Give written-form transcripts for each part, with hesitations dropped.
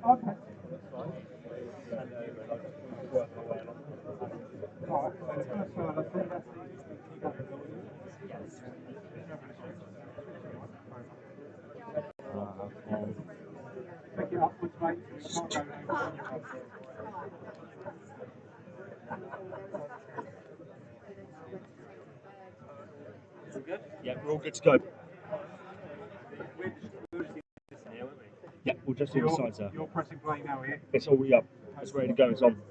Okay. Pick it upwards, mate. You can't go down. Yeah, we're all good to go. Yeah, we'll just do the sides there. You're pressing play now, here. It's all up. It's ready to go. It's on.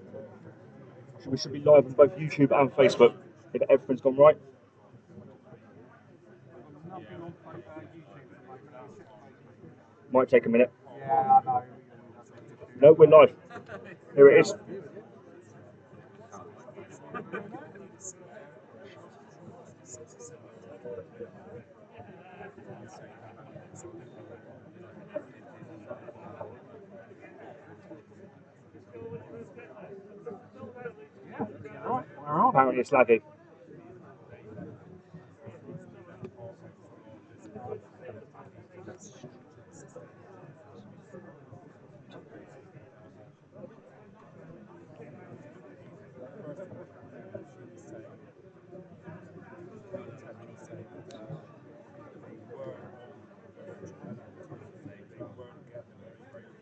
We should be live on both YouTube and Facebook if everything's gone right. Nothing on YouTube at the moment. Might take a minute. Yeah, I know. No, we're live. Here it is. Apparently it's laggy.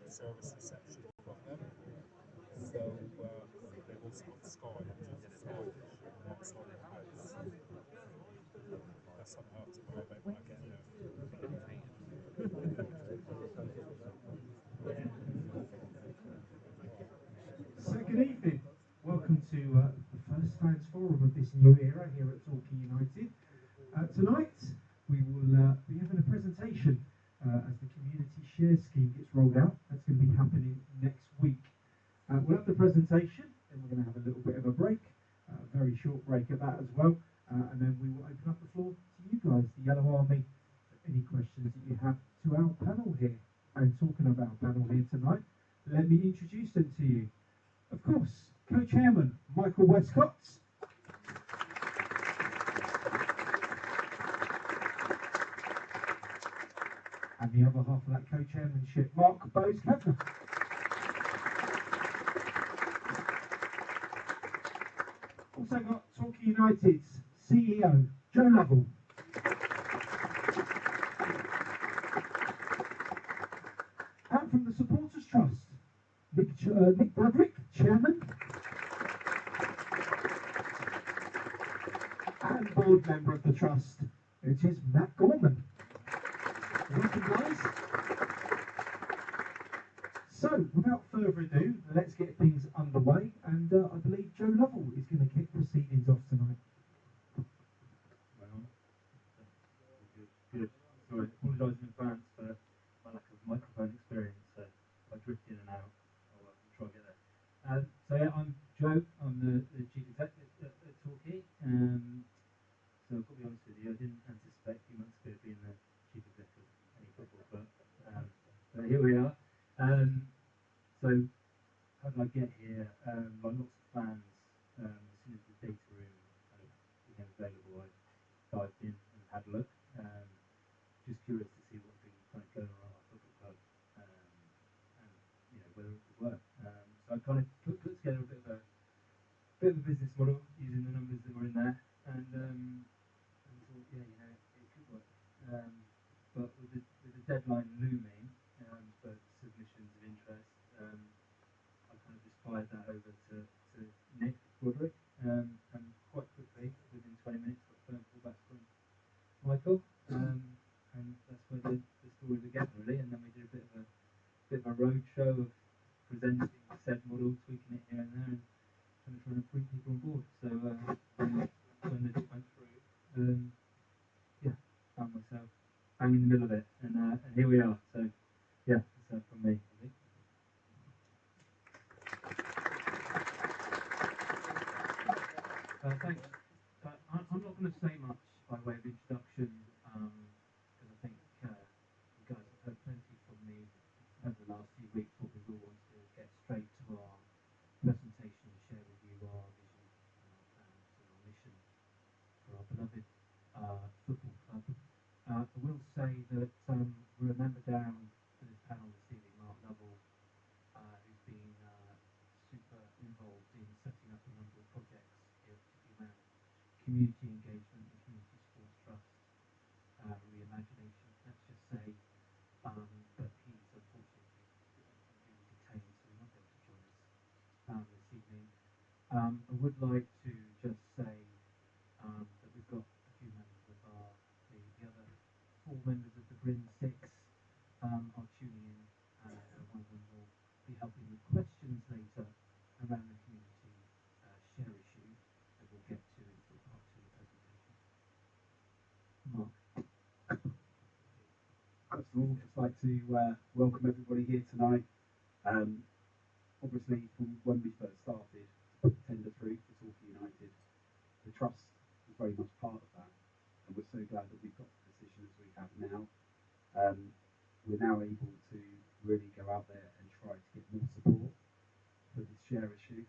Service reception from them. So they will see on Sky, that's something I have to worry about when I get there. So good evening. Welcome to the first fans forum of this new era here at Torquay United. Tonight we will be having a presentation as the community share scheme gets rolled out. That's going to be happening next week. We'll have the presentation, then we're going to have a little bit of a break, a very short break at that as well, and then we will open up the floor to you guys, the Yellow Army, for any questions that you have to our panel here. And talking about our panel here tonight, let me introduce them to you. Of course, co-chairman Michael Westcott. And the other half of that co-chairmanship, Mark Bowes-Kepner. Also got Torquay United's CEO, Joe Lovell. And from the Supporters Trust, Nick Broderick, chairman. And board member of the trust, it is Matt Gorman. Welcome, guys. So, without further ado, let's get things underway, and I believe Joe Lovell is going to kick proceedings off tonight. Good. Sorry, apologise in advance for my lack of microphone experience, so if I drift in and out, I'll try and get there. So yeah, I'm Joe, I'm the Chief Executive at Torquay. So I've got to be honest with you, I didn't anticipate a few months ago being the Chief Executive of any football club, but here we are. So how did I get here? Like lots of fans, as soon as the data room kind of became available, I dived in and had a look. Just curious to see what had been kind of going on at our football club, and whether it could work. So I kind of put together a bit of a business model using the numbers that were in there, and thought, yeah, it could work. But with the deadline looming for submissions of interest, I kind of just fired that over to Nick Broderick, and quite quickly, within 20 minutes, got a phone call back from Michael, and that's where the story began, really. And then we did a bit of a road show of presenting said model, tweaking it here and there, and kind of trying to bring people on board. So when the deal went through, found myself bang in the middle of it, and here we are. So yeah, that's from me, I think. Thanks. I'm not going to say much by way of introduction, because I think you guys have heard plenty from me over the last last few weeks, what we will want to do is get straight to our presentation and share with you our vision and our plans and our mission for our beloved football club. I will say that we're a member down to this panel this evening, Mark Lovell, who's been super involved in setting up a number of projects here, particularly around community engagement and community sports trust, reimagination, let's just say. But he's unfortunately been detained, so he won't be able to join us this evening. I would like to just say that we've got a few members of the other 4 members of the Bryn 6 are tuning in, and one of them will be helping with questions later around the community share issue that we'll get to in sort of part 2 of the presentation. Mark. First of all, just like to welcome everybody here tonight. Obviously, from when we first started to put the tender through for Torquay United, the trust was very much part of that, and we're so glad that we've got the position as we have now. We're now able to really go out there and try to get more support for this share issue.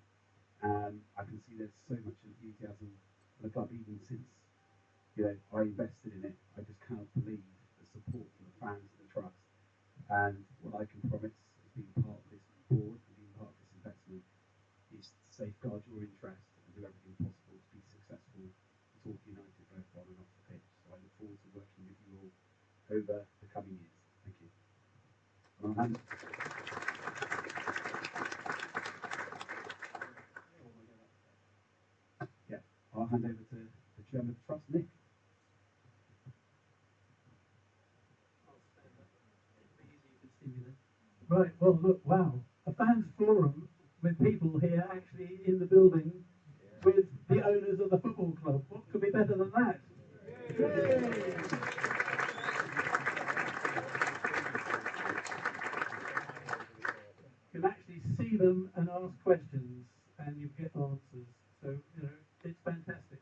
I can see there's so much enthusiasm for the club, even since I invested in it. I just cannot believe the support from the fans of the trust. And what I can promise as being part of this board and being part of this investment is to safeguard your interest and do everything possible to be successful for Torquay United, both on and off the pitch. So I look forward to working with you all over the coming years. Thank you. And I'll hand over to the Chairman of the Trust, Nick. Right, well, look, wow, a fans forum with people here actually in the building with the owners of the football club. What could be better than that? Yay! You can actually see them and ask questions, and you get answers. So, it's fantastic.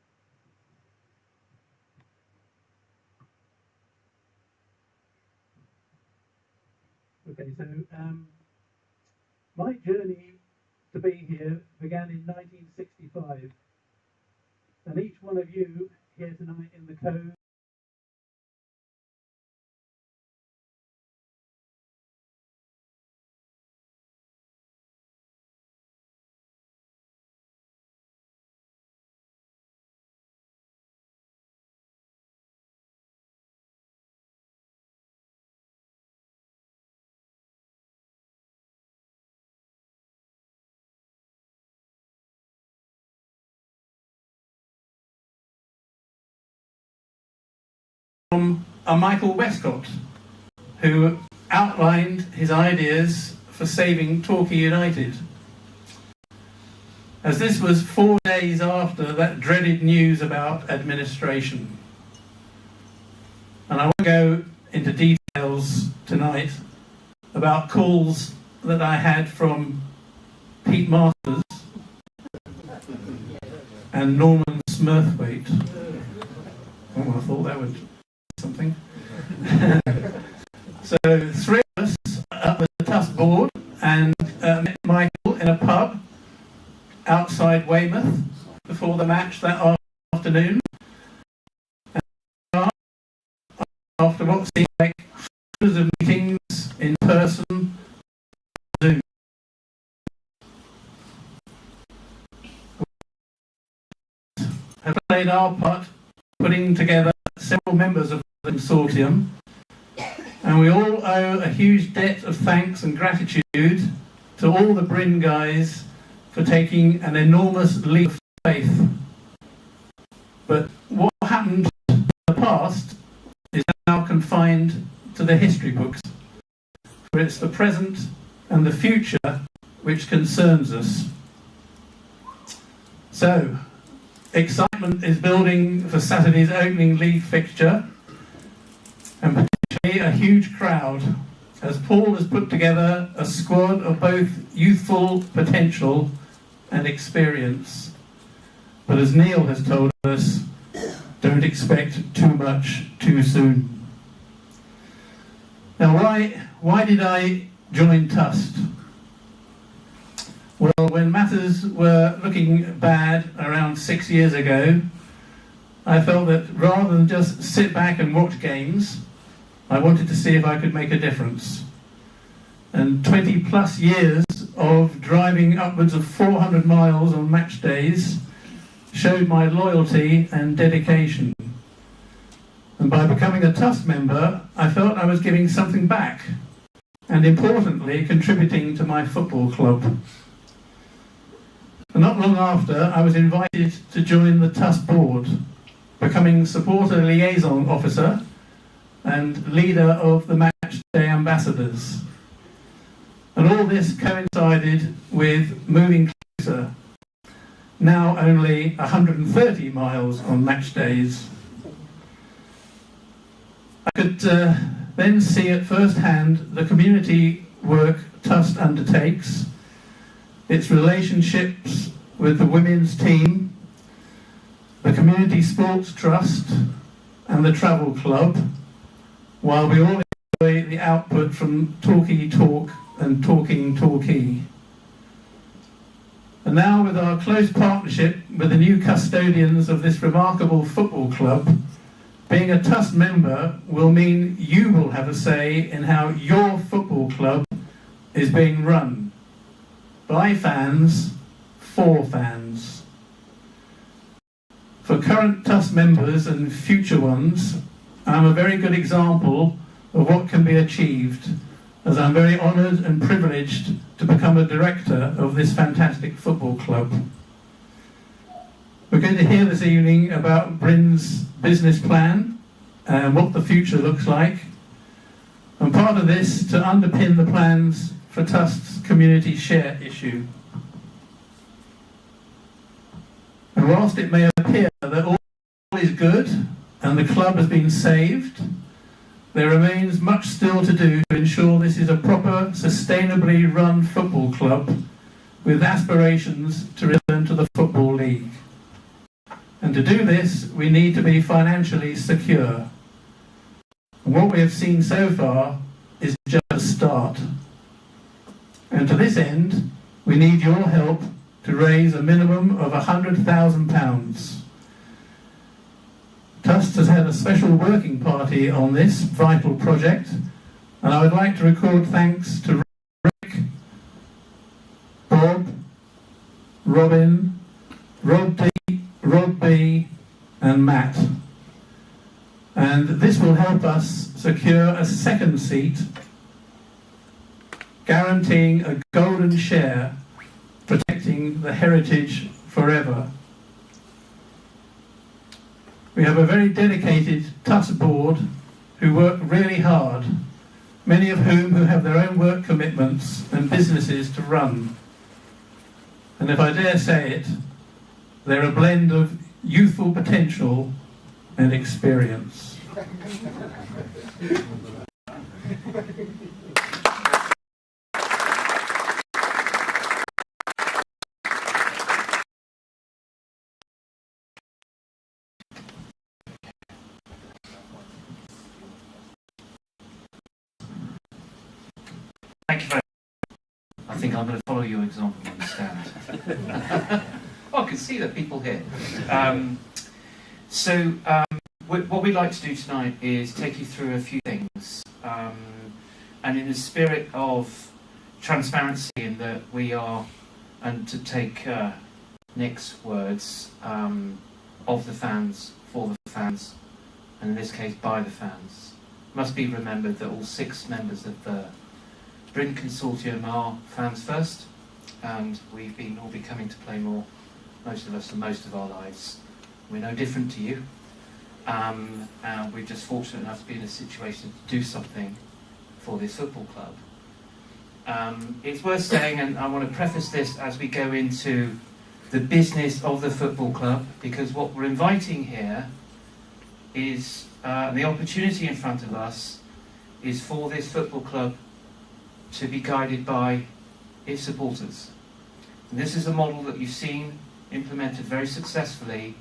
Okay, so my journey to be here began in 1965, and each one of you here tonight in the code from Michael Westcott, who outlined his ideas for saving Torquay United. As this was 4 days after that dreaded news about administration. And I won't go into details tonight about calls that I had from Pete Masters and Norman Smurthwaite. Oh, I thought that would something. So 3 of us up at the Tusk board and met Michael in a pub outside Weymouth before the match that afternoon. And after what seemed like hundreds of meetings in person, Zoom. Have played our part putting together several members of the Consortium, and we all owe a huge debt of thanks and gratitude to all the Bryn guys for taking an enormous leap of faith. But what happened in the past is now confined to the history books, for it's the present and the future which concerns us. So, excitement is building for Saturday's opening league fixture, and potentially a huge crowd, as Paul has put together a squad of both youthful potential and experience. But as Neil has told us, don't expect too much too soon. Now, why did I join Tust? Well, when matters were looking bad around 6 years ago, I felt that rather than just sit back and watch games, I wanted to see if I could make a difference. And 20 plus years of driving upwards of 400 miles on match days showed my loyalty and dedication. And by becoming a Tust member, I felt I was giving something back, and importantly, contributing to my football club. And not long after, I was invited to join the Tust board, becoming supporter liaison officer and leader of the match day ambassadors. And all this coincided with moving closer, now only 130 miles on match days. I could then see at first hand the community work Tust undertakes, its relationships with the women's team, the Community Sports Trust and the Travel Club, while we all enjoy the output from Talkie Talk and Talking Talkie. And now, with our close partnership with the new custodians of this remarkable football club, being a Tust member will mean you will have a say in how your football club is being run. By fans, for fans. For current Tust members and future ones, I'm a very good example of what can be achieved, as I'm very honoured and privileged to become a director of this fantastic football club. We're going to hear this evening about Bryn's business plan and what the future looks like. And part of this to underpin the plans for Tust's community share issue. And whilst it may appear that all is good and the club has been saved, there remains much still to do to ensure this is a proper, sustainably run football club with aspirations to return to the Football League. And to do this, we need to be financially secure. And what we have seen so far is just a start. And to this end, we need your help to raise a minimum of £100,000. Tust has had a special working party on this vital project, and I would like to record thanks to Rick, Bob, Robin, Rob D, Rob B, and Matt. And this will help us secure a second seat, guaranteeing a golden share, protecting the heritage forever. We have a very dedicated Tust board who work really hard, many of whom who have their own work commitments and businesses to run. And if I dare say it, they're a blend of youthful potential and experience. Thank you very much. I think I'm going to follow your example on the stand. Oh, I can see the people here. What we'd like to do tonight is take you through a few things. And in the spirit of transparency, in that we are, and to take Nick's words, of the fans, for the fans, and in this case by the fans. It must be remembered that all 6 members of the Bryn Consortium are fans first, and we've been all coming to Plainmoor, most of us, for most of our lives. We're no different to you, and we're just fortunate enough to be in a situation to do something for this football club. It's worth saying, and I want to preface this as we go into the business of the football club, because what we're inviting here is, the opportunity in front of us is for this football club to be guided by its supporters. And this is a model that you've seen implemented very successfully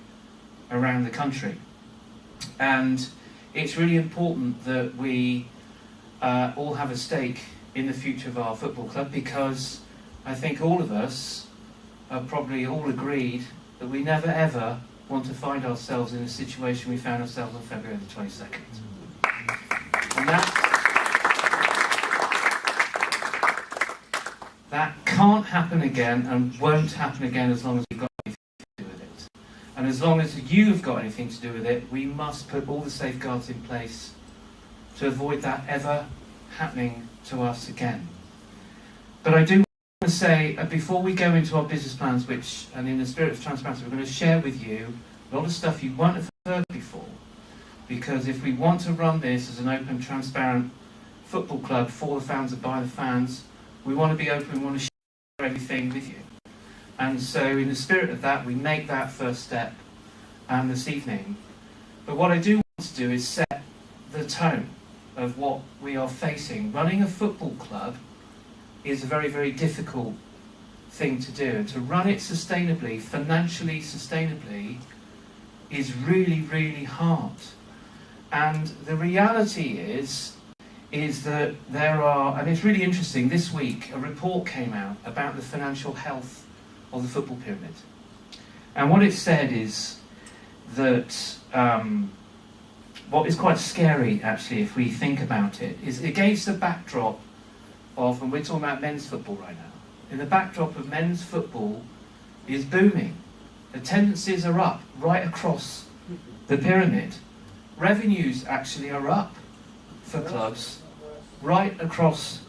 around the country. And it's really important that we all have a stake in the future of our football club, because I think all of us are probably all agreed that we never ever want to find ourselves in a situation we found ourselves on February the 22nd. And that can't happen again and won't happen again as long as we've got anything to do with it. And as long as you've got anything to do with it, we must put all the safeguards in place to avoid that ever happening to us again. But I do want to say, before we go into our business plans, which, and in the spirit of transparency, we're going to share with you a lot of stuff you won't have heard before. Because if we want to run this as an open, transparent football club for the fans and by the fans, we want to be open, we want to share everything with you. And so in the spirit of that, we make that first step this evening. But what I do want to do is set the tone of what we are facing. Running a football club is a very, very difficult thing to do. And to run it sustainably, financially sustainably, is really, really hard. And the reality is that there are, and it's really interesting, this week a report came out about the financial health of the football pyramid. And what it said is that what is quite scary, actually, if we think about it, is against the backdrop of, and we're talking about men's football right now, in the backdrop of men's football is booming. Attendances are up right across the pyramid. Revenues actually are up for clubs right across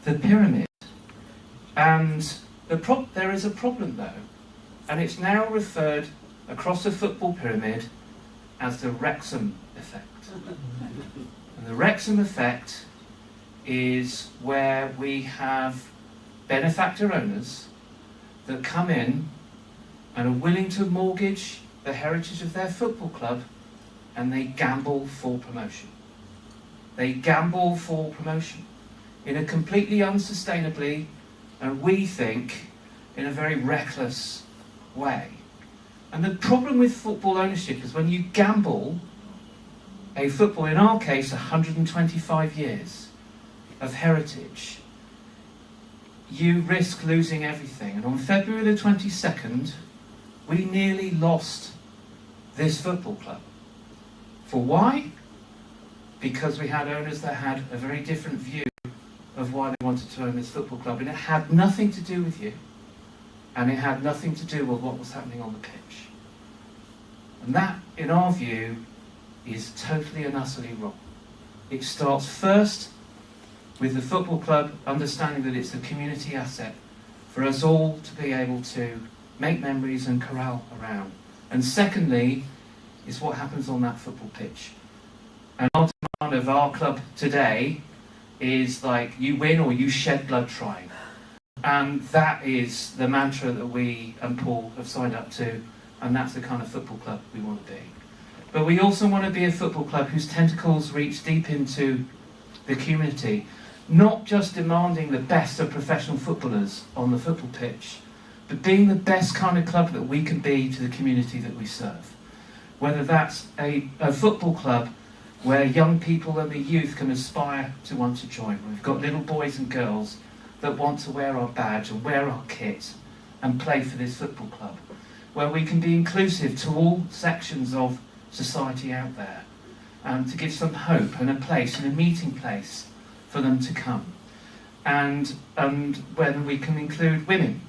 the pyramid. And there is a problem though, and it's now referred across the football pyramid as the Wrexham effect. And the Wrexham effect is where we have benefactor owners that come in and are willing to mortgage the heritage of their football club, and they gamble for promotion. They gamble for promotion in a completely unsustainably, and we think in a very reckless way. And the problem with football ownership is when you gamble a football, in our case 125 years of heritage, you risk losing everything. And on February the 22nd, we nearly lost this football club. For why? Because we had owners that had a very different view of why they wanted to own this football club, and it had nothing to do with you, and it had nothing to do with what was happening on the pitch. And that, in our view, is totally and utterly wrong. It starts first with the football club understanding that it's a community asset for us all to be able to make memories and corral around. And secondly, is what happens on that football pitch. And our demand of our club today is like, you win or you shed blood trying. And that is the mantra that we and Paul have signed up to, and that's the kind of football club we want to be. But we also want to be a football club whose tentacles reach deep into the community, not just demanding the best of professional footballers on the football pitch, but being the best kind of club that we can be to the community that we serve. Whether that's a football club where young people and the youth can aspire to want to join. We've got little boys and girls that want to wear our badge and wear our kit and play for this football club. Where we can be inclusive to all sections of society out there, to give some hope and a place and a meeting place for them to come. And whether we can include women.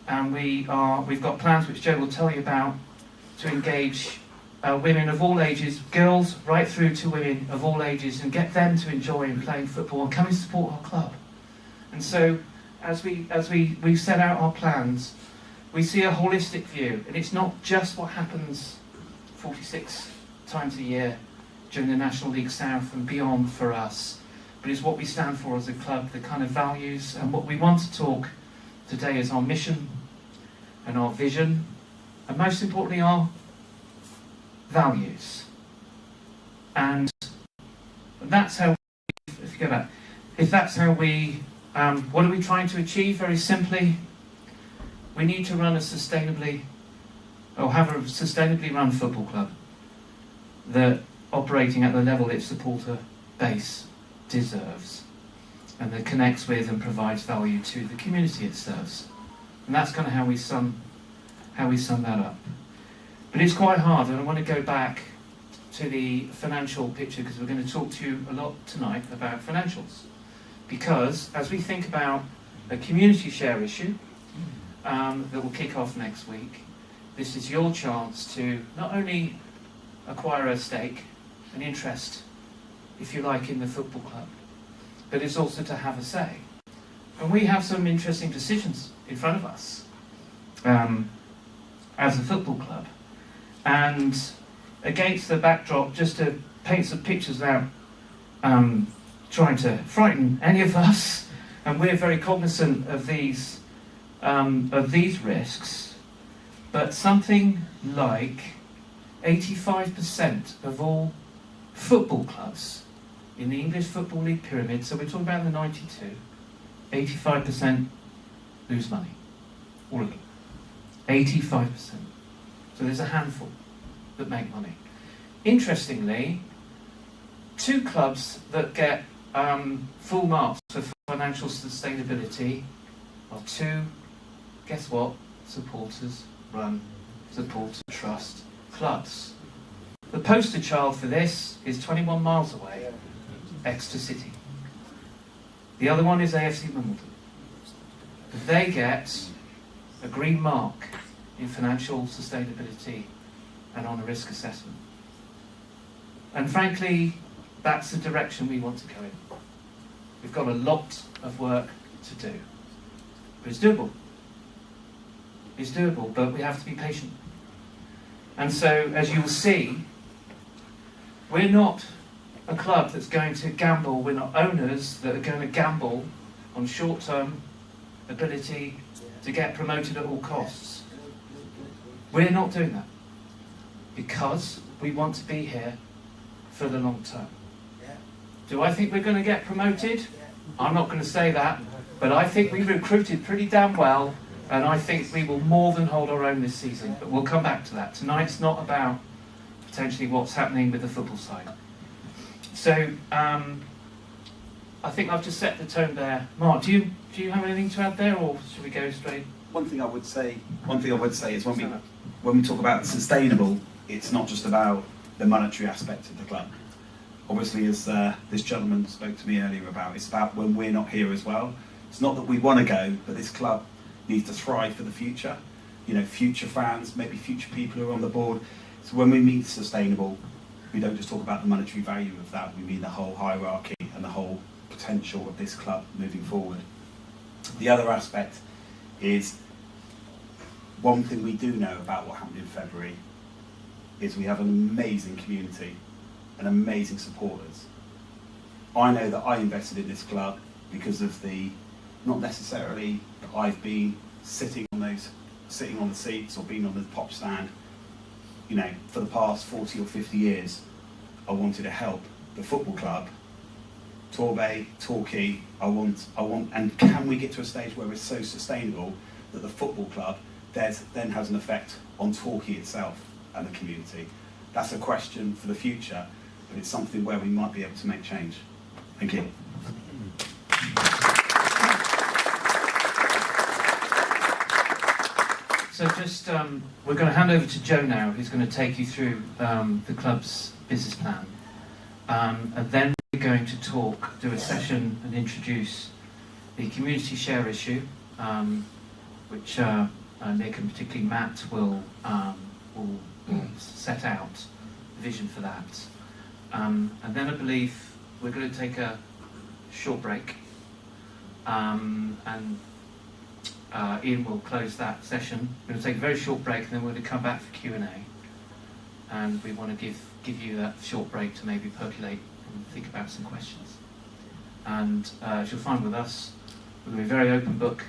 And we've got plans which Joe will tell you about to engage women of all ages, girls right through to women of all ages, and get them to enjoy playing football and come and support our club. And so as we set out our plans, we see a holistic view, and it's not just what happens 46 times a year during the National League South and beyond for us, but it's what we stand for as a club, the kind of values, and what we want to talk today is our mission and our vision, and most importantly our values. And that's how, if you go back, if that's how we, what are we trying to achieve? Very simply, we need to run a sustainably, or have a sustainably run football club that operating at the level its supporter base deserves. and that connects with and provides value to the community it serves. And that's kind of how we sum that up. But it's quite hard, and I want to go back to the financial picture because we're going to talk to you a lot tonight about financials. Because as we think about a community share issue that will kick off next week, this is your chance to not only acquire a stake, an interest, if you like, in the football club, but it's also to have a say. And we have some interesting decisions in front of us as a football club. And against the backdrop, just to paint some pictures without trying to frighten any of us, and we're very cognizant of these risks, but something like 85% of all football clubs in the English Football League pyramid, so we're talking about the 92, 85% lose money. All of them. 85%. So there's a handful that make money. Interestingly, two clubs that get full marks for financial sustainability are two, guess what, supporters-run, supporter-trust clubs. The poster child for this is 21 miles away, Exeter City. The other one is AFC Wimbledon. They get a green mark in financial sustainability and on a risk assessment. And frankly, that's the direction we want to go in. We've got a lot of work to do. But it's doable. It's doable, but we have to be patient. And so, as you'll see, we're not a club that's going to gamble. We're not owners that are going to gamble on short-term ability to get promoted at all costs. We're not doing that because we want to be here for the long term. Do I think we're going to get promoted? I'm not going to say that, but I think we recruited pretty damn well, and I think we will more than hold our own this season, but we'll come back to that. Tonight's not about potentially what's happening with the football side. So I think I've just set the tone there. Mark, do you have anything to add there, or should we go straight? One thing I would say is when we talk about sustainable, it's not just about the monetary aspect of the club. Obviously, as this gentleman spoke to me earlier about, it's about when we're not here as well. It's not that we want to go, but this club needs to thrive for the future. You know, future fans, maybe future people who are on the board. So when we mean sustainable, we don't just talk about the monetary value of that, we mean the whole hierarchy and the whole potential of this club moving forward. The other aspect is, one thing we do know about what happened in February is we have an amazing community and amazing supporters. I know that I invested in this club because of not necessarily that I've been sitting on the seats or been on the pop stand. You know, for the past 40 or 50 years, I wanted to help the football club, Torquay, I want, and can we get to a stage where we're so sustainable that the football club then has an effect on Torquay itself and the community? That's a question for the future, but it's something where we might be able to make change. Thank you. So just, we're going to hand over to Joe now, who's going to take you through the club's business plan. And then we're going to do a session and introduce the community share issue, which Nick and particularly Matt will set out the vision for that. And then I believe we're going to take a short break, and Ian will close that session. We're going to take a very short break, and then we're going to come back for Q&A. And we want to give you that short break to maybe percolate and think about some questions. And as you'll find with us, we're going to be a very open book.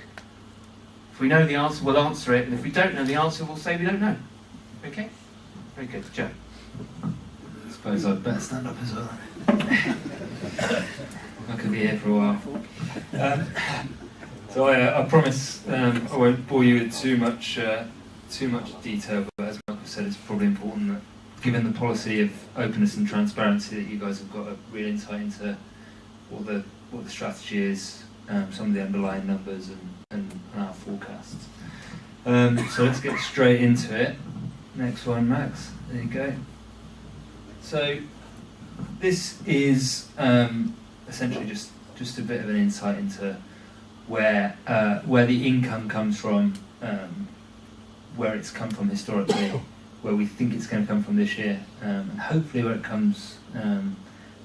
If we know the answer, we'll answer it, and if we don't know the answer, we'll say we don't know. Okay? Very good. Joe. I suppose I'd better stand up as well. I could be here for a while. So I promise I won't bore you with too much detail, but as Michael said, it's probably important that, given the policy of openness and transparency, that you guys have got a real insight into what the what the strategy is, some of the underlying numbers, and our forecasts. So let's get straight into it. Next one, Max. There you go. So this is essentially just a bit of an insight into where the income comes from, where it's come from historically, where we think it's going to come from this year, and hopefully where it comes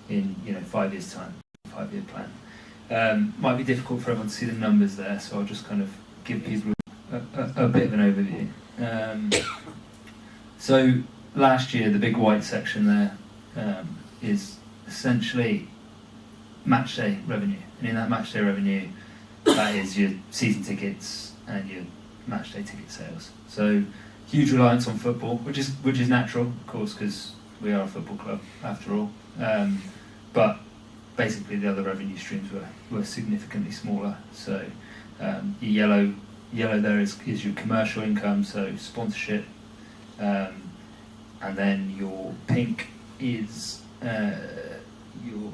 in 5 years' time, 5-year plan. Might be difficult for everyone to see the numbers there, so I'll just kind of give people a bit of an overview. So last year, the big white section there is essentially match day revenue, and in that match day revenue, that is your season tickets and your match day ticket sales. So huge reliance on football, which is natural, of course, because we are a football club after all. But basically, the other revenue streams were significantly smaller. So your yellow there is your commercial income, so sponsorship, and then your pink is your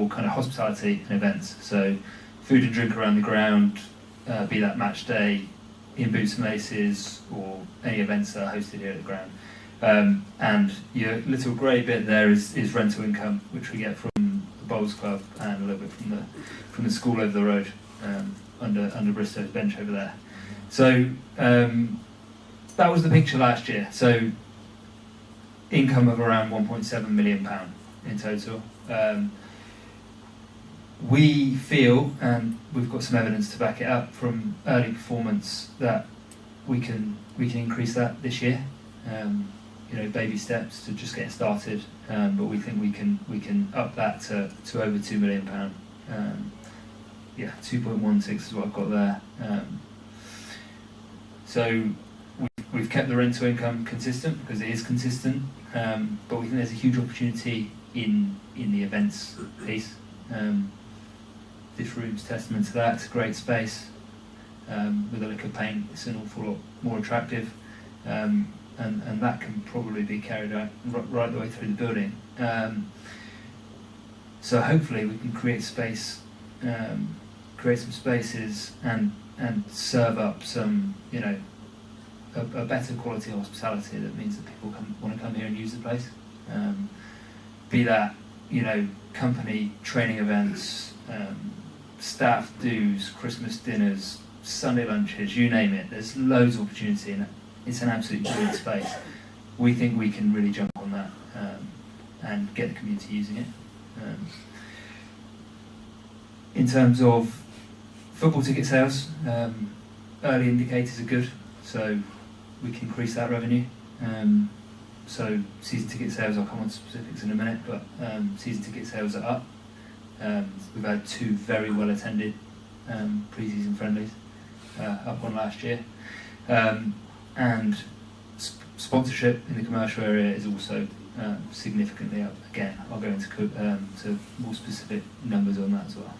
kind of hospitality and events. So food and drink around the ground, be that match day, in boots and laces, or any events that are hosted here at the ground. And your little grey bit there is rental income, which we get from the Bowls Club and a little bit from the school over the road, under Bristow's bench over there. So that was the picture last year. So income of around £1.7 million in total. We feel, and we've got some evidence to back it up from early performance, that we can increase that this year. Baby steps to just get started, but we think we can up that to over £2 million. 2.16 is what I've got there. So we've kept the rental income consistent because it is consistent, but we think there's a huge opportunity in the events piece. This room's testament to that. It's a great space with a lick of paint. It's an awful lot more attractive, and that can probably be carried out right the way through the building. So hopefully we can create space, create some spaces, and serve up some, a better quality hospitality that means that people want to come here and use the place. Be that, company training events, staff dues, Christmas dinners, Sunday lunches, you name it. There's loads of opportunity in it. It's an absolutely brilliant space. We think we can really jump on that and get the community using it. In terms of football ticket sales, early indicators are good, so we can increase that revenue. So season ticket sales, I'll come on to specifics in a minute, but season ticket sales are up. We've had 2 very well attended pre-season friendlies, up on last year. And sponsorship in the commercial area is also significantly up. Again, I'll go into to more specific numbers on that as well.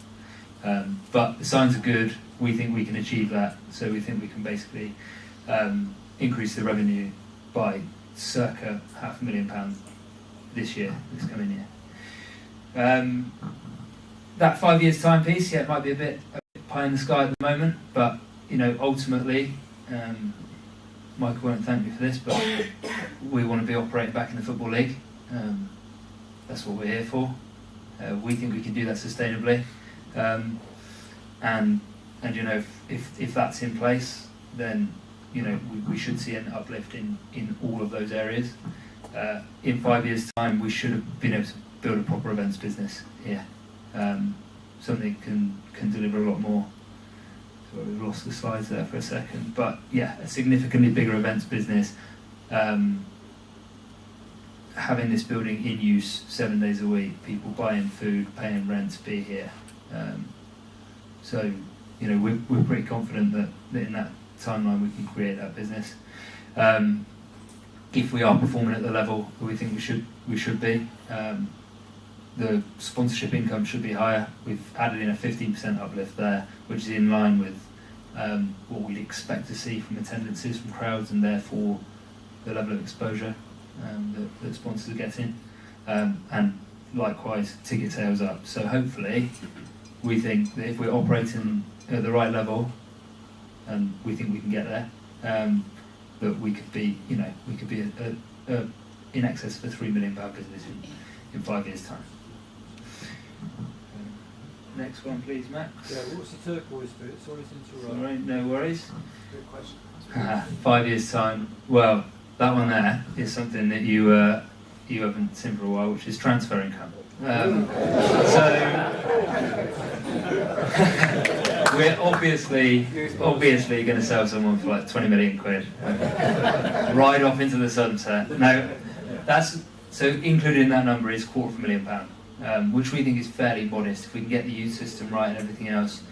But the signs are good. We think we can achieve that. So we think we can basically increase the revenue by circa £500,000 this coming year. That 5 years time piece, it might be a bit pie in the sky at the moment, but ultimately, Michael won't thank me for this, but we want to be operating back in the Football League. That's what we're here for. We think we can do that sustainably, and if that's in place, then we should see an uplift in all of those areas. In 5 years' time, we should have been able to build a proper events business here. Something can deliver a lot more. So we've lost the slides there for a second, but yeah, a significantly bigger events business. Having this building in use 7 days a week, people buying food, paying rent to be here. So we're pretty confident that in that timeline we can create that business. If we are performing at the level that we think we should be, the sponsorship income should be higher. We've added in a 15% uplift there, which is in line with what we'd expect to see from attendances from crowds, and therefore the level of exposure that sponsors are getting. And likewise, ticket sales up. So hopefully we think that if we're operating at the right level, and we think we can get there, that we could be, in excess of a £3 million business in 5 years' time. Next one, please, Max. Yeah, what's the turquoise bit? Sorry to interrupt. All right, no worries. Good question. 5 years' time. Well, that one there is something that you haven't seen for a while, which is transfer income. So we're obviously going to sell someone for like 20 million quid, right off into the sunset. Now, that's so included in that number is £250,000, which we think is fairly modest. If we can get the youth system right and everything else,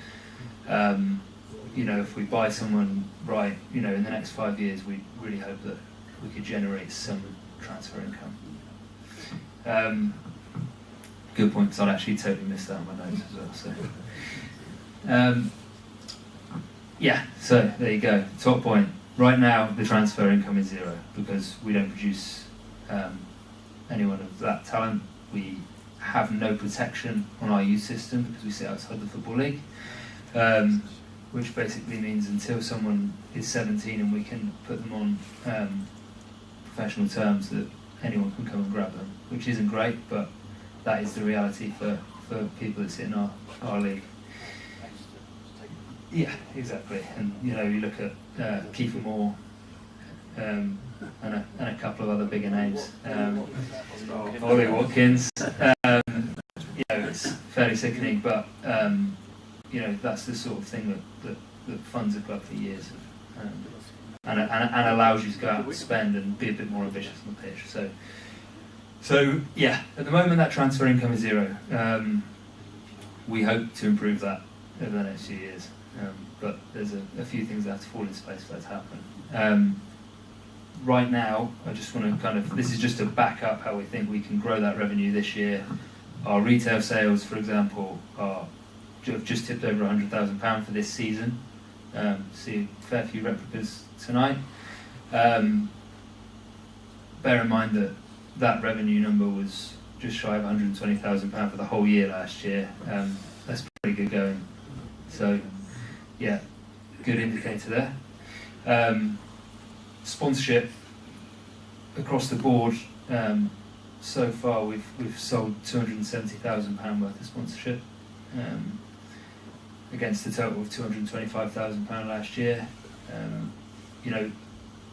if we buy someone right, in the next 5 years, we really hope that we could generate some transfer income. Good point, because I'd actually totally missed that on my notes as well. So there you go. Top point. Right now, the transfer income is zero because we don't produce anyone of that talent. We have no protection on our youth system because we sit outside the Football League, which basically means until someone is 17 and we can put them on professional terms, that anyone can come and grab them, which isn't great, but that is the reality for people that sit in our league. Yeah, exactly. And you look at Kiefer Moore and a couple of other bigger names, Ollie Watkins. It's fairly sickening, but that's the sort of thing that funds a club for years, and allows you to go out and spend and be a bit more ambitious on the pitch. So yeah, at the moment that transfer income is zero. We hope to improve that over the next few years, but there's a few things that have to fall into place for that to happen. Right now, I just want to this is just to back up how we think we can grow that revenue this year. Our retail sales, for example, have just tipped over £100,000 for this season. See a fair few replicas tonight. Bear in mind that revenue number was just shy of £120,000 for the whole year last year. That's pretty good going. So, yeah, good indicator there. Sponsorship across the board. So far, we've sold £270,000 worth of sponsorship, against a total of £225,000 last year.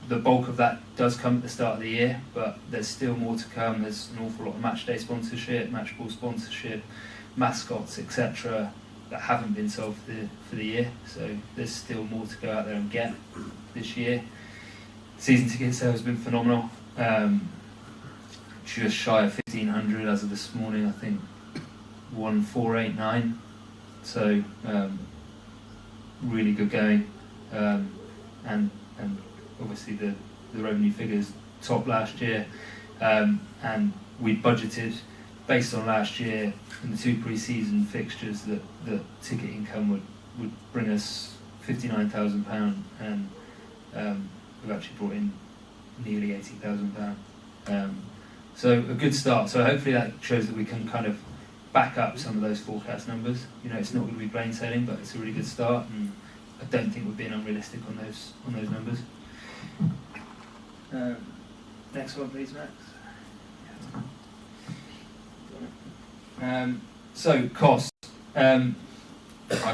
The bulk of that does come at the start of the year, but there's still more to come. There's an awful lot of match day sponsorship, match ball sponsorship, mascots, etc., that haven't been sold for the year. So there's still more to go out there and get this year. Season ticket sales has been phenomenal. Just shy of 1,500 as of this morning, I think 1,489. So really good going, and obviously the revenue figures top last year, and we budgeted based on last year and the 2 pre-season fixtures that ticket income would bring us £59,000, and we've actually brought in nearly £80,000. So a good start. So hopefully that shows that we can kind of back up some of those forecast numbers. It's not going to be plain sailing, but it's a really good start, and I don't think we're being unrealistic on those numbers. Next one, please, Max. So cost. I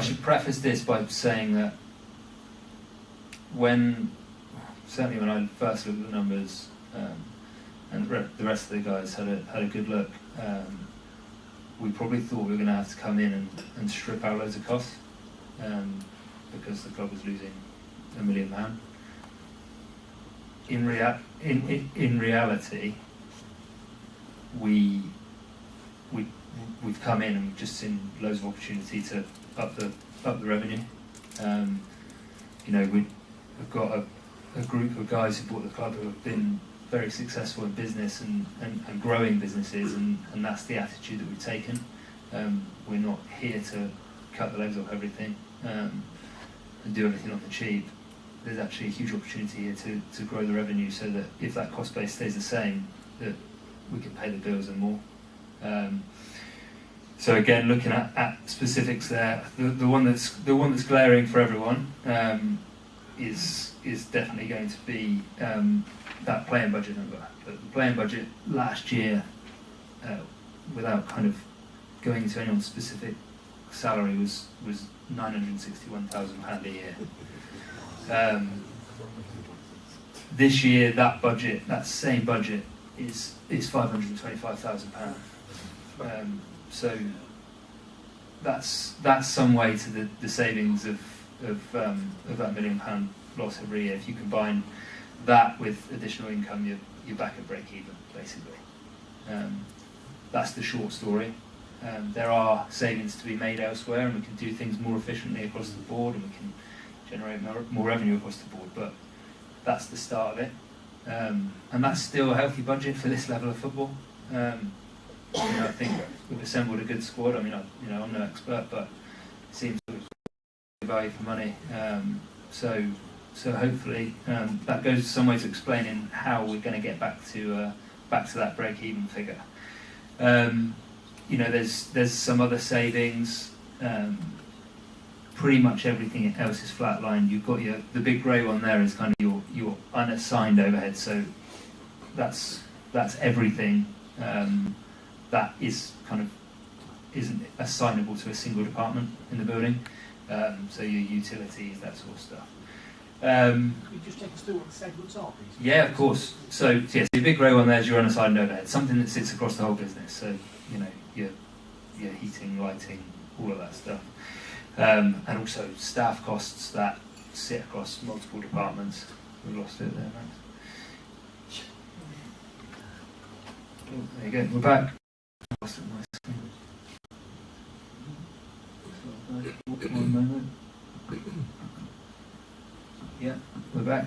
should preface this by saying that certainly when I first looked at the numbers, and the rest of the guys had a good look, we probably thought we were going to have to come in and strip out loads of costs, because the club was losing £1 million. In reality, we've come in and we've just seen loads of opportunity to up the revenue. We've got a group of guys who bought the club who have been very successful in business and growing businesses, and that's the attitude that we've taken. We're not here to cut the legs off everything and do everything on the cheap. There's actually a huge opportunity here to grow the revenue, so that if that cost base stays the same, that we can pay the bills and more. So again, looking at specifics there, the one that's glaring for everyone is definitely going to be that playing budget number. But the playing budget last year, without kind of going into anyone's specific salary, was £961,000 a year. This year, that same budget, is £525,000. So that's some way to the savings of that £1 million loss every year. If you combine that with additional income, you're back at break even, basically. That's the short story. There are savings to be made elsewhere, and we can do things more efficiently across the board, and we can generate more revenue across the board. But that's the start of it, and that's still a healthy budget for this level of football. I think we've assembled a good squad. I mean, I'm no expert, but it seems to be value for money. So hopefully that goes some way to explaining how we're going to get back to that break-even figure. There's some other savings. Pretty much everything else is flatlined. You've got the big grey one there is kind of your unassigned overhead. So that's everything that isn't assignable to a single department in the building. So your utilities, that sort of stuff. Could you just take us through what the segments are, please? Yeah, of course. So the big grey one there is your unassigned overhead, something that sits across the whole business. So your heating, lighting, all of that stuff, and also staff costs that sit across multiple departments. We lost it there, Max. Oh, there you go. We're back. Lost it on my screen. One moment. Yeah, we're back.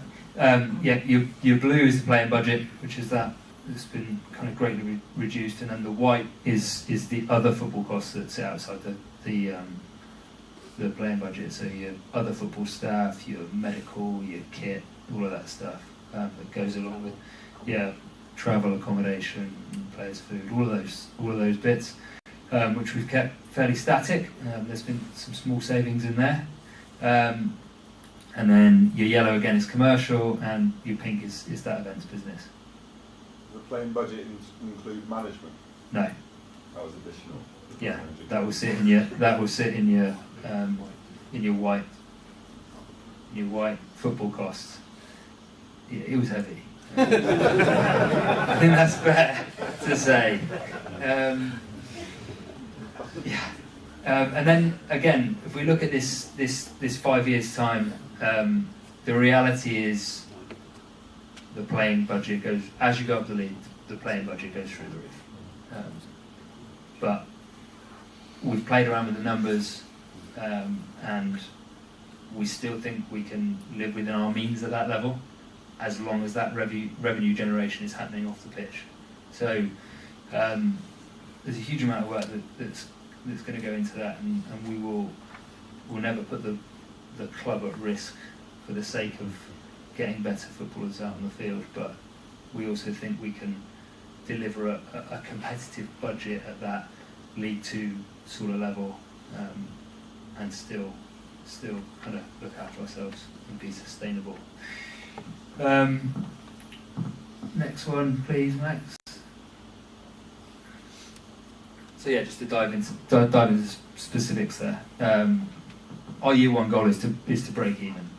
Your blue is the playing budget, which is that it's been kind of greatly reduced, and then the white is the other football costs that sit outside the playing budget. So your other football staff, your medical, your kit, all of that stuff that goes along with travel, accommodation, players' food, all of those bits, which we've kept fairly static. There's been some small savings in there. And then your yellow again is commercial, and your pink is that events business. The playing budget include management? No. That was additional. Yeah, that will sit in your white football costs. Yeah, it was heavy. I think that's fair to say. And then again, if we look at this 5 years time, the reality is the playing budget goes, as you go up the league, the playing budget goes through the roof. But we've played around with the numbers, and we still think we can live within our means at that level, as long as that revenue generation is happening off the pitch. So there's a huge amount of work that's going to go into that, and we'll never put the club at risk for the sake of getting better footballers out on the field, but we also think we can deliver a competitive budget at that League 2 sort of level, and still kind of look after ourselves and be sustainable. Next one, please, Max. So yeah, just to dive into specifics there. Our year one goal is to break even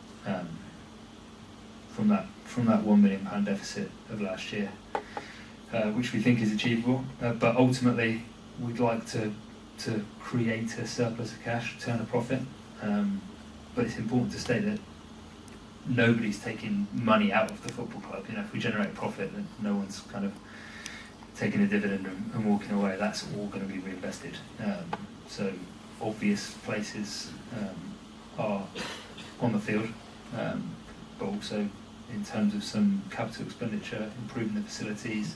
from that £1 million deficit of last year, which we think is achievable. But ultimately, we'd like to create a surplus of cash, turn a profit. But it's important to state that nobody's taking money out of the football club. If we generate profit, then no one's kind of taking a dividend and walking away. That's all going to be reinvested. So obvious places are on the field, but also in terms of some capital expenditure, improving the facilities.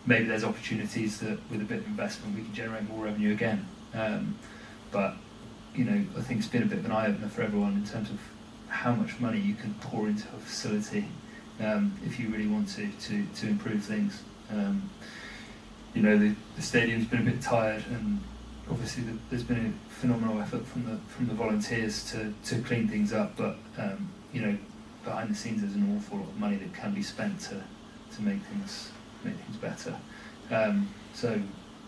Maybe there's opportunities that with a bit of investment we can generate more revenue again. But I think it's been a bit of an eye-opener for everyone in terms of how much money you can pour into a facility if you really want to improve things. The stadium's been a bit tired, and obviously there's been a phenomenal effort from the volunteers to clean things up, but you know, behind the scenes there's an awful lot of money that can be spent to make things better. So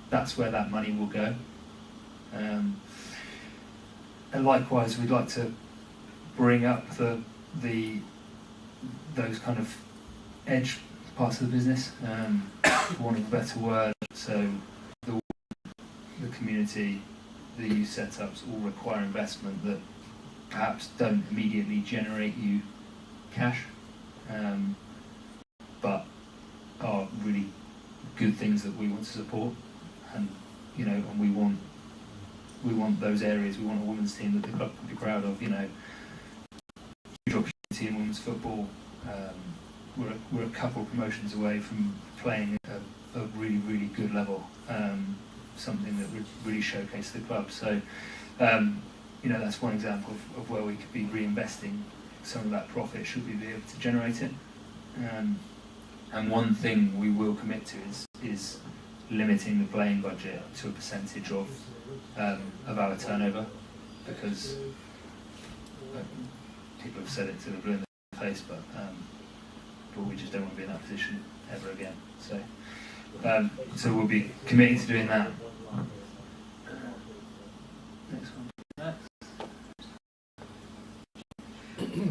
that's where that money will go. And likewise, we'd like to bring up those kind of edge parts of the business, for want of a better word. So the community, the youth setups all require investment that perhaps don't immediately generate you cash, but are really good things that we want to support. And you know, and we want those areas. We want a women's team that the club can be proud of. You know, huge opportunity in women's football. We're a couple of promotions away from playing at a really, really good level. Something that would really showcase the club. So, you know, that's one example of where we could be reinvesting some of that profit should we be able to generate it. And one thing we will commit to is limiting the playing budget to a percentage of our turnover, because people have said it to the blue in the face, but we just don't want to be in that position ever again. So, so we'll be committing to doing that. Next one.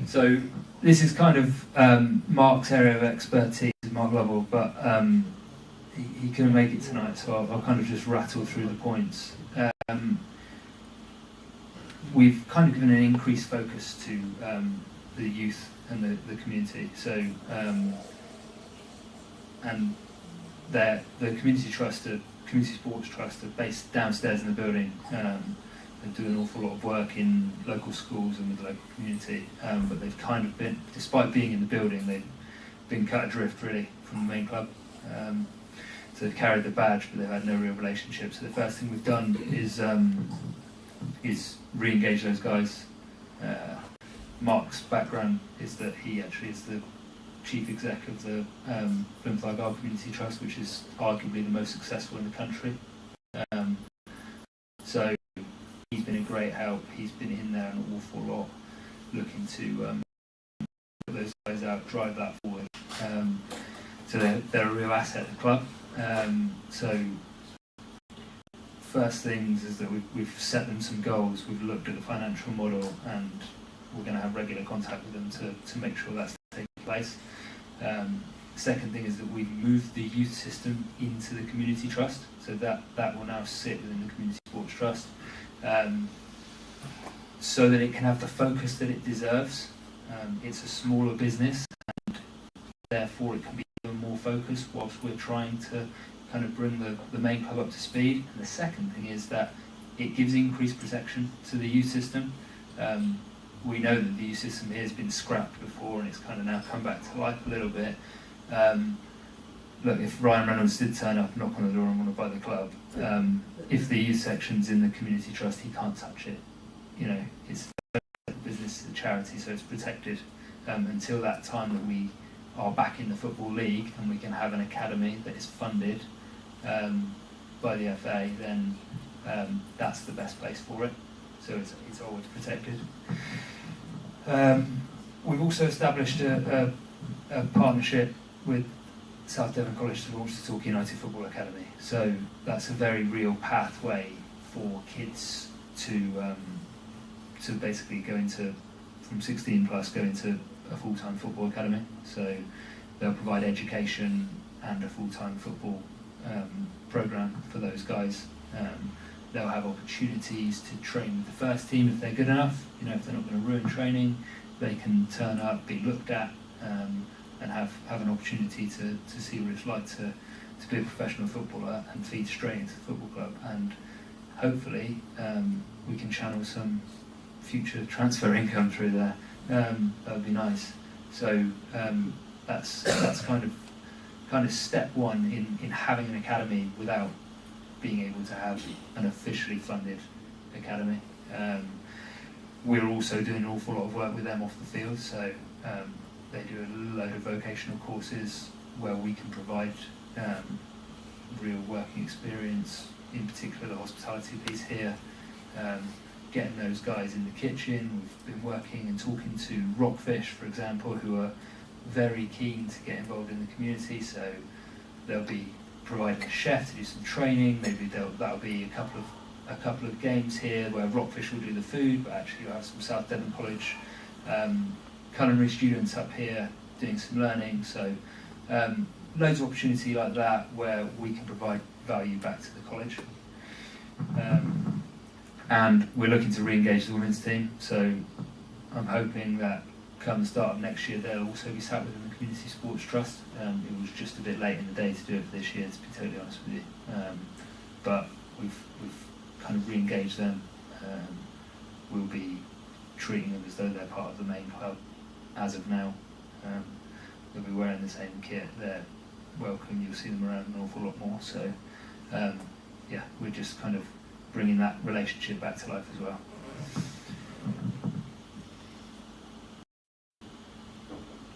So this is kind of Mark's area of expertise, Mark Lovell, but he couldn't make it tonight, so I'll kind of just rattle through the points. We've kind of given an increased focus to the youth and the community. So, and the community trust, community sports trust, are based downstairs in the building. They do an awful lot of work in local schools and with the local community, but they've kind of been, despite being in the building, they've been cut adrift really from the main club. So they've carried the badge, but they've had no real relationship. So the first thing we've done is re-engage those guys. Mark's background is that he actually is the chief exec of the Plymouth Argyle Community Trust, which is arguably the most successful in the country. So he's been a great help. He's been in there an awful lot, looking to put those guys out, drive that forward. So they're a real asset at the club. So first things is that we've set them some goals. We've looked at the financial model, and we're going to have regular contact with them to make sure that's taking place. Second thing is that we've moved the youth system into the community trust, so that will now sit within the community sports trust, so that it can have the focus that it deserves. It's a smaller business, and therefore it can be even more focused whilst we're trying to kind of bring the main club up to speed. And the second thing is that it gives increased protection to the youth system. We know that the youth system here has been scrapped before, and it's kind of now come back to life a little bit. Look, if Ryan Reynolds did turn up, knock on the door and want to buy the club, if the youth section's in the community trust, he can't touch it. You know, it's a business, it's a charity, so it's protected until that time that we are back in the Football League and we can have an academy that is funded by the FA. Then that's the best place for it. So it's always protected. We've also established a partnership with South Devon College to launch the Torquay United Football Academy. So that's a very real pathway for kids to basically go into, from 16 plus, go into a full-time football academy. So they'll provide education and a full-time football program for those guys. They'll have opportunities to train with the first team if they're good enough. You know, if they're not going to ruin training, they can turn up, be looked at, and have an opportunity to see what it's like to be a professional footballer and feed straight into the football club. And hopefully we can channel some future transfer income through there. That would be nice. So that's kind of step one in having an academy without being able to have an officially funded academy. We're also doing an awful lot of work with them off the field, so they do a load of vocational courses where we can provide real working experience, in particular the hospitality piece here, getting those guys in the kitchen. We've been working and talking to Rockfish, for example, who are very keen to get involved in the community, so they'll be providing a chef to do some training. Maybe that'll be a couple of games here where Rockfish will do the food, but actually you'll have some South Devon College culinary students up here doing some learning. So loads of opportunity like that where we can provide value back to the college. And we're looking to re-engage the women's team, so I'm hoping that come the start of next year they'll also be sat within the Community Sports Trust. It was just a bit late in the day to do it for this year, to be totally honest with you, but we've kind of re-engaged them. We'll be treating them as though they're part of the main club as of now. They'll be wearing the same kit, they're welcome, you'll see them around an awful lot more, so yeah, we're just kind of bringing that relationship back to life as well.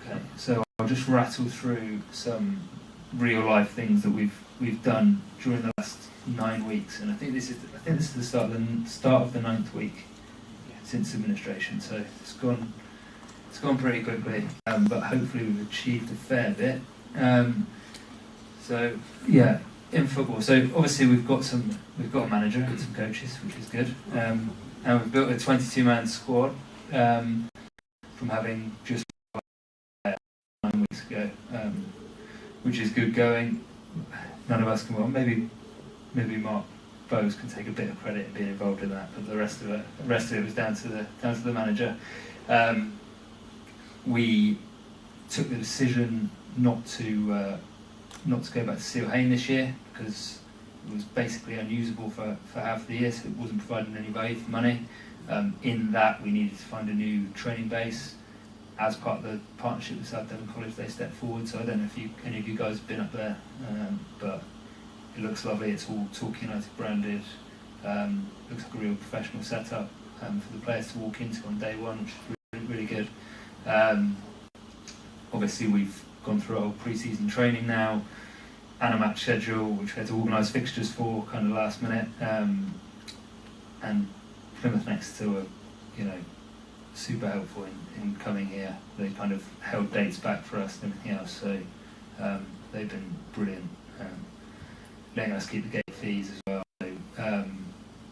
Okay, so I'll just rattle through some real life things that we've done during the last 9 weeks, and I think this is the start of the 9th week since administration. So it's gone pretty quickly, but hopefully we've achieved a fair bit. So yeah, in football. So obviously we've got a manager and some coaches, which is good, and we've built a 22-man squad from having just 9 weeks ago, which is good going. None of us can. Well, maybe Mark Bowes can take a bit of credit in being involved in that, but the rest of it was down to the manager. We took the decision not to go back to Seal Hayne this year because it was basically unusable for half the year, so it wasn't providing any value for money. In that, we needed to find a new training base. As part of the partnership with South Devon College, they stepped forward, so I don't know if any of you guys have been up there, but it looks lovely. It's all Torquay United branded. Looks like a real professional setup for the players to walk into on day one, which is really, really good. Obviously, we've gone through a whole pre-season training now and a match schedule, which we had to organise fixtures for kind of last minute. And Plymouth next to super helpful in coming here. They kind of held dates back for us and everything else, so they've been brilliant. Letting us keep the gate fees as well. So,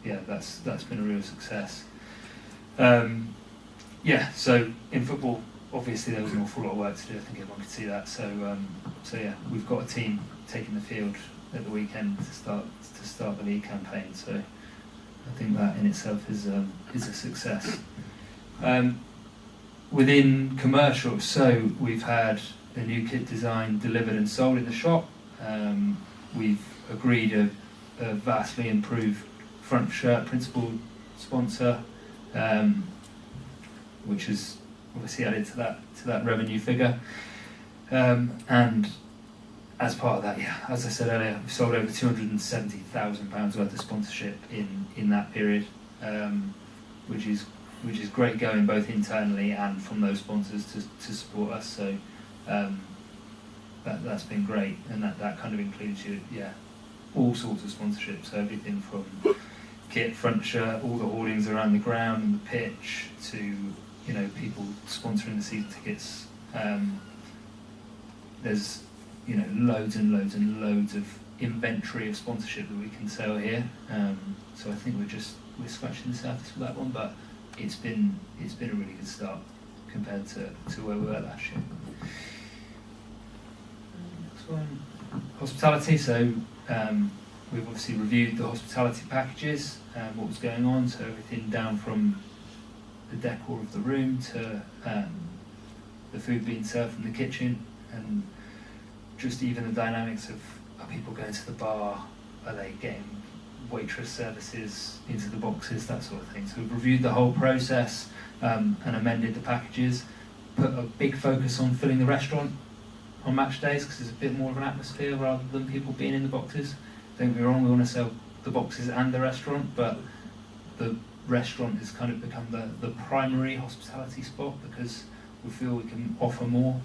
yeah, that's been a real success. Yeah, so in football, obviously there was an awful lot of work to do. I think everyone could see that. So yeah, we've got a team taking the field at the weekend to start the league campaign. So I think that in itself is a success. Within commercial, so we've had a new kit design delivered and sold in the shop. We've agreed a vastly improved front shirt principal sponsor, which is obviously added to that revenue figure. And as part of that, yeah, as I said earlier, we've sold over £270,000 worth of sponsorship in that period, which is great going both internally and from those sponsors to support us. So that's been great, and that kind of includes all sorts of sponsorships. So everything from kit, front shirt, all the hoardings around the ground and the pitch, to people sponsoring the season tickets. There's loads and loads and loads of inventory of sponsorship that we can sell here. So I think we're scratching the surface with that one, but it's been a really good start compared to where we were last year. Next one, hospitality. So we've obviously reviewed the hospitality packages, what was going on. So everything down from the decor of the room to the food being served from the kitchen, and just even the dynamics of, are people going to the bar, are they getting waitress services into the boxes, that sort of thing. So we've reviewed the whole process and amended the packages, put a big focus on filling the restaurant on match days because there's a bit more of an atmosphere rather than people being in the boxes. Don't get me wrong, we want to sell the boxes and the restaurant, but the restaurant has kind of become the primary hospitality spot because we feel we can offer more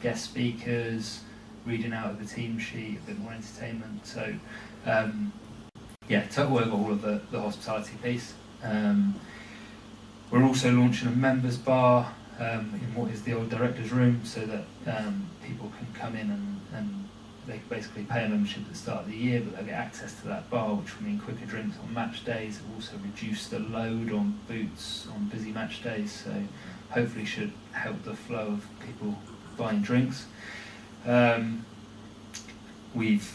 guest speakers, reading out of the team sheet, a bit more entertainment. So yeah, took over all of the hospitality piece. We're also launching a members bar in what is the old director's room, so that people can come in and they can basically pay a membership at the start of the year, but they'll get access to that bar, which will mean quicker drinks on match days. It will also reduce the load on boots on busy match days, so hopefully should help the flow of people buying drinks. We've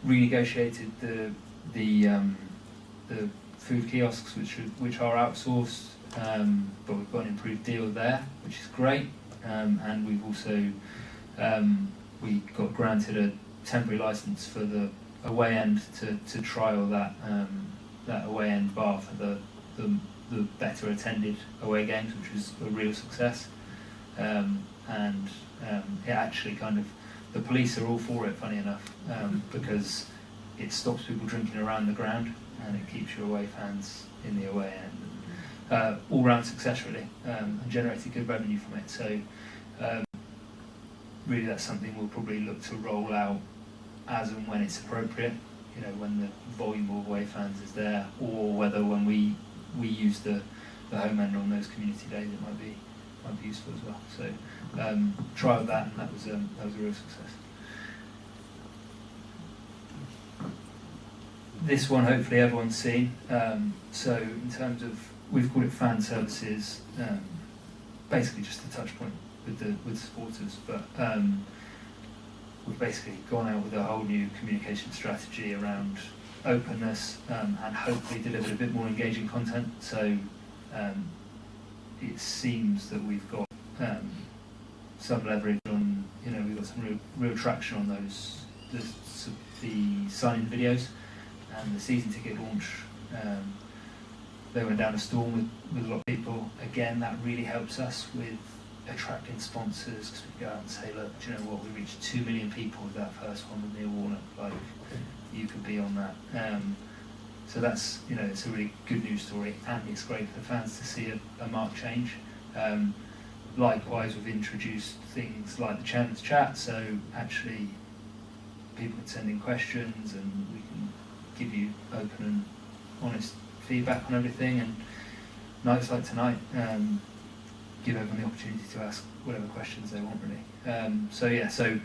renegotiated the food kiosks, which are outsourced, but we've got an improved deal there, which is great. And we've also we got granted a temporary license for the away end to trial that away end bar for the better attended away games, which was a real success. And it actually kind of, the police are all for it, funny enough, because it stops people drinking around the ground and it keeps your away fans in the away end. All round success really, and generated good revenue from it. So really that's something we'll probably look to roll out as and when it's appropriate, you know, when the volume of away fans is there, or whether when we use the home end on those community days, it might be useful as well. So trialled that, and that was a real success. This one hopefully everyone's seen. So in terms of, we've called it fan services, basically just a touch point with supporters, but we've basically gone out with a whole new communication strategy around openness, and hopefully delivered a bit more engaging content. So it seems that we've got some leverage on, you know, we've got some real traction on those, the sign-in videos and the season ticket launch. They went down a storm with a lot of people. Again, that really helps us with attracting sponsors, because we go out and say, look, do you know what, we reached 2 million people with that first one with Neil Warnock, like, you could be on that. So that's, you know, it's a really good news story, and it's great for the fans to see a marked change. Likewise, we've introduced things like the Chairman's Chat, so actually people can send in questions and we can give you open and honest feedback on everything, and nights like tonight, give everyone the opportunity to ask whatever questions they want, really. So yeah, so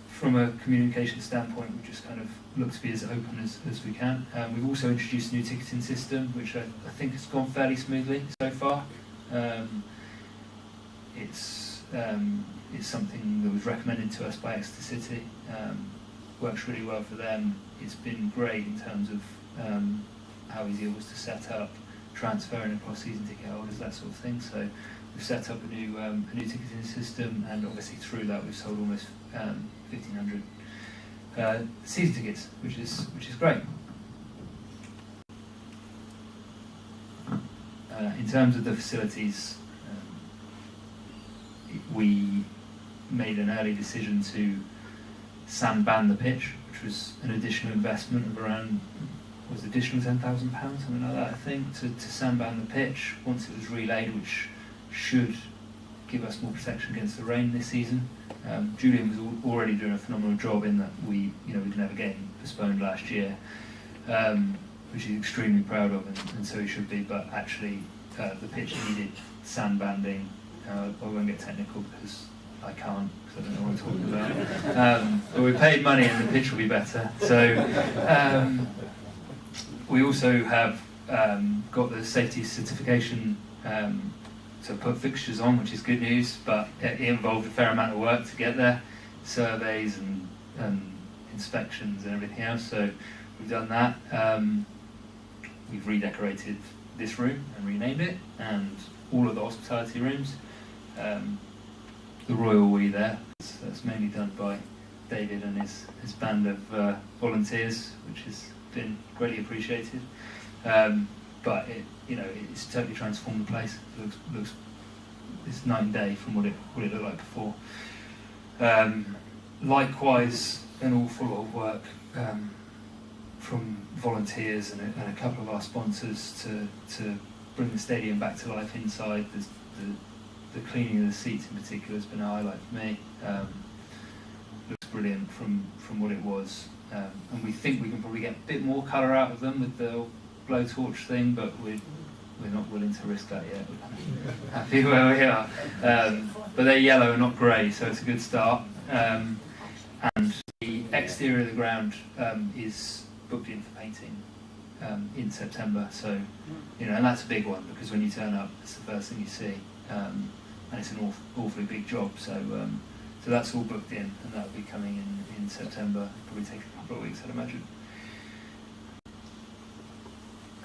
from a communication standpoint, we just kind of look to be as open as we can. We've also introduced a new ticketing system, which I think has gone fairly smoothly so far. It's something that was recommended to us by Exeter City. Works really well for them. It's been great in terms of how easy it was to set up, transferring across season ticket holders, that sort of thing. So we've set up a new ticketing system, and obviously through that we've sold almost 1,500 season tickets, which is great. In terms of the facilities, we made an early decision to sandband the pitch, which was an additional investment of around, was additional £10,000, something like that, I think, to sandband the pitch once it was relaid, which should give us more protection against the rain this season. Julian was already doing a phenomenal job in that we didn't have a game postponed last year, which he's extremely proud of, and so he should be. But actually, the pitch needed sandbanding. I won't get technical because I can't, because I don't know what I'm talking about. But we paid money and the pitch will be better. So we also have got the safety certification to put fixtures on, which is good news, but it involved a fair amount of work to get there, surveys and inspections and everything else. So we've done that. We've redecorated this room and renamed it, and all of the hospitality rooms. The Royal We there, that's mainly done by David and his band of volunteers, which has been greatly appreciated. But it's totally transformed the place. It looks it's night and day from what it looked like before. Likewise, an awful lot of work from volunteers and a couple of our sponsors to bring the stadium back to life inside. The cleaning of the seats in particular has been a highlight for me. Looks brilliant from what it was. and we think we can probably get a bit more colour out of them with the blowtorch thing, but we're not willing to risk that yet. We're happy where we are. But they're yellow and not grey, so it's a good start. And the exterior of the ground is booked in for painting in September. So, and that's a big one, because when you turn up, it's the first thing you see, and it's an awfully big job. So that's all booked in, and that'll be coming in September. Probably take a couple of weeks, I'd imagine.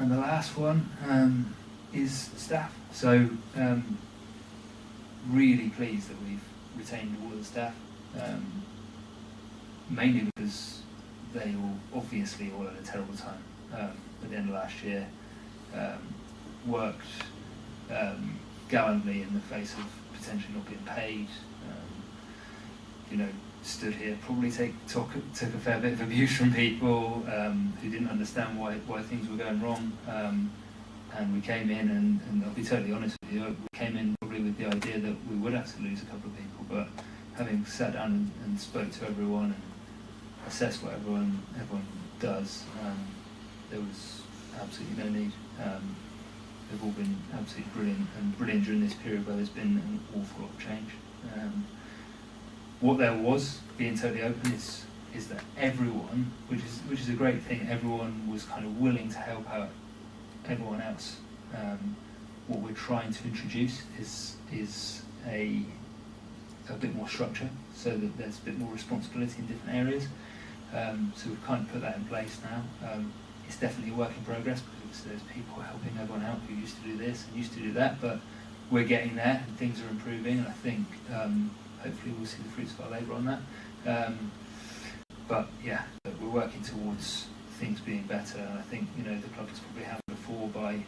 And the last one is staff. So really pleased that we've retained all of the staff, mainly because they obviously all had a terrible time at the end of last year. Worked gallantly in the face of potentially not being paid. Stood here, probably took a fair bit of abuse from people who didn't understand why things were going wrong. And we came in, and I'll be totally honest with you, we came in probably with the idea that we would have to lose a couple of people, but having sat down and spoke to everyone and assessed what everyone does, there was absolutely no need. They've all been absolutely brilliant during this period where there's been an awful lot of change. What there was, being totally open, is that everyone, which is a great thing, everyone was kind of willing to help out everyone else. What we're trying to introduce is a bit more structure, so that there's a bit more responsibility in different areas. So we've kind of put that in place now. It's definitely a work in progress, because there's people helping everyone out who used to do this and used to do that, but we're getting there and things are improving, and I think hopefully we'll see the fruits of our labour on that. But yeah, we're working towards things being better, and I think the club has probably had before by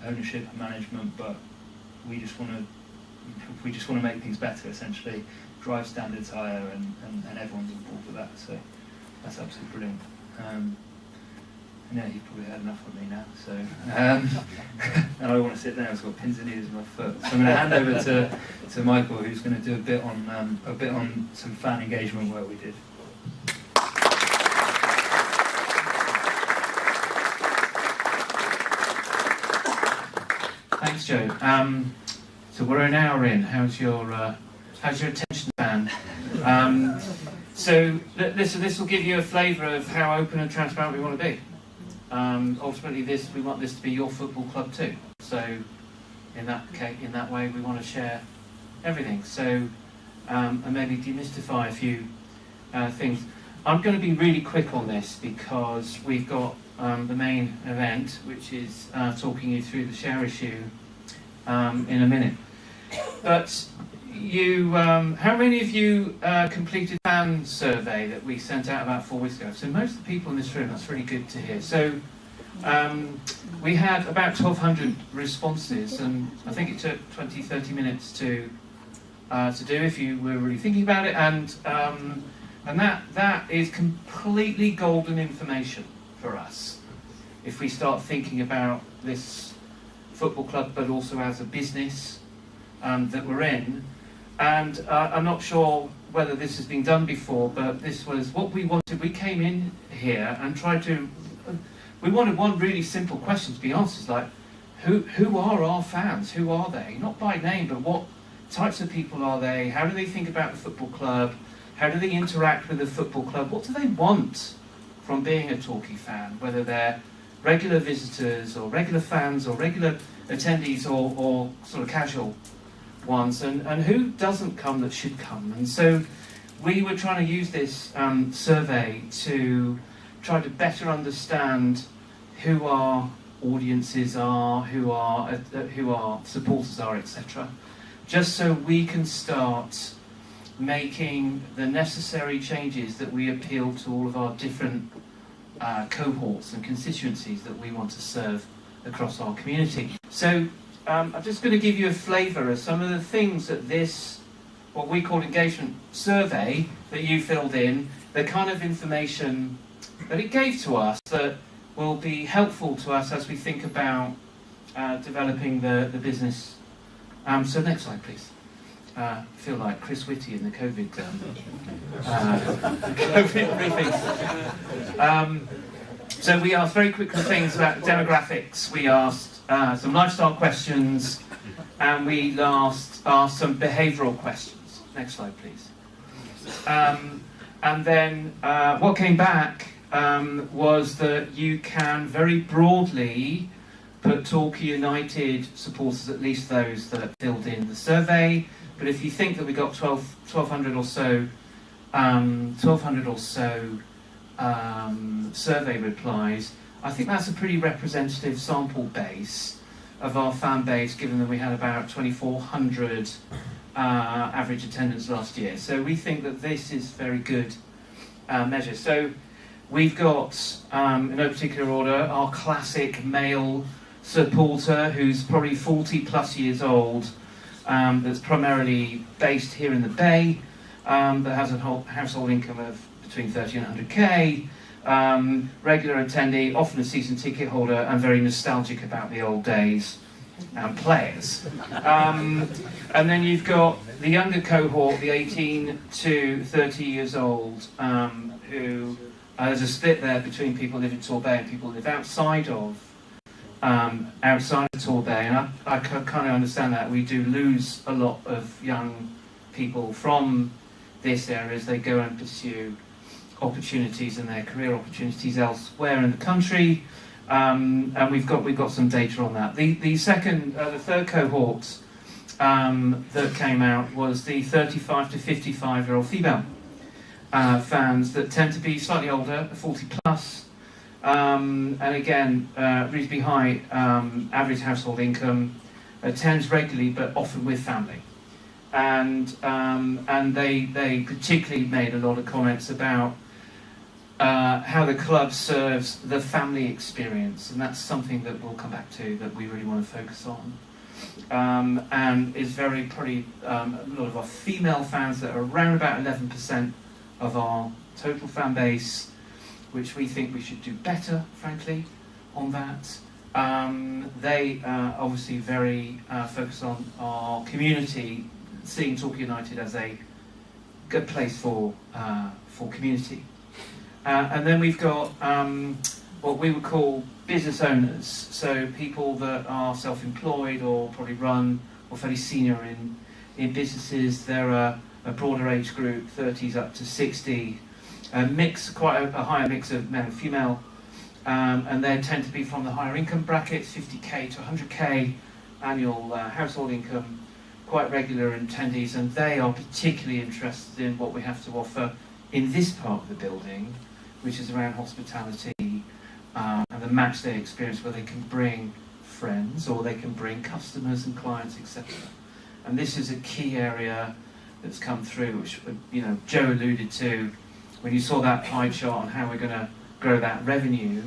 ownership and management, but we just want to make things better, essentially drive standards higher, and everyone's on board with that. So that's absolutely brilliant. You've probably had enough of me now, so and I want to sit down. I've got pins and needles in my foot, so I'm going to hand over to Michael, who's going to do a bit on some fan engagement work we did. Thanks, Joe. So we're an hour in. How's your attention span? So this will give you a flavour of how open and transparent we want to be. Ultimately, we want this to be your football club too. So in that way, we want to share everything. So and maybe demystify a few things. I'm going to be really quick on this because we've got the main event, which is talking you through the share issue in a minute. But how many of you completed the fan survey that we sent out about 4 weeks ago? So most of the people in this room, that's really good to hear. So we had about 1,200 responses, and I think it took 20-30 minutes to do if you were really thinking about it, and that is completely golden information for us if we start thinking about this football club, but also as a business that we're in. And I'm not sure whether this has been done before, but this was what we wanted. We came in here and we wanted one really simple question to be answered, like, who are our fans? Who are they? Not by name, but what types of people are they? How do they think about the football club? How do they interact with the football club? What do they want from being a Torquay fan? Whether they're regular visitors or regular fans or regular attendees or sort of casual ones, and who doesn't come that should come. And so we were trying to use this survey to try to better understand who our audiences are, who our supporters are, etc., just so we can start making the necessary changes that we appeal to all of our different cohorts and constituencies that we want to serve across our community. So I'm just going to give you a flavour of some of the things that this, what we call engagement survey, that you filled in, the kind of information that it gave to us that will be helpful to us as we think about developing the business. So next slide, please. feel like Chris Whitty in the COVID COVID briefings. So we asked very quick things about demographics. We asked some lifestyle questions, and we asked some behavioural questions. Next slide, please. And then what came back was that you can very broadly put Torquay United supporters, at least those that filled in the survey. But if you think that we got 1,200 or so, survey replies, I think that's a pretty representative sample base of our fan base, given that we had about 2,400 average attendance last year. So we think that this is very good measure. So we've got, in no particular order, our classic male supporter who's probably 40 plus years old, that's primarily based here in the Bay, that has a household income of between 30 and 100k, regular attendee, often a season ticket holder, and very nostalgic about the old days and players. And then you've got the younger cohort, the 18 to 30 years old, who there's a split there between people who live in Torbay and people who live outside of Torbay, and I kind of understand that. We do lose a lot of young people from this area as they go and pursue opportunities and their career opportunities elsewhere in the country, and we've got some data on that. The third cohort that came out was the 35 to 55-year-old female fans that tend to be slightly older, 40 plus. And again, reasonably high average household income, attends regularly but often with family, and they particularly made a lot of comments about how the club serves the family experience, and that's something that we'll come back to, that we really want to focus on, and is very probably a lot of our female fans that are around about 11% of our total fan base, which we think we should do better, frankly, on that. They obviously very focused on our community, seeing Torquay United as a good place for community. And then we've got what we would call business owners, so people that are self-employed or probably run or fairly senior in businesses. They're a broader age group, 30s up to 60. Quite a higher mix of male and female, and they tend to be from the higher income brackets, 50k to 100k annual household income, quite regular attendees, and they are particularly interested in what we have to offer in this part of the building, which is around hospitality and the match day experience, where they can bring friends or they can bring customers and clients, etc. And this is a key area that's come through, which Joe alluded to. When you saw that pie chart on how we're going to grow that revenue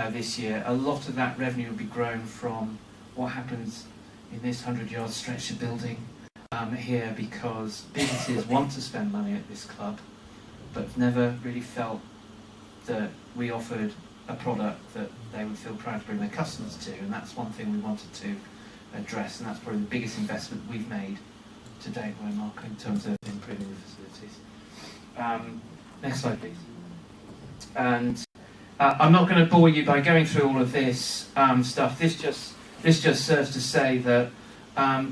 this year, a lot of that revenue will be grown from what happens in this 100-yard stretch of building here, because businesses want to spend money at this club, but never really felt that we offered a product that they would feel proud to bring their customers to, and that's one thing we wanted to address, and that's probably the biggest investment we've made to date, Mark, in terms of improving the facilities. Next slide, please. And I'm not going to bore you by going through all of this stuff. This just serves to say that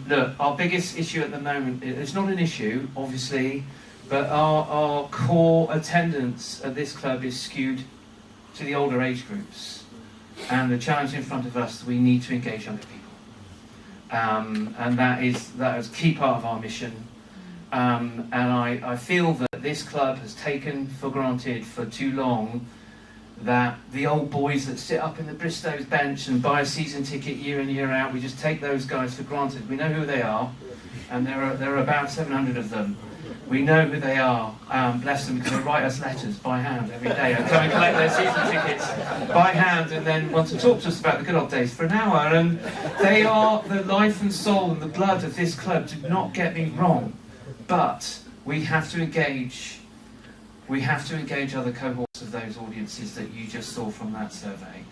look, our biggest issue at the moment, it's not an issue, obviously, but our core attendance at this club is skewed to the older age groups, and the challenge in front of us, we need to engage younger people, and that is a key part of our mission. And I feel that this club has taken for granted for too long that the old boys that sit up in the Bristow's bench and buy a season ticket year in, year out, we just take those guys for granted. We know who they are, and there are about 700 of them. We know who they are, bless them, because they write us letters by hand every day and come and collect their season tickets by hand, and then want to talk to us about the good old days for an hour. And they are the life and soul and the blood of this club, do not get me wrong. But we have to engage other cohorts of those audiences that you just saw from that survey.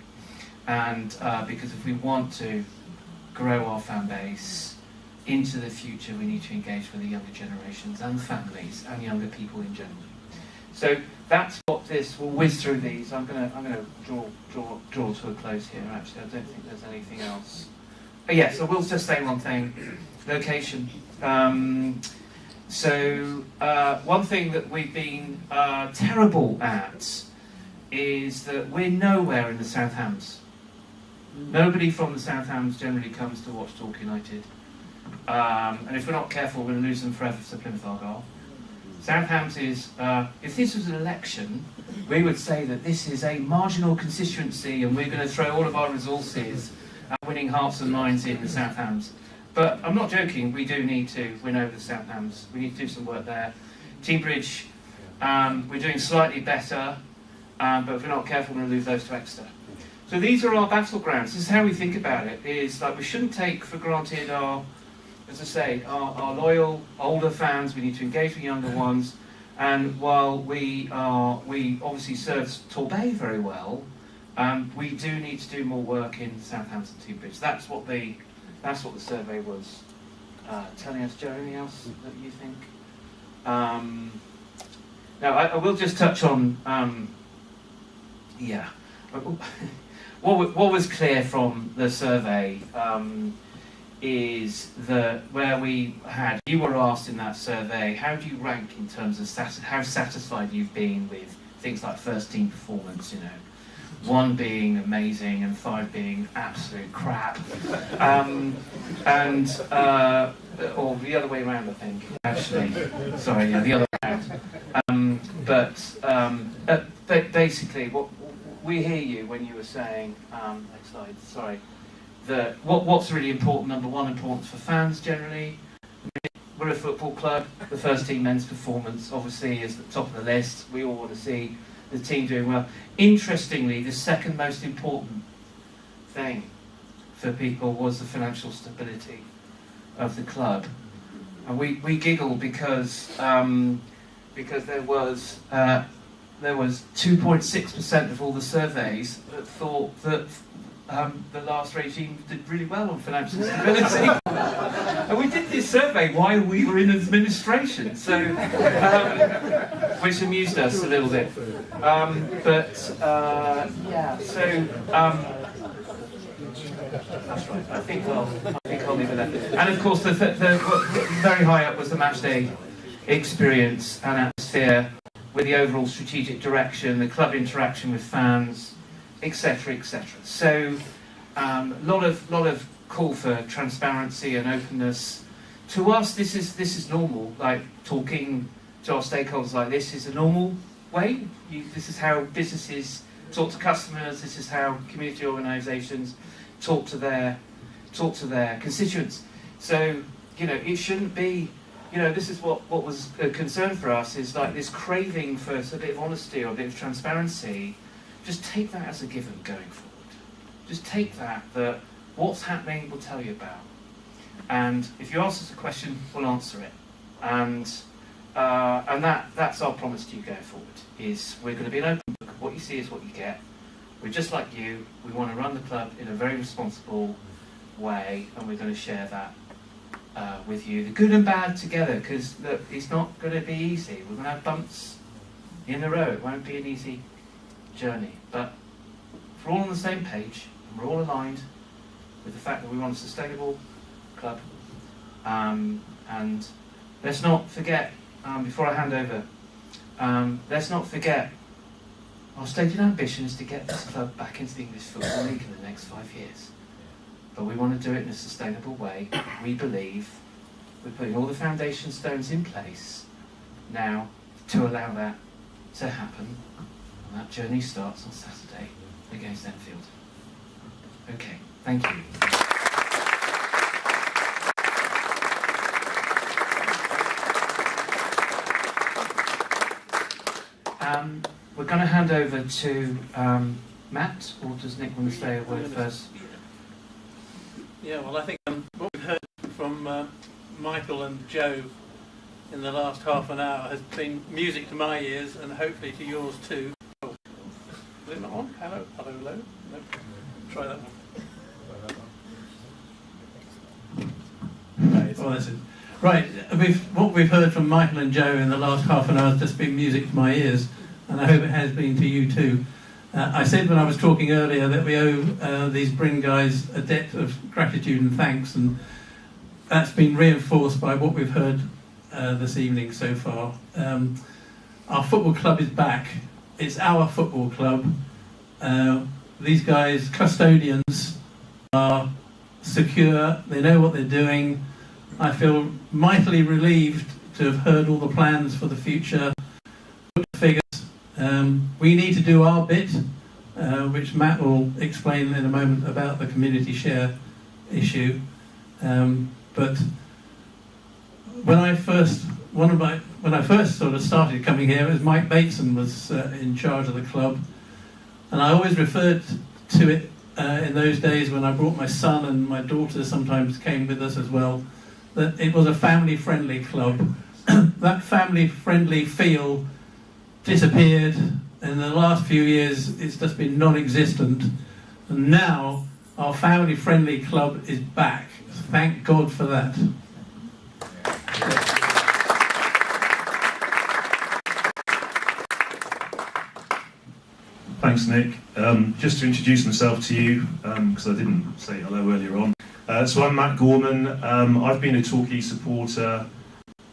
And because if we want to grow our fan base, into the future, we need to engage with the younger generations and families and younger people in general. So that's what this. We'll whiz through these. I'm gonna draw to a close here. Actually, I don't think there's anything else. Yes, I will just say one thing. Location. One thing that we've been terrible at is that we're nowhere in the South Hams. Nobody from the South Hams generally comes to watch Torquay United. And if we're not careful, we're going to lose them forever to Plymouth Argyle. South Hams is, if this was an election, we would say that this is a marginal constituency and we're going to throw all of our resources at winning hearts and minds in the South Hams. But I'm not joking, we do need to win over the South Hams. We need to do some work there. Teambridge, we're doing slightly better, but if we're not careful, we're going to lose those to Exeter. So these are our battlegrounds. This is how we think about it, is like we shouldn't take for granted our, as I say, our loyal, older fans. We need to engage with younger ones. And while we obviously serve Torbay very well, we do need to do more work in Southampton Teambridge. That's what the survey was telling us. Joe, anything else that you think? Now, I will just touch on, what was clear from the survey is that you were asked in that survey, how do you rank in terms of how satisfied you've been with things like first team performance, 1 being amazing and 5 being absolute crap, or the other way around, I think. Actually, sorry, the other way around. But basically, what we hear you when you were saying, next slide, sorry, that what's really important. Number one, important for fans generally. We're a football club. The first team men's performance obviously is at the top of the list. We all want to see the team doing well. Interestingly, the second most important thing for people was the financial stability of the club, and we giggle because there was 2.6% of all the surveys that thought that the last regime did really well on financial stability. And we did this survey while we were in administration, so which amused us a little bit. That's right. I think I'll leave it there. And of course, the very high up was the matchday experience and atmosphere, with the overall strategic direction, the club interaction with fans, etc., etc. So, lot of call for transparency and openness. To us, this is normal. Like talking to our stakeholders like this is a normal way. This is how businesses talk to customers. This is how community organisations talk to their constituents. So it shouldn't be. This is what was a concern for us, is like this craving for a bit of honesty or a bit of transparency. Just take that as a given going forward. Just take that what's happening we'll tell you about. And if you ask us a question, we'll answer it. And that's our promise to you going forward, is we're going to be an open book. What you see is what you get. We're just like you. We want to run the club in a very responsible way, and we're going to share that with you, the good and bad together, because look, it's not going to be easy. We're going to have bumps in the road. It won't be an easy journey, but if we're all on the same page and we're all aligned with the fact that we want a sustainable club, and let's not forget, before I hand over, let's not forget our stated ambition is to get this club back into the English Football League in the next 5 years. But we want to do it in a sustainable way. We believe we're putting all the foundation stones in place now to allow that to happen. And that journey starts on Saturday against Enfield. Okay, thank you. We're going to hand over to Matt, or does Nick want to say a word first? Yeah, well, I think what we've heard from Michael and Joe in the last half an hour has been music to my ears, and hopefully to yours too. Oh, is it not on? Hello? Hello, hello? No. Try that one. well, this is right. What we've heard from Michael and Joe in the last half an hour has just been music to my ears, and I hope it has been to you too. I said when I was talking earlier that we owe these Bryn guys a debt of gratitude and thanks, and that's been reinforced by what we've heard this evening so far. Our football club is back. It's our football club. These guys, custodians, are secure. They know what they're doing. I feel mightily relieved to have heard all the plans for the future, figures. We need to do our bit, which Matt will explain in a moment about the community share issue. But when I first sort of started coming here, it was Mike Bateson was in charge of the club, and I always referred to it in those days when I brought my son, and my daughter sometimes came with us as well, that it was a family-friendly club. That family-friendly feel disappeared. In the last few years, it's just been non-existent, and now our family-friendly club is back. Thank God for that. Thanks, Nick. Just to introduce myself to you, because I didn't say hello earlier on. So I'm Matt Gorman. I've been a Torquay supporter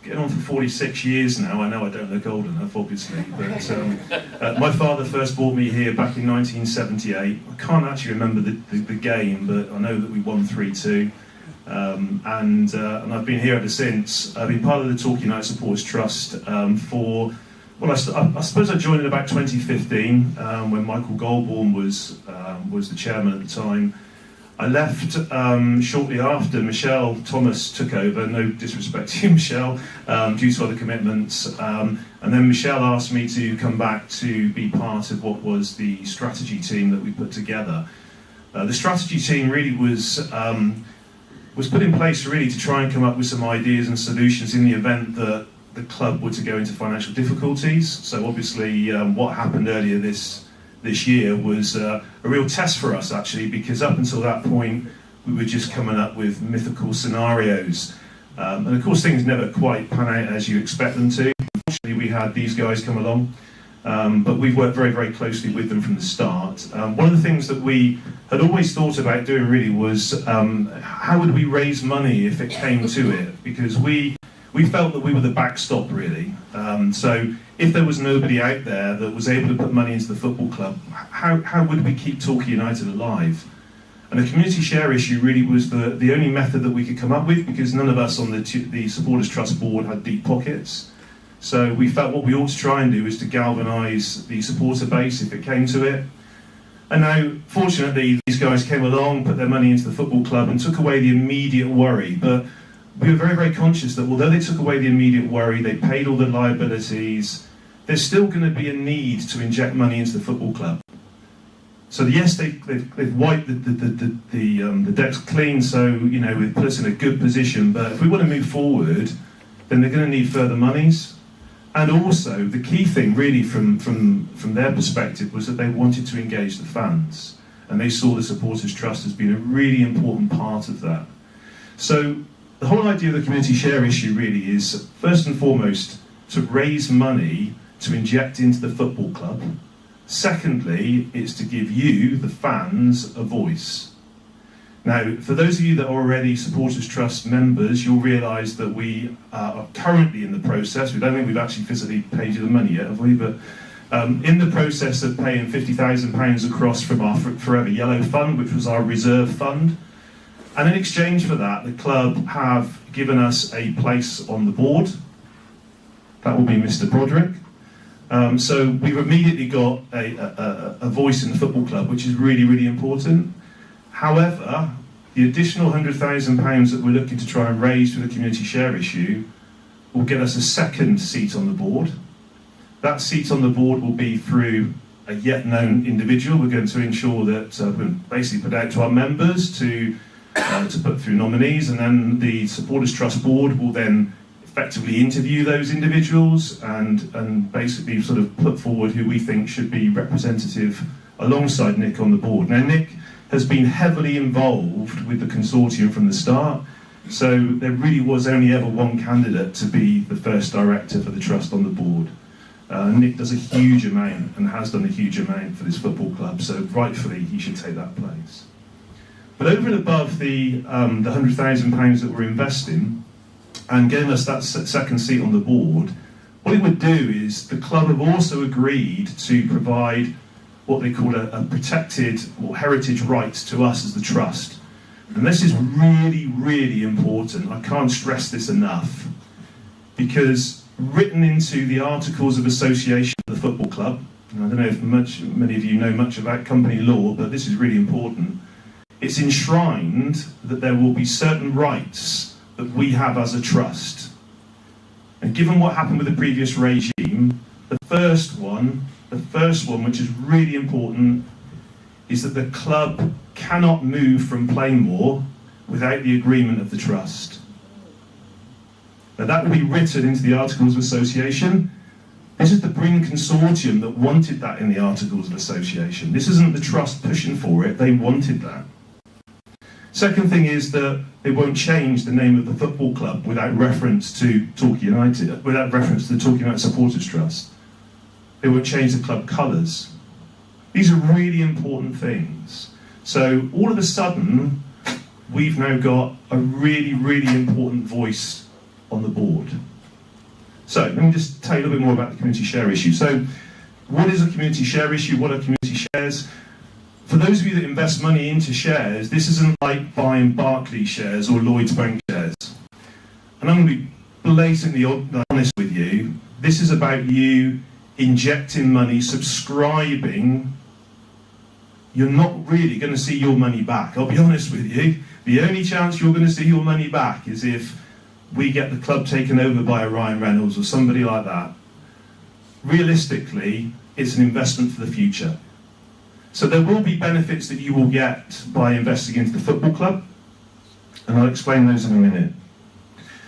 getting on for 46 years now. I know I don't look old enough, obviously, but my father first brought me here back in 1978. I can't actually remember the game, but I know that we won 3-2. And I've been here ever since. I've been part of the Torquay United Supporters Trust for, well, I suppose I joined in about 2015 when Michael Goldborn was the chairman at the time. I left shortly after Michelle Thomas took over, no disrespect to you, Michelle, due to other commitments. And then Michelle asked me to come back to be part of what was the strategy team that we put together. The strategy team really was put in place really to try and come up with some ideas and solutions in the event that the club were to go into financial difficulties. So obviously what happened earlier this year was a real test for us, actually, because up until that point we were just coming up with mythical scenarios. And of course things never quite pan out as you expect them to. Unfortunately we had these guys come along, but we've worked very, very closely with them from the start. One of the things that we had always thought about doing really was how would we raise money if it came to it, because we felt that we were the backstop really. So if there was nobody out there that was able to put money into the football club, how would we keep Torquay United alive? And the community share issue really was the only method that we could come up with, because none of us on the Supporters Trust board had deep pockets. So we felt what we ought to try and do is to galvanise the supporter base if it came to it. And now, fortunately, these guys came along, put their money into the football club and took away the immediate worry. But we were very, very conscious that although they took away the immediate worry, they paid all the liabilities, there's still going to be a need to inject money into the football club. So yes, they've wiped the decks clean, so you know it put us in a good position. But if we want to move forward, then they're going to need further monies. And also, the key thing really from their perspective was that they wanted to engage the fans, and they saw the Supporters Trust as being a really important part of that. So the whole idea of the community share issue really is, first and foremost, to raise money to inject into the football club. Secondly, it's to give you, the fans, a voice. Now, for those of you that are already Supporters Trust members, you'll realise that we are currently in the process. We don't think we've actually physically paid you the money yet, have we? But in the process of paying £50,000 across from our Forever Yellow fund, which was our reserve fund. And in exchange for that, the club have given us a place on the board. That will be Mr. Broderick. So we've immediately got a voice in the football club, which is really, really important. However, the additional £100,000 that we're looking to try and raise through the community share issue will get us a second seat on the board. That seat on the board will be through a yet known individual. We're going to ensure that we're basically put out to our members to put through nominees, and then the Supporters Trust board will then effectively interview those individuals and basically sort of put forward who we think should be representative alongside Nick on the board. Now, Nick has been heavily involved with the consortium from the start. So there really was only ever one candidate to be the first director for the trust on the board. Nick does a huge amount and has done a huge amount for this football club, so rightfully he should take that place. But over and above the £100,000 that we're investing and getting us that second seat on the board, what it would do is the club have also agreed to provide what they call a protected or heritage right to us as the trust. And this is really, really important. I can't stress this enough, because written into the Articles of Association of the football club, and I don't know if many of you know much about company law, but this is really important. It's enshrined that there will be certain rights that we have as a trust. And given what happened with the previous regime, the first one, which is really important, is that the club cannot move from Plainmoor without the agreement of the trust. Now that will be written into the Articles of Association. This is the Bryn Consortium that wanted that in the Articles of Association. This isn't the trust pushing for it, they wanted that. Second thing is that they won't change the name of the football club without reference to Torquay United, without reference to the Torquay United Supporters Trust. They won't change the club colours. These are really important things. So all of a sudden, we've now got a really, really important voice on the board. So let me just tell you a little bit more about the community share issue. So what is a community share issue? What are community shares? For those of you that invest money into shares, this isn't like buying Barclays shares or Lloyds Bank shares. And I'm going to be blatantly honest with you. This is about you injecting money, subscribing. You're not really going to see your money back. I'll be honest with you. The only chance you're going to see your money back is if we get the club taken over by a Ryan Reynolds or somebody like that. Realistically, it's an investment for the future. So there will be benefits that you will get by investing into the football club, and I'll explain those in a minute.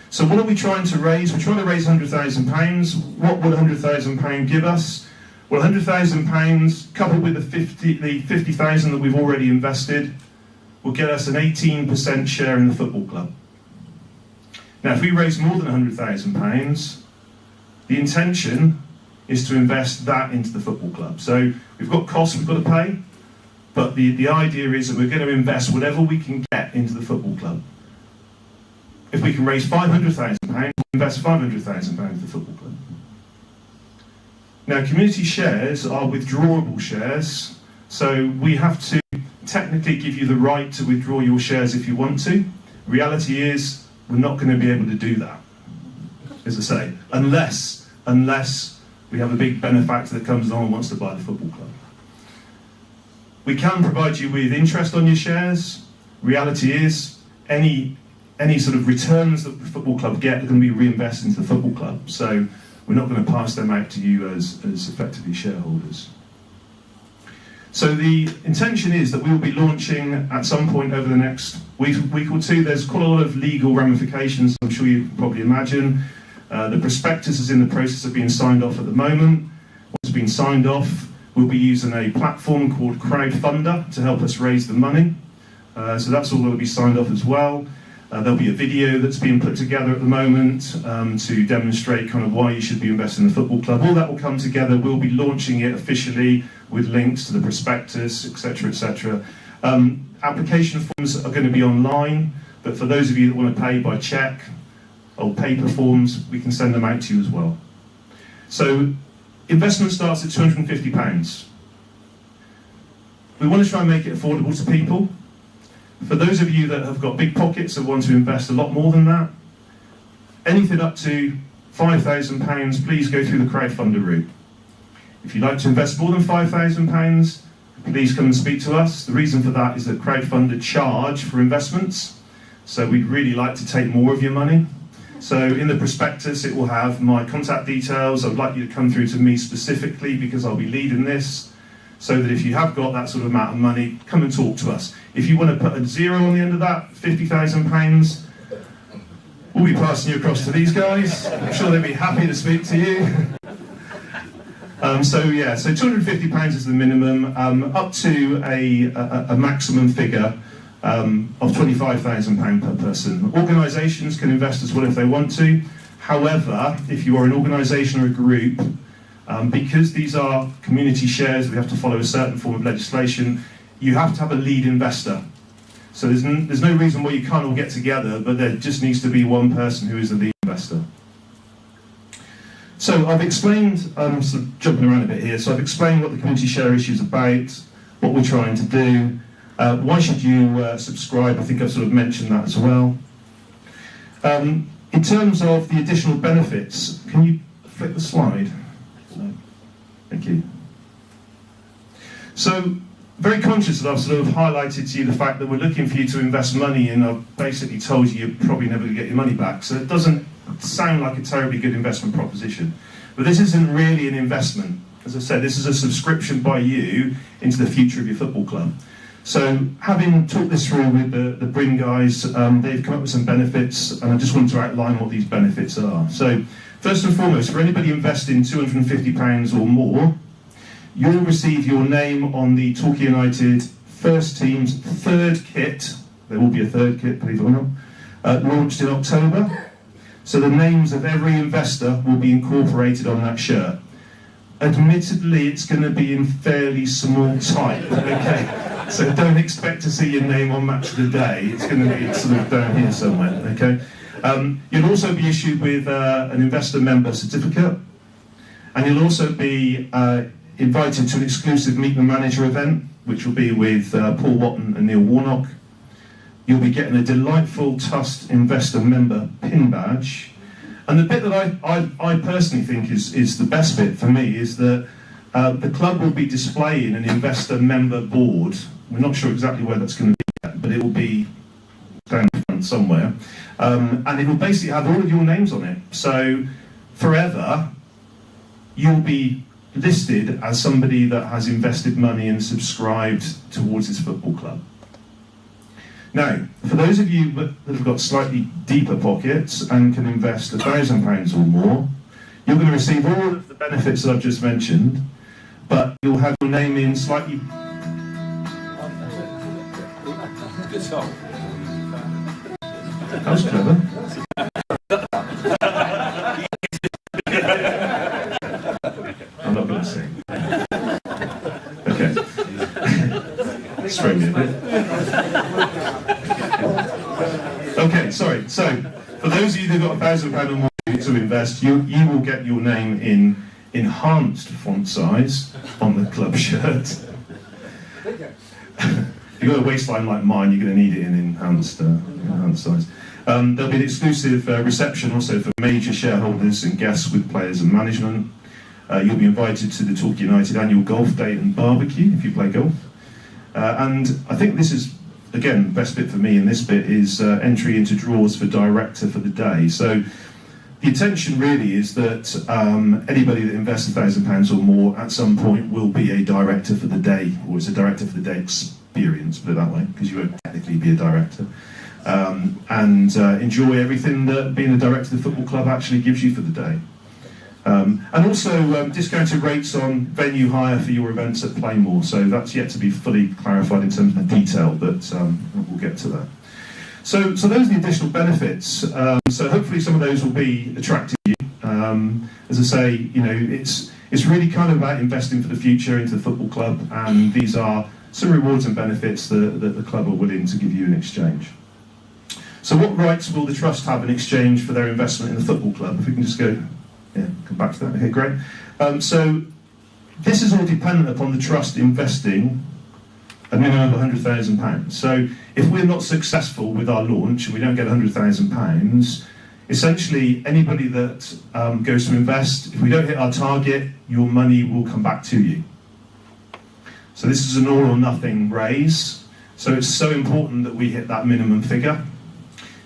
So what are we trying to raise? We're trying to raise £100,000. What would £100,000 give us? Well, £100,000 coupled with the 50,000 that we've already invested will get us an 18% share in the football club. Now, if we raise more than £100,000, the intention is to invest that into the football club. So we've got costs we've got to pay, but the idea is that we're going to invest whatever we can get into the football club. If we can raise £500,000, we'll invest £500,000 into the football club. Now, community shares are withdrawable shares, so we have to technically give you the right to withdraw your shares if you want to. Reality is, we're not going to be able to do that, as I say, unless we have a big benefactor that comes along and wants to buy the football club. We can provide you with interest on your shares. Reality is, any sort of returns that the football club get are going to be reinvested into the football club. So we're not going to pass them out to you as effectively shareholders. So the intention is that we will be launching at some point over the next week or two. There's quite a lot of legal ramifications, I'm sure you can probably imagine. The prospectus is in the process of being signed off at the moment. Once it's been signed off, we'll be using a platform called Crowdfunder to help us raise the money. So that's all going to be signed off as well. There'll be a video that's being put together at the moment to demonstrate kind of why you should be investing in the football club. All that will come together. We'll be launching it officially with links to the prospectus, etc., etc. Application forms are going to be online, but for those of you that want to pay by cheque or paper forms, we can send them out to you as well. So investment starts at £250. We want to try and make it affordable to people. For those of you that have got big pockets and want to invest a lot more than that, anything up to £5,000, please go through the crowdfunder route. If you'd like to invest more than £5,000, please come and speak to us. The reason for that is that crowdfunder charge for investments, so we'd really like to take more of your money. So in the prospectus it will have my contact details. I'd like you to come through to me specifically because I'll be leading this, so that if you have got that sort of amount of money, come and talk to us. If you want to put a zero on the end of that, £50,000, we'll be passing you across to these guys. I'm sure they'd be happy to speak to you. So £250 is the minimum, up to a maximum figure of £25,000 per person. Organisations can invest as well if they want to. However, if you are an organisation or a group, because these are community shares, we have to follow a certain form of legislation, you have to have a lead investor. So there's no reason why you can't all get together, but there just needs to be one person who is the lead investor. So I've explained, I'm sort of jumping around a bit here, so I've explained what the community share issue is about, what we're trying to do. Why should you subscribe? I think I've sort of mentioned that as well. In terms of the additional benefits, can you flick the slide? No. Thank you. So, very conscious that I've sort of highlighted to you the fact that we're looking for you to invest money, and I've basically told you you're probably never going to get your money back. So it doesn't sound like a terribly good investment proposition. But this isn't really an investment. As I said, this is a subscription by you into the future of your football club. So, having talked this through with the Bryn guys, they've come up with some benefits, and I just wanted to outline what these benefits are. So, first and foremost, for anybody investing £250 or more, you'll receive your name on the Torquay United first team's third kit. There will be a third kit, believe it or not, launched in October. So the names of every investor will be incorporated on that shirt. Admittedly, it's going to be in fairly small type, okay? So don't expect to see your name on Match of the Day. It's going to be sort of down here somewhere, okay? You'll also be issued with an investor member certificate, and you'll also be invited to an exclusive Meet the Manager event, which will be with Paul Watton and Neil Warnock. You'll be getting a delightful Tust investor member pin badge. And the bit that I personally think is the best bit for me is that the club will be displaying an investor member board. We're not sure exactly where that's going to be yet, but it will be down the front somewhere. And it will basically have all of your names on it. So forever, you'll be listed as somebody that has invested money and subscribed towards this football club. Now, for those of you that have got slightly deeper pockets and can invest £1,000 or more, you're going to receive all of the benefits that I've just mentioned, but you'll have your name in slightly... Good song. That was clever. I'm not going to sing. Okay. Throw me a bit. Okay, sorry. So, for those of you who've got £1,000 or more to invest, you will get your name in enhanced font size on the club shirt. If you've got a waistline like mine, you're going to need it in enhanced size. There'll be an exclusive reception also for major shareholders and guests with players and management. You'll be invited to the Torquay United annual golf day and barbecue if you play golf. And I think this is, again, the best bit for me in this bit is entry into draws for director for the day. So the intention really is that anybody that invests £1,000 or more at some point will be a director for the day, or it's a director for the day experience, put it that way, because you won't technically be a director. And enjoy everything that being a director of the football club actually gives you for the day. And also discounted rates on venue hire for your events at Plainmoor. So that's yet to be fully clarified in terms of the detail, but we'll get to that. So those are the additional benefits. So hopefully some of those will be attractive to you. As I say, you know, it's really kind of about investing for the future into the football club, and these are some rewards and benefits that the club are willing to give you in exchange. So what rights will the trust have in exchange for their investment in the football club? If we can just go, yeah, come back to that. Okay, great. So this is all dependent upon the trust investing a minimum of £100,000. So if we're not successful with our launch and we don't get £100,000, essentially anybody that goes to invest, if we don't hit our target, your money will come back to you. So this is an all or nothing raise. So it's so important that we hit that minimum figure.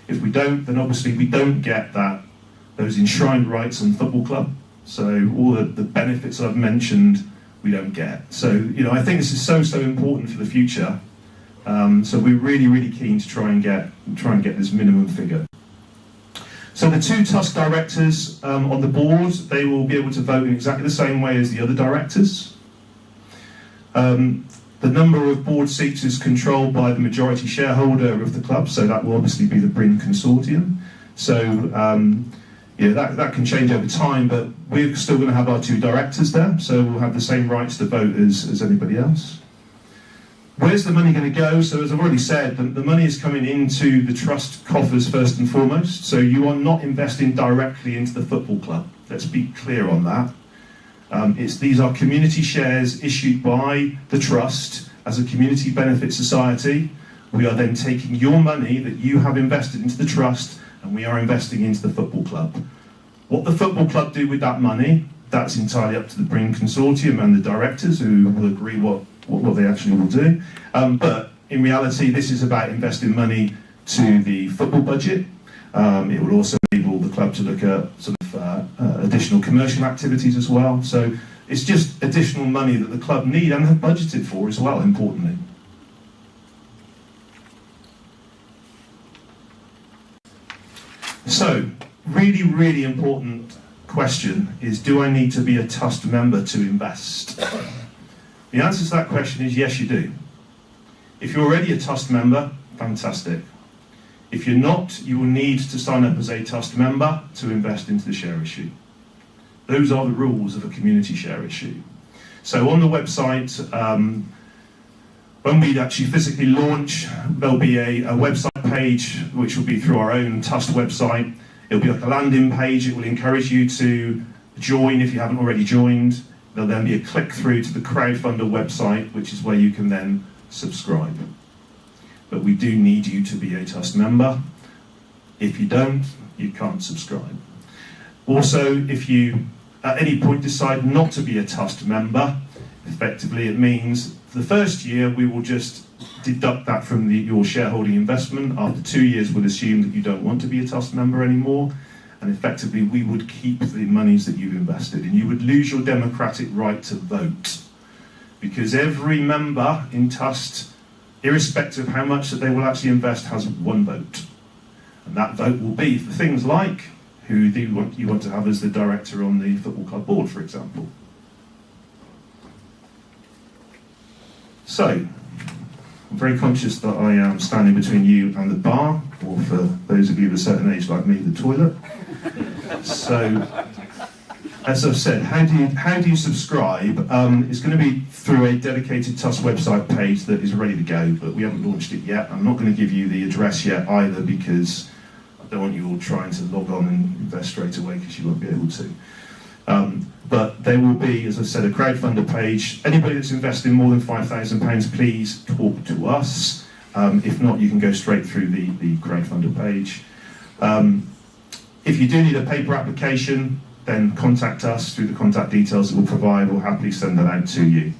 If we don't, then obviously we don't get those enshrined rights on the football club. So all the benefits that I've mentioned, we don't get. So, you know, I think this is so important for the future. So we're really keen to try and get this minimum figure. So the two Tusk directors on the board, they will be able to vote in exactly the same way as the other directors. The number of board seats is controlled by the majority shareholder of the club, so that will obviously be the Bryn Consortium. So yeah, that can change over time, but we're still going to have our 2 directors there, so we'll have the same rights to vote as anybody else. Where's the money going to go? So as I've already said, the money is coming into the trust coffers first and foremost, so you are not investing directly into the football club. Let's be clear on that. These are community shares issued by the trust as a community benefit society. We are then taking your money that you have invested into the trust and we are investing into the football club. What the football club do with that money, that's entirely up to the Bryn Consortium and the directors who will agree what they actually will do. But in reality, this is about investing money to the football budget. It will also enable the club to look at sort of additional commercial activities as well. So it's just additional money that the club need and have budgeted for as well, importantly. So, really, really important question is, do I need to be a trust member to invest? The answer to that question is yes, you do. If you're already a trust member, fantastic. If you're not, you will need to sign up as a trust member to invest into the share issue. Those are the rules of a community share issue. So on the website, when we actually physically launch, there'll be a website page which will be through our own trust website. It'll be like a landing page. It will encourage you to join if you haven't already joined. There'll then be a click through to the crowdfunder website, which is where you can then subscribe. But we do need you to be a trust member. If you don't, you can't subscribe. Also, if you at any point decide not to be a trust member, effectively it means for the first year we will just deduct that from your shareholding investment. After 2 years we'll assume that you don't want to be a trust member anymore, and effectively we would keep the monies that you've invested, and you would lose your democratic right to vote, because every member in trust, irrespective of how much that they will actually invest, has 1 vote. And that vote will be for things like who you want to have as the director on the football club board, for example. So, I'm very conscious that I am standing between you and the bar, or for those of you of a certain age like me, the toilet. So, as I've said, how do you subscribe? It's going to be through a dedicated trust website page that is ready to go, but we haven't launched it yet. I'm not going to give you the address yet either, because I don't want you all trying to log on and invest straight away, because you won't be able to. But there will be, as I said, a crowdfunder page. Anybody that's investing more than £5,000, please talk to us. If not, you can go straight through the crowdfunder page. If you do need a paper application, then contact us through the contact details that we'll provide. We'll happily send that out to you.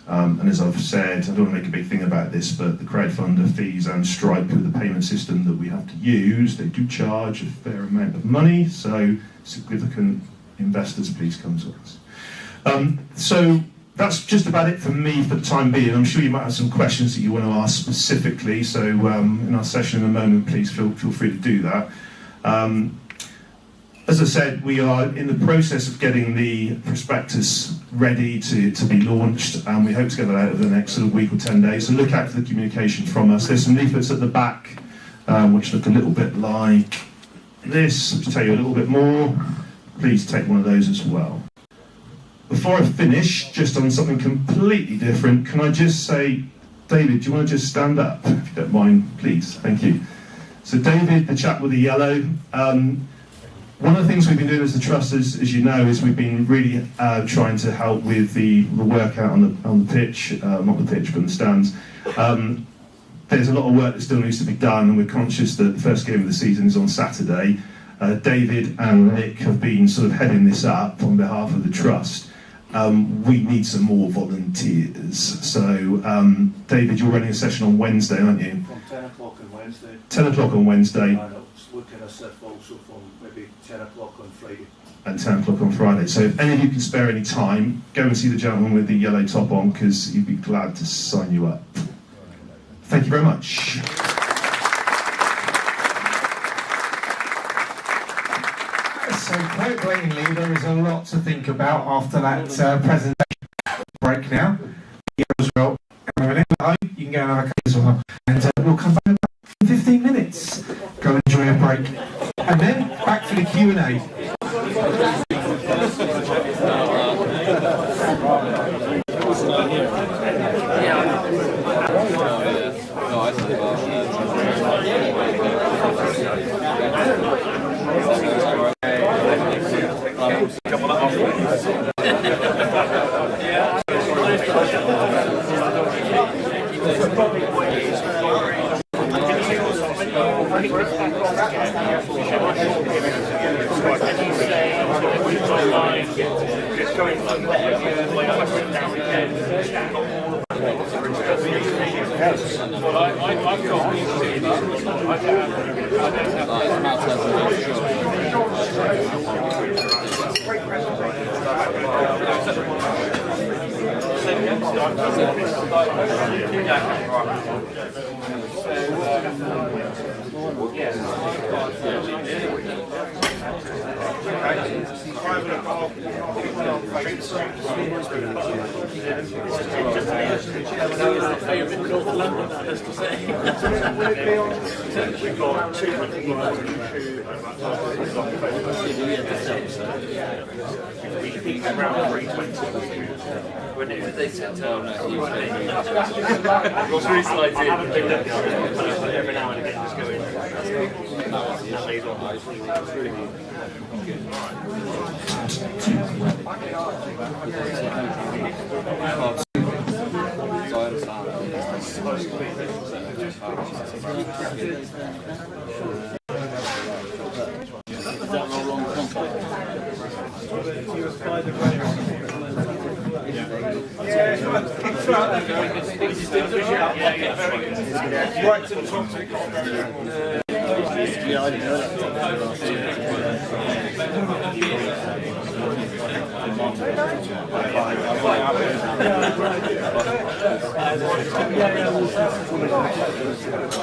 And as I've said, I don't want to make a big thing about this, but the crowdfunder fees and Stripe, with the payment system that we have to use, they do charge a fair amount of money, so significant investors, please come to us. So that's just about it from me for the time being. I'm sure you might have some questions that you want to ask specifically, so in our session in a moment, please feel free to do that. As I said, we are in the process of getting the prospectus ready to be launched, and we hope to get that out over the next sort of week or 10 days. So look out for the communication from us. There's some leaflets at the back, which look a little bit like this, which tell you a little bit more. Please take one of those as well. Before I finish, just on something completely different, can I just say, David, do you want to just stand up, if you don't mind, please? Thank you. So David, the chap with the yellow, one of the things we've been doing as the trust, as you know, is we've been really trying to help with the work out on the pitch, not the pitch, but the stands. There's a lot of work that still needs to be done, and we're conscious that the first game of the season is on Saturday. David and Nick have been sort of heading this up on behalf of the trust. We need some more volunteers. So, David, you're running a session on Wednesday, aren't you? From 10 o'clock on Wednesday. 10 o'clock on Wednesday. And I'll look at us also from maybe 10 o'clock on Friday. And 10 o'clock on Friday. So if any of you can spare any time, go and see the gentleman with the yellow top on, because he'd be glad to sign you up. Thank you very much. So quite plainly, there is a lot to think about after that presentation break now. Here as well, and we're home, you can go and have a case as well. And we'll come back in 15 minutes. Go enjoy a break. And then back to the Q&A.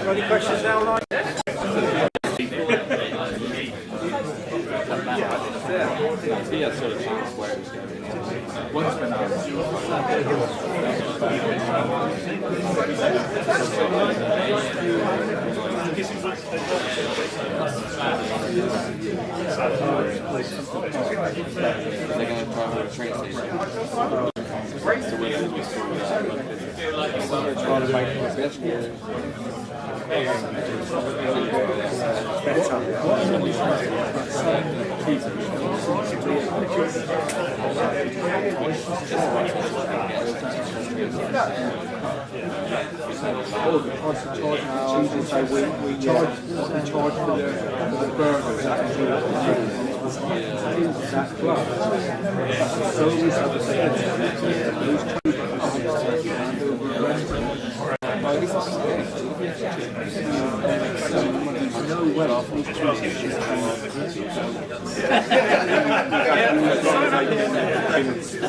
Any questions now,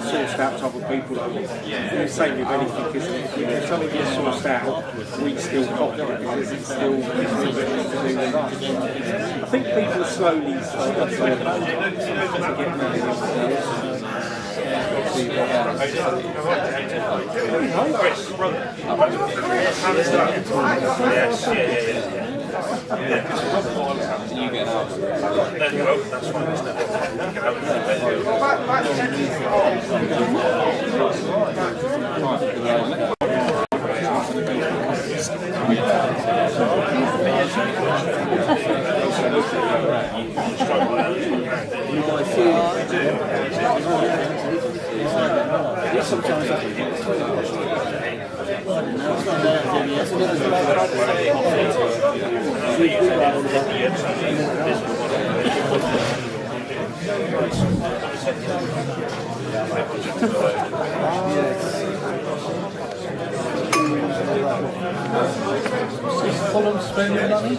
sourced out to other people. The same with anything, isn't it? If something gets sourced out, we still copy it because it's still I think people are slowly starting to get You get out. That's fine, isn't Fulham spending money?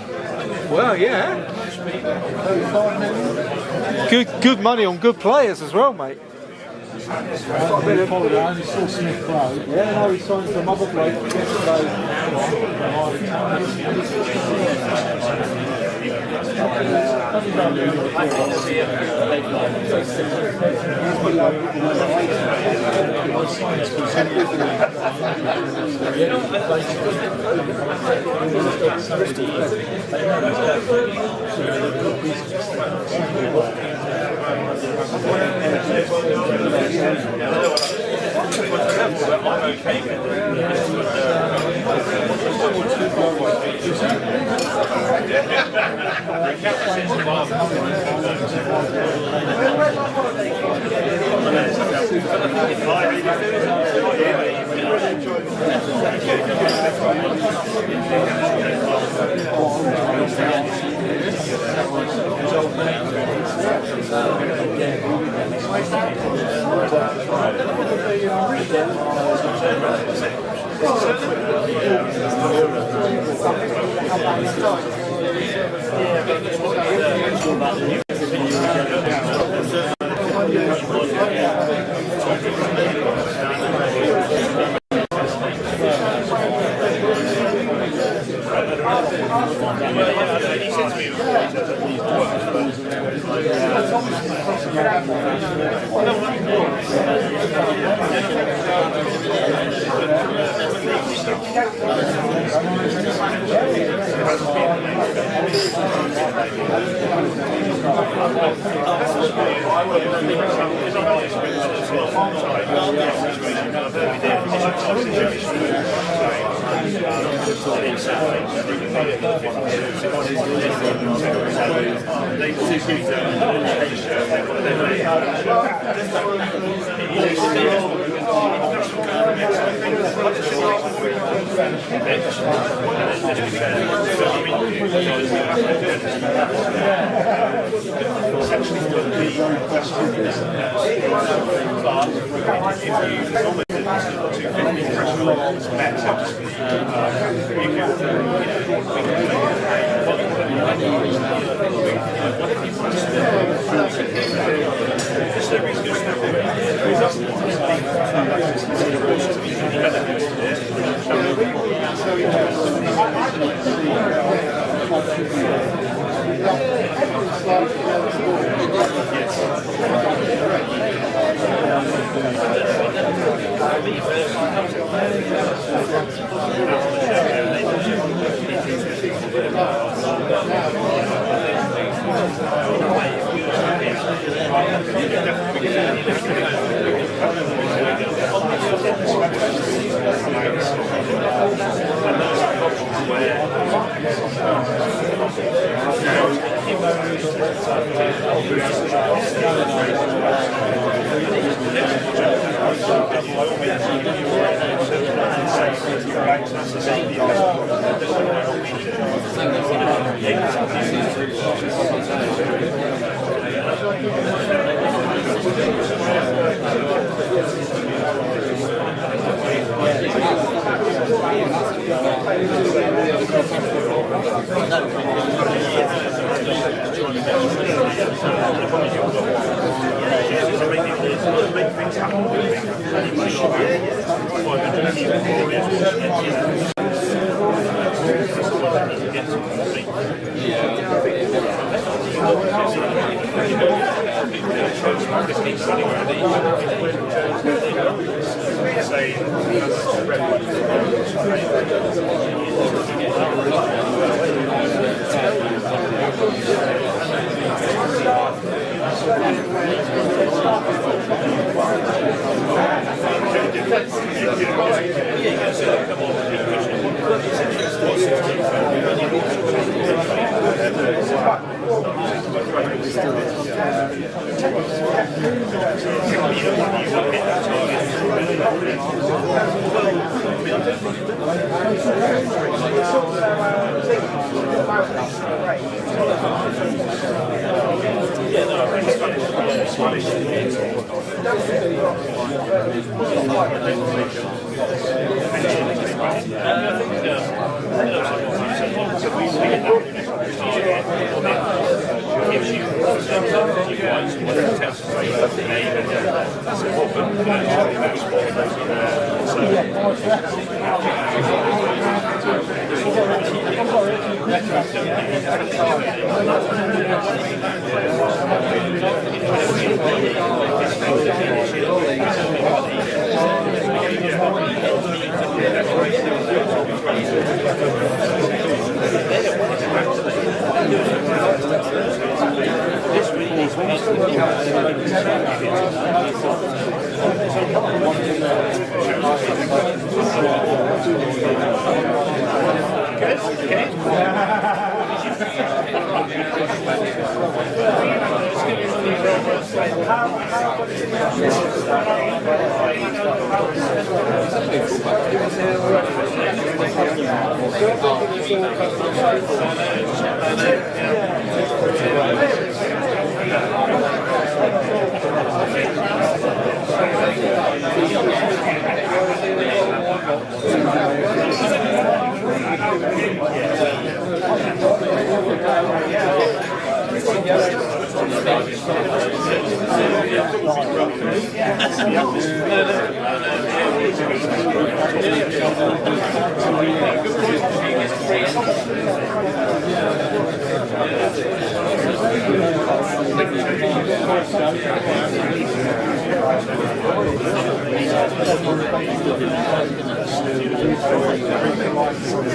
Well, yeah. 35 million. Good money on good players as well, mate. Got a bit of only saw Smith Rowe. Yeah, no, he signed some other bloke yesterday.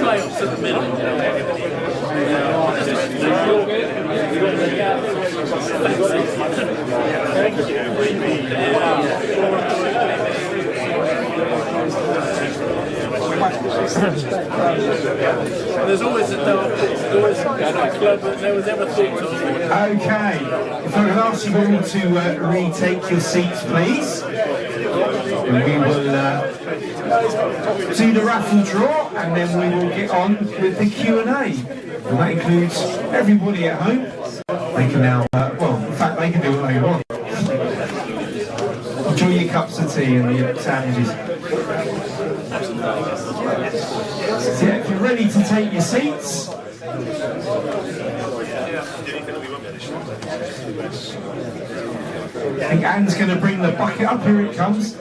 Playoffs at the middle. There's always a dark, there's always a club that no one's ever thought of. Okay, if I could ask you all to retake your seats, please. And we will do the raffle draw, and then we will get on with the Q&A. And that includes everybody at home. They can now, well, in fact, they can do what they want. Enjoy your cups of tea and your sandwiches. So yeah, if you're ready to take your seats. I think Anne's going to bring the bucket up. Here it comes.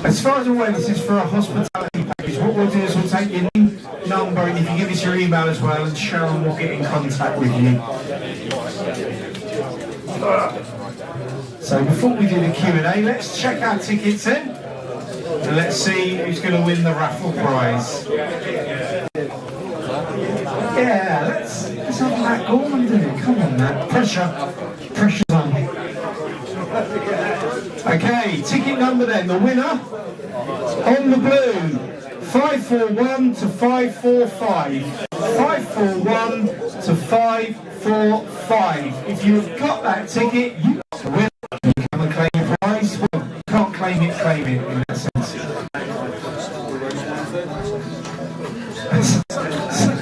As far as I'm aware, this is for a hospitality package. What we'll do is we'll take your name, number, and if you give us your email as well, and Sharon will get in contact with you. So before we do the Q&A, let's check our tickets in, and let's see who's going to win the raffle prize. Yeah, let's have Matt Gorman do it. Come on, Matt. Pressure's on. Okay, ticket number then. The winner on the blue, 541 to 545. 541 to 545. If you've got that ticket, you win. You come and claim your prize. Well, you can't claim it in that sense.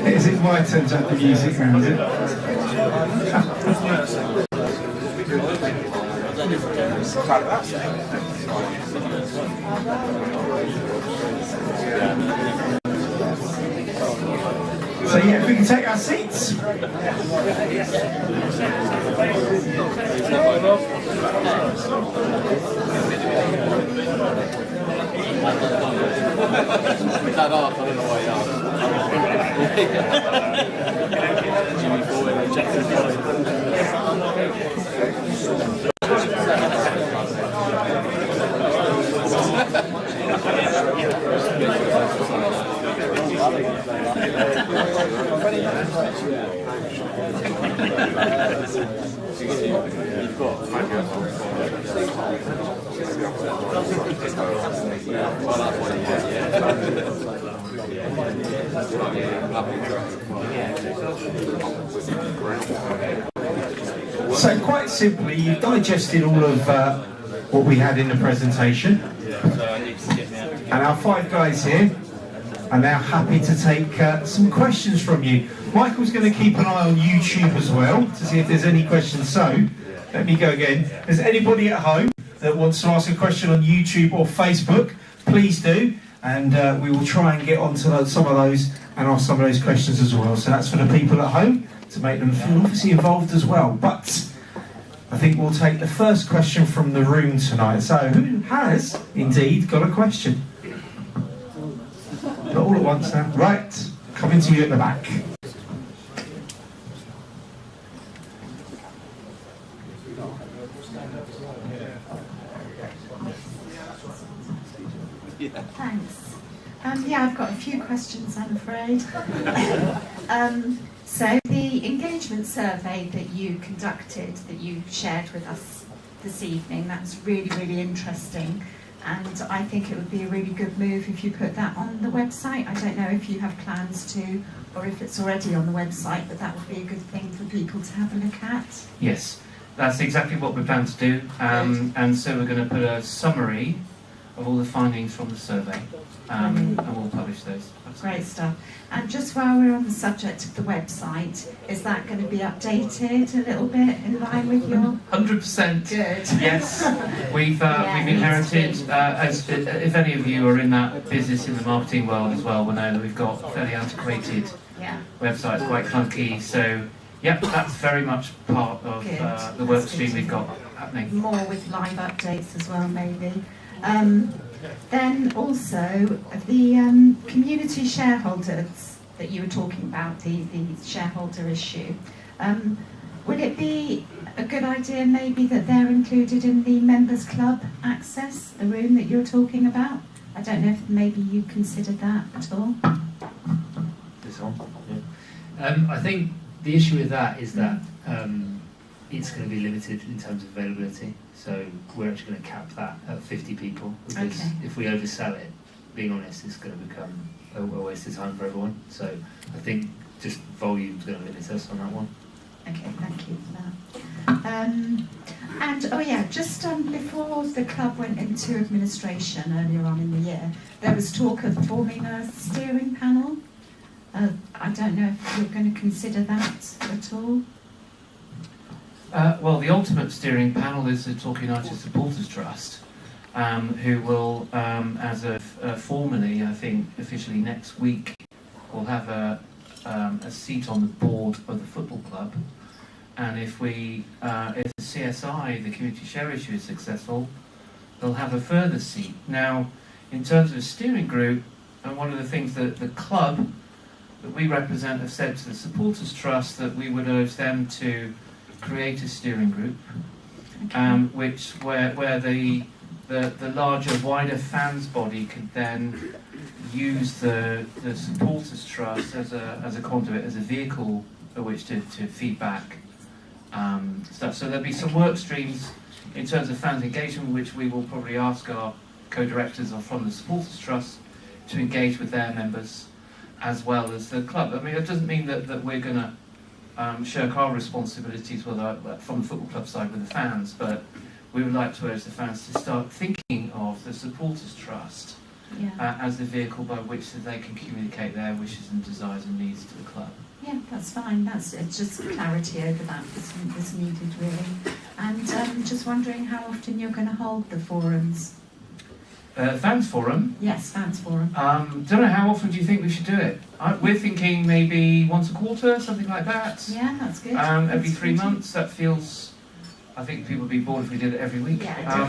Is it my turn to have the music now, is it? So yeah, if we can take our seats. So quite simply, you've digested all of what we had in the presentation, and our 5 guys here are now happy to take some questions from you. Michael's going to keep an eye on YouTube as well to see if there's any questions. So let me go again. If there's anybody at home that wants to ask a question on YouTube or Facebook, please do, and we will try and get onto some of those and ask some of those questions as well. So that's for the people at home to make them feel obviously involved as well. But I think we'll take the first question from the room tonight. So who has indeed got a question? Not all at once now. Right, coming to you at the back. Thanks. Yeah, I've got a few questions, I'm afraid. So the engagement survey that you conducted, that you shared with us this evening, that's really, really interesting. and I think it would be a really good move if you put that on the website. I don't know if you have plans to, or if it's already on the website, but that would be a good thing for people to have a look at. Yes, that's exactly what we plan to do, and so we're going to put a summary of all the findings from the survey, and we'll publish those. Great stuff. And just while we're on the subject of the website, is that going to be updated a little bit in line with your... 100%. Good. Yes. We've inherited, as if any of you are in that business in the marketing world as well, will know that we've got fairly antiquated websites, quite clunky. So, yep, that's very much part of the work stream we've got happening. More with live updates as well, maybe. Then also the community shareholders that you were talking about, the shareholder issue. Would it be a good idea maybe that they're included in the members club access, the room that you're talking about? I don't know if maybe you considered that at all. This on? Yeah. I think the issue with that is that it's going to be limited in terms of availability. So we're actually going to cap that at 50 people, because if we oversell it, being honest, it's going to become a waste of time for everyone. So I think just volume's going to limit us on that one. Okay, thank you for that. And oh yeah, just before the club went into administration earlier on in the year, there was talk of forming a steering panel. I don't know if you're going to consider that at all. Well, the ultimate steering panel is the Torquay United Supporters Trust, who will, as of formally, I think, officially next week, will have a seat on the board of the football club. And if the CSI, the community share issue, is successful, they'll have a further seat. Now, in terms of a steering group, and one of the things that the club that we represent have said to the Supporters Trust that we would urge them to create a steering group, where the larger, wider fans body could then use the Supporters Trust as a conduit, as a vehicle for which to feedback stuff. So there'll be some work streams in terms of fans engagement, which we will probably ask our co-directors from the Supporters Trust to engage with their members as well as the club. I mean, it doesn't mean that we're going to shirk our responsibilities from the football club side with the fans, but we would like to urge the fans to start thinking of the Supporters Trust as the vehicle by which they can communicate their wishes and desires and needs to the club. Yeah, that's fine. It's just clarity over that that's needed, really. And just wondering how often you're going to hold the forums. Fans forum? Yes, fans forum. Don't know, how often do you think we should do it? We're thinking maybe once a quarter, something like that. Yeah, that's good. Every 3 months. That feels. I think people would be bored if we did it every week. Yeah,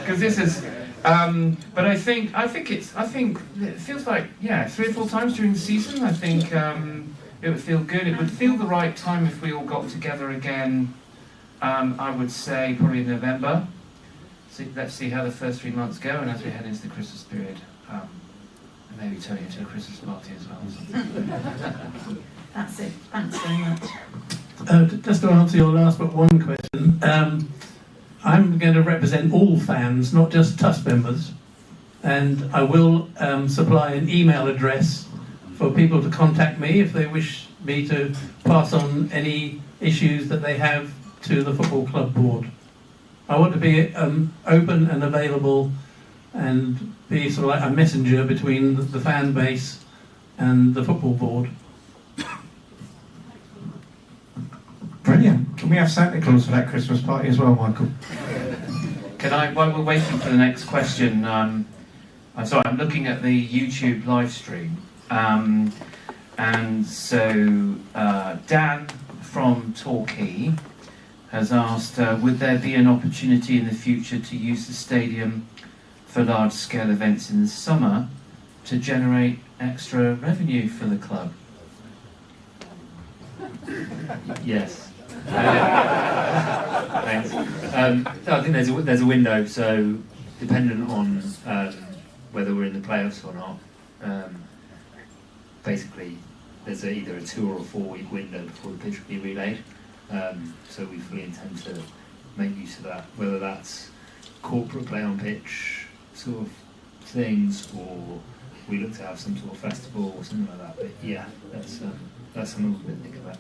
because this is. But I think it feels like 3 or 4 times during the season. I think it would feel good. It would feel the right time if we all got together again. I would say probably in November. Let's see how the first 3 months go, and as we head into the Christmas period, and maybe turn it into a Christmas party as well. That's it. Thanks very much. Just to answer your last but one question, I'm going to represent all fans, not just TUS members, and I will supply an email address for people to contact me if they wish me to pass on any issues that they have to the football club board. I want to be open and available and be sort of like a messenger between the fan base and the football board. Brilliant. Can we have Santa Claus for that Christmas party as well, Michael? Can I, while we're waiting for the next question, I'm looking at the YouTube live stream. And so Dan from Torquay has asked, would there be an opportunity in the future to use the stadium for large-scale events in the summer to generate extra revenue for the club? Yes. Thanks. I think there's a window, so dependent on whether we're in the playoffs or not, basically there's either a 2 or a 4 week window before the pitch will be relayed. So we fully intend to make use of that, whether that's corporate play on pitch sort of things, or we look to have some sort of festival or something like that. But yeah, that's something we'll think about.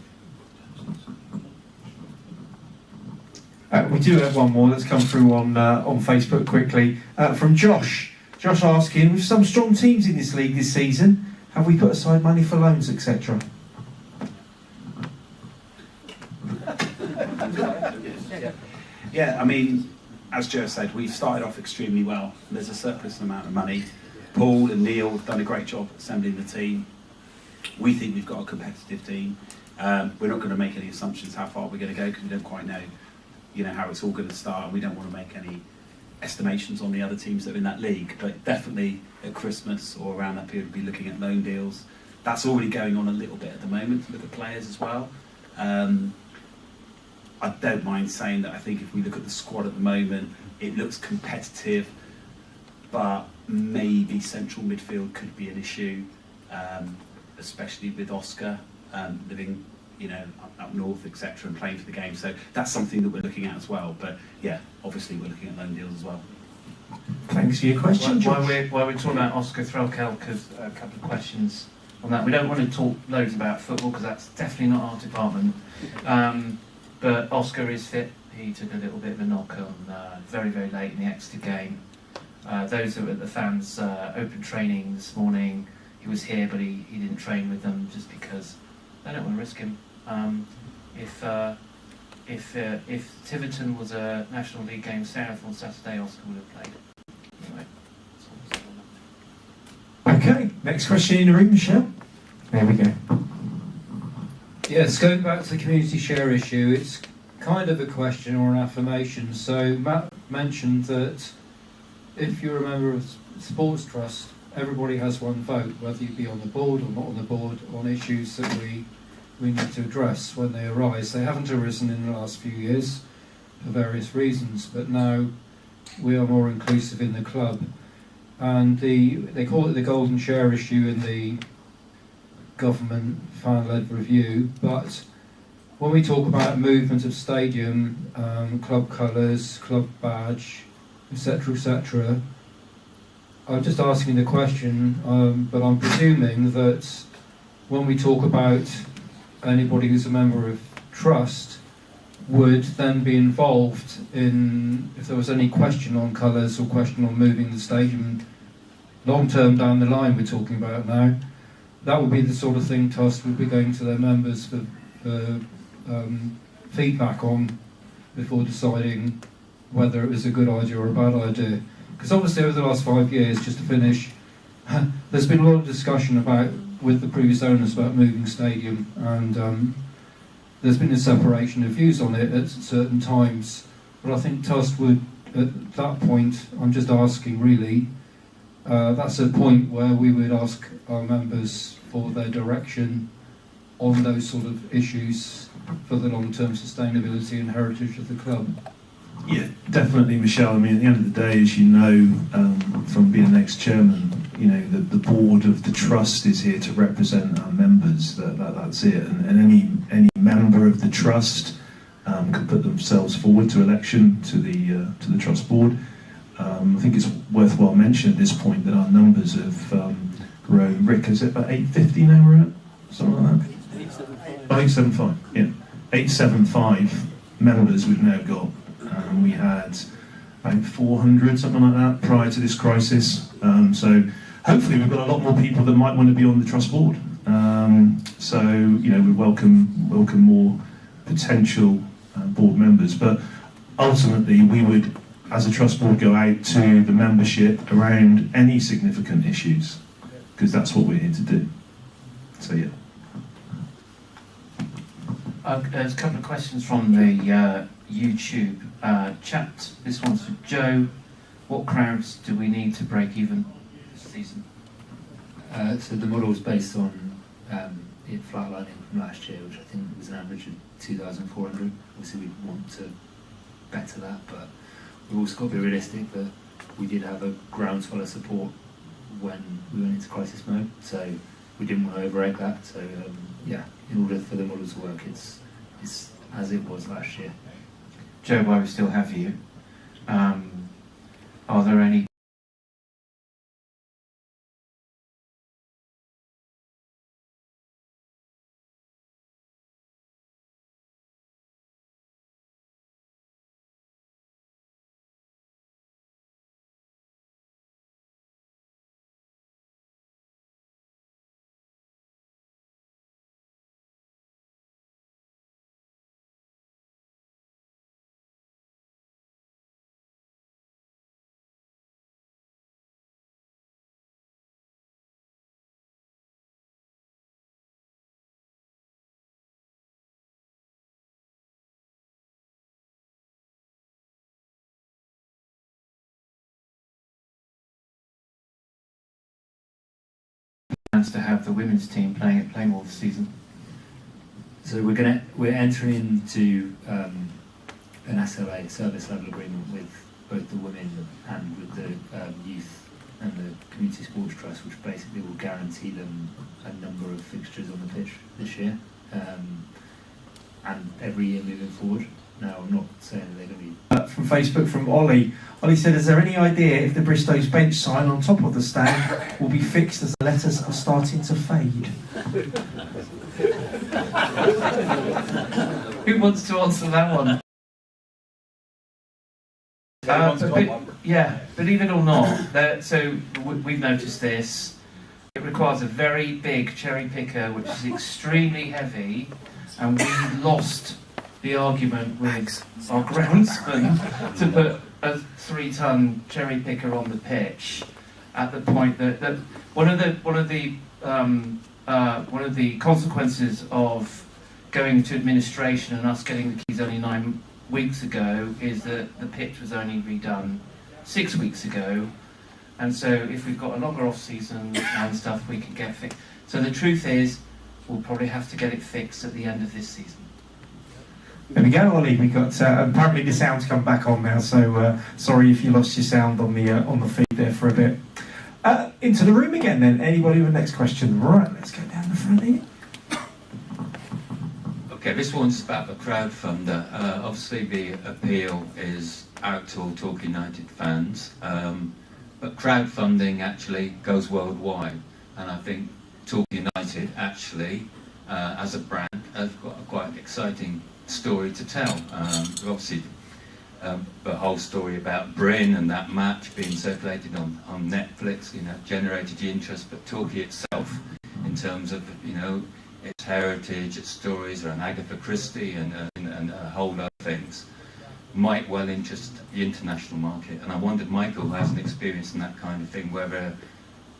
We do have one more that's come through on Facebook quickly from Josh. Josh asking, with some strong teams in this league this season, have we put aside money for loans, etc.? Yeah, I mean, as Joe said, we've started off extremely well. There's a surplus amount of money. Paul and Neil have done a great job assembling the team. We think we've got a competitive team. We're not going to make any assumptions how far we're going to go because we don't quite know, how it's all going to start, and we don't want to make any estimations on the other teams that are in that league. But definitely at Christmas or around that period, we'll be looking at loan deals. That's already going on a little bit at the moment to look at players as well. I don't mind saying that I think if we look at the squad at the moment, it looks competitive, but maybe central midfield could be an issue, especially with Oscar living, up north, etc., and playing for the game. So that's something that we're looking at as well. But yeah, obviously we're looking at loan deals as well. Thanks for your question, While we're talking about Oscar Threlkel, because a couple of questions on that. We don't want to talk loads about football because that's definitely not our department. But Oscar is fit. He took a little bit of a knock on very, very late in the Exeter game. Those who were at the fans' open training this morning, he was here, but he didn't train with them just because they don't want to risk him. If Tiverton was a National League game South on Saturday, Oscar would have played. Anyway, that's all I'm saying. Okay, next question in the room, Michelle. There we go. Yes, going back to the community share issue, it's kind of a question or an affirmation. So Matt mentioned that if you're a member of Sports Trust, everybody has one vote, whether you be on the board or not on the board, on issues that we need to address when they arise. They haven't arisen in the last few years for various reasons, but now we are more inclusive in the club. And they call it the golden share issue in the government fan-led review, but when we talk about movement of stadium, club colours, club badge, etc., I'm just asking the question, but I'm presuming that when we talk about anybody who's a member of trust would then be involved in, if there was any question on colours or question on moving the stadium long term down the line we're talking about now, that would be the sort of thing Trust would be going to their members for feedback on before deciding whether it was a good idea or a bad idea. Because obviously over the last 5 years, just to finish, there's been a lot of discussion about, with the previous owners, about moving stadium, and there's been a separation of views on it at certain times. But I think Trust would, at that point, I'm just asking really, that's a point where we would ask our members for their direction on those sort of issues for the long-term sustainability and heritage of the club. Yeah, definitely, Michelle. I mean, at the end of the day, as you know, from being an ex-chairman, the board of the trust is here to represent our members. That's it. And any member of the trust can put themselves forward to election to the trust board. I think it's worthwhile mentioning at this point that our numbers have grown. Rick, is it about 850 now we're at? Something like that? 875, yeah. 875 members we've now got. We had about 400, something like that, prior to this crisis. So hopefully we've got a lot more people that might want to be on the trust board. So, we welcome more potential board members. But ultimately we would, as a trust board, go out to the membership around any significant issues, because that's what we're here to do. So yeah. There's a couple of questions from the YouTube chat. This one's for Joe. What crowds do we need to break even this season? So the model is based on it flatlining from last year, which I think was an average of 2,400. Obviously we want to better that, but we've also got to be realistic that we did have a groundswell of support when we went into crisis mode, so we didn't want to overrate that. So in order for the model to work, it's as it was last year. Joe, while we still have you, Are there any plans to have the women's team playing at Plainmoor this season? So we're entering into an SLA, service level agreement, with both the women and with the youth and the community sports trust, which basically will guarantee them a number of fixtures on the pitch this year, and every year moving forward. Now, I'm not saying that they're going to be... From Facebook, from Ollie. Ollie said, is there any idea if the Bristow's bench sign on top of the stand will be fixed as the letters are starting to fade? Who wants to answer that one? Yeah, believe it or not, we've noticed this. It requires a very big cherry picker, which is extremely heavy, and we lost the argument with our groundsman to put a 3-ton cherry picker on the pitch at the point that one of the consequences of going to administration and us getting the keys only 9 weeks ago is that the pitch was only redone 6 weeks ago, and so if we've got a longer off season and stuff, we can get fixed. So the truth is, we'll probably have to get it fixed at the end of this season. There we go, Ollie. We got apparently the sound's come back on now, so sorry if you lost your sound on the feed there for a bit. Into the room again, then. Anybody with the next question? Right, let's go down the front here. Okay, this one's about the crowdfunder. Obviously, the appeal is out to all Torquay United fans, but crowdfunding actually goes worldwide, and I think Torquay United actually, as a brand, has got a quite exciting story to tell. Obviously, the whole story about Bryn and that match being circulated on Netflix, generated the interest, but Torquay itself, in terms of, its heritage, its stories around Agatha Christie and a whole lot of things, might well interest the international market. And I wondered, Michael, who has an experience in that kind of thing,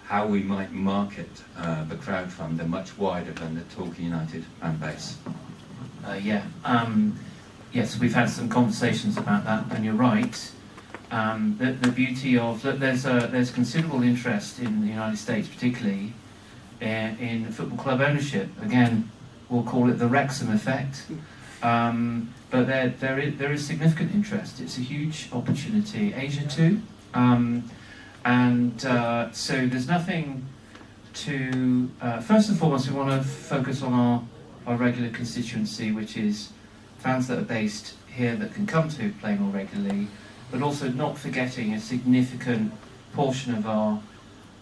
how we might market the crowdfunder much wider than the Torquay United fan base. Yes, we've had some conversations about that, and you're right. The beauty of there's considerable interest in the United States, particularly in football club ownership. Again, we'll call it the Wrexham effect. But there is significant interest. It's a huge opportunity. Asia too, so there's nothing to. First and foremost, we want to focus on our regular constituency, which is fans that are based here that can come to Plainmoor regularly, but also not forgetting a significant portion of our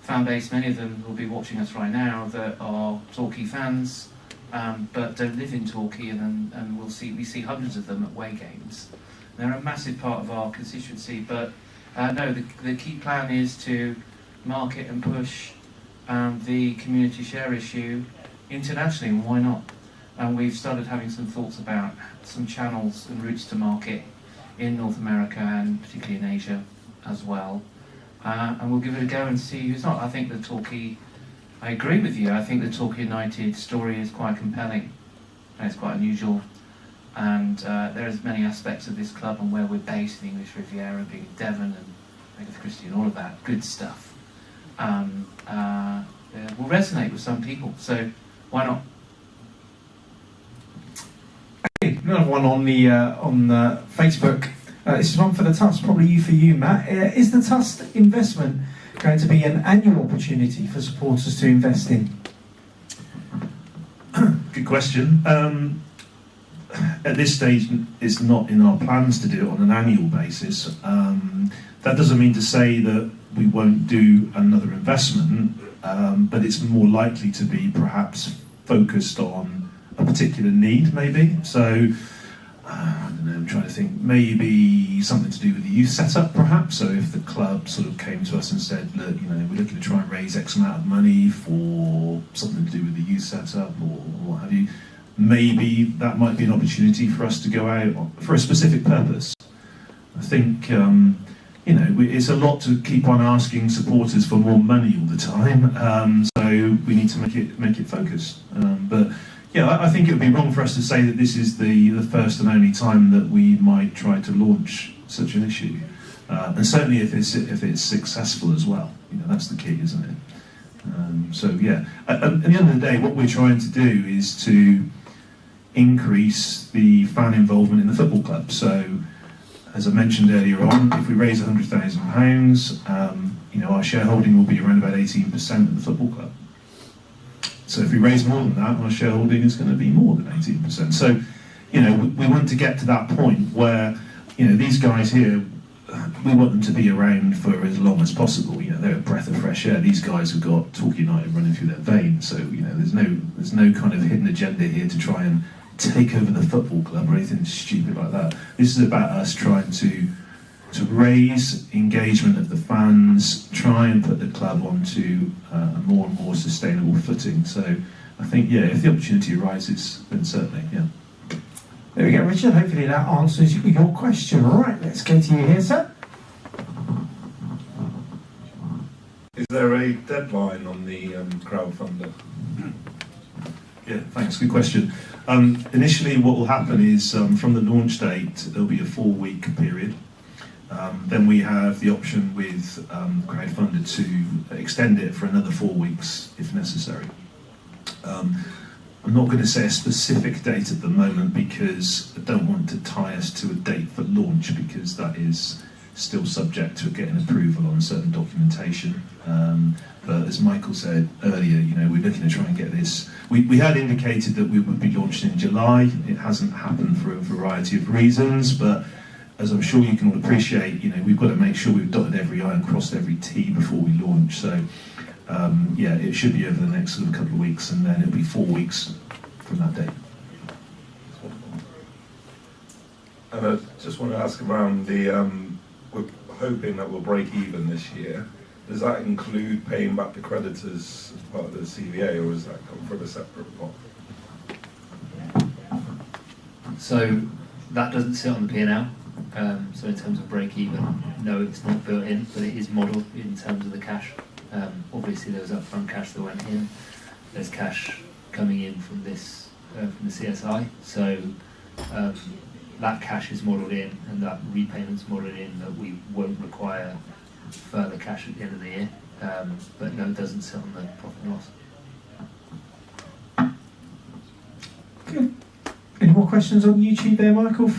fan base. Many of them will be watching us right now that are Torquay fans, but don't live in Torquay, and we see hundreds of them at away games. They're a massive part of our constituency, but no, the key plan is to market and push the community share issue internationally, and why not? And we've started having some thoughts about some channels and routes to market in North America and particularly in Asia as well. And we'll give it a go and see who's not. I think the Torquay, I agree with you, I think the Torquay United story is quite compelling and it's quite unusual. And there's many aspects of this club and where we're based, the English Riviera, being in Devon and Agatha Christie and all of that good stuff, will resonate with some people. So why not? Another one on Facebook. This is one for the Trust, probably for you, Matt. Is the Trust investment going to be an annual opportunity for supporters to invest in? Good question. at this stage, it's not in our plans to do it on an annual basis. That doesn't mean to say that we won't do another investment, but it's more likely to be perhaps focused on a particular need, maybe. So, I don't know, I'm trying to think, maybe something to do with the youth setup, perhaps. So if the club sort of came to us and said, look, you know, we're looking to try and raise X amount of money for something to do with the youth setup or what have you, maybe that might be an opportunity for us to go out for a specific purpose. I think, you know, it's a lot to keep on asking supporters for more money all the time, so we need to make it focused. But yeah, I think it would be wrong for us to say that this is the first and only time that we might try to launch such an issue, and certainly if it's successful as well. You know, that's the key, isn't it? So yeah, at the end of the day, what we're trying to do is to increase the fan involvement in the football club. So, as I mentioned earlier on, if we raise £100,000, you know, our shareholding will be around about 18% of the football club. So if we raise more than that, our shareholding is going to be more than 18%. So, you know, we want to get to that point where, you know, these guys here, we want them to be around for as long as possible. You know, they're a breath of fresh air. These guys have got Torquay United running through their veins. So, you know, there's no kind of hidden agenda here to try and take over the football club or anything stupid like that. This is about us trying to raise engagement of the fans, try and put the club onto a more and more sustainable footing. So I think, yeah, if the opportunity arises, then certainly, yeah. There we go, Richard. Hopefully that answers your question. All right, let's go to you here, sir. Is there a deadline on the crowdfunder? Yeah, thanks. Good question. Initially, what will happen is from the launch date, there'll be a 4-week period. Then we have the option with crowdfunder to extend it for another 4 weeks if necessary. I'm not going to say a specific date at the moment because I don't want to tie us to a date for launch, because that is still subject to getting approval on certain documentation. But as Michael said earlier, you know, we're looking to try and get this. We had indicated that we would be launching in July. It hasn't happened for a variety of reasons, but as I'm sure you can all appreciate, you know, we've got to make sure we've dotted every I and crossed every T before we launch. So yeah, it should be over the next sort of couple of weeks, and then it'll be 4 weeks from that date. And I just want to ask around the, we're hoping that we'll break even this year. Does that include paying back the creditors as part of the CVA, or does that come from a separate pot? So that doesn't sit on the P&L. So in terms of break even, no, it's not built in, but it is modelled in terms of the cash. Obviously there was upfront cash that went in. There's cash coming in from this from the CSI. So that cash is modelled in, and that repayment's modelled in, that we won't require further cash at the end of the year. But no, it doesn't sit on the profit and loss. Good. Any more questions on YouTube there, Michael?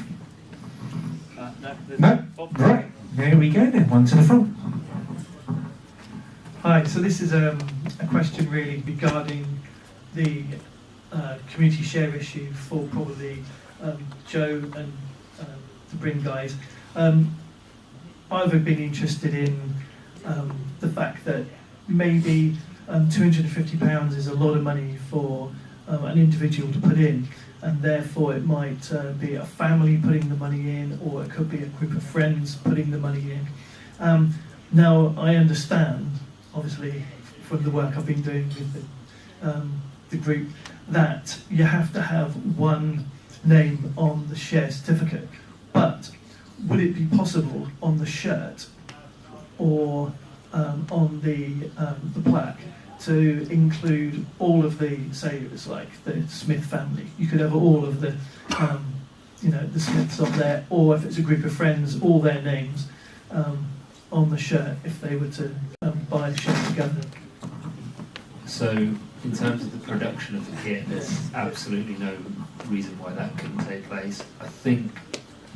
No? Right, there we go then, one to the front. Hi, so this is a question really regarding the community share issue for probably Joe and the Bryn guys. I've been interested in the fact that maybe £250 is a lot of money for an individual to put in, and therefore it might be a family putting the money in, or it could be a group of friends putting the money in. Now, I understand, obviously, from the work I've been doing with the group, that you have to have one name on the share certificate, but would it be possible on the shirt or on the plaque to include all of the, say it was like the Smith family, you could have all of the, you know, the Smiths up there, or if it's a group of friends, all their names on the shirt if they were to buy the shirt together. So in terms of the production of the kit, there's absolutely no reason why that couldn't take place. I think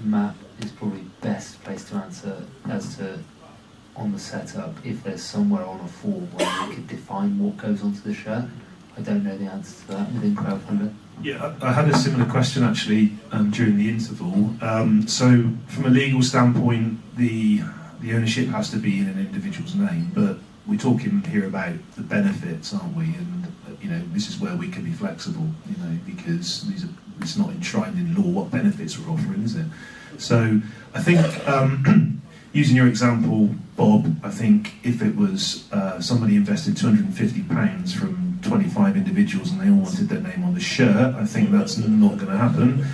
Matt is probably best placed to answer as to on the setup if there's somewhere on a form where we could define what goes onto the shirt. I don't know the answer to that within crowdfunder. Yeah, I had a similar question actually during the interval. So from a legal standpoint, the ownership has to be in an individual's name, but we're talking here about the benefits, aren't we? And this is where we can be flexible, because it's not enshrined in law what benefits we're offering, is it? So I think using your example, Bob, I think if it was somebody invested £250 from 25 individuals and they all wanted their name on the shirt, I think that's not going to happen.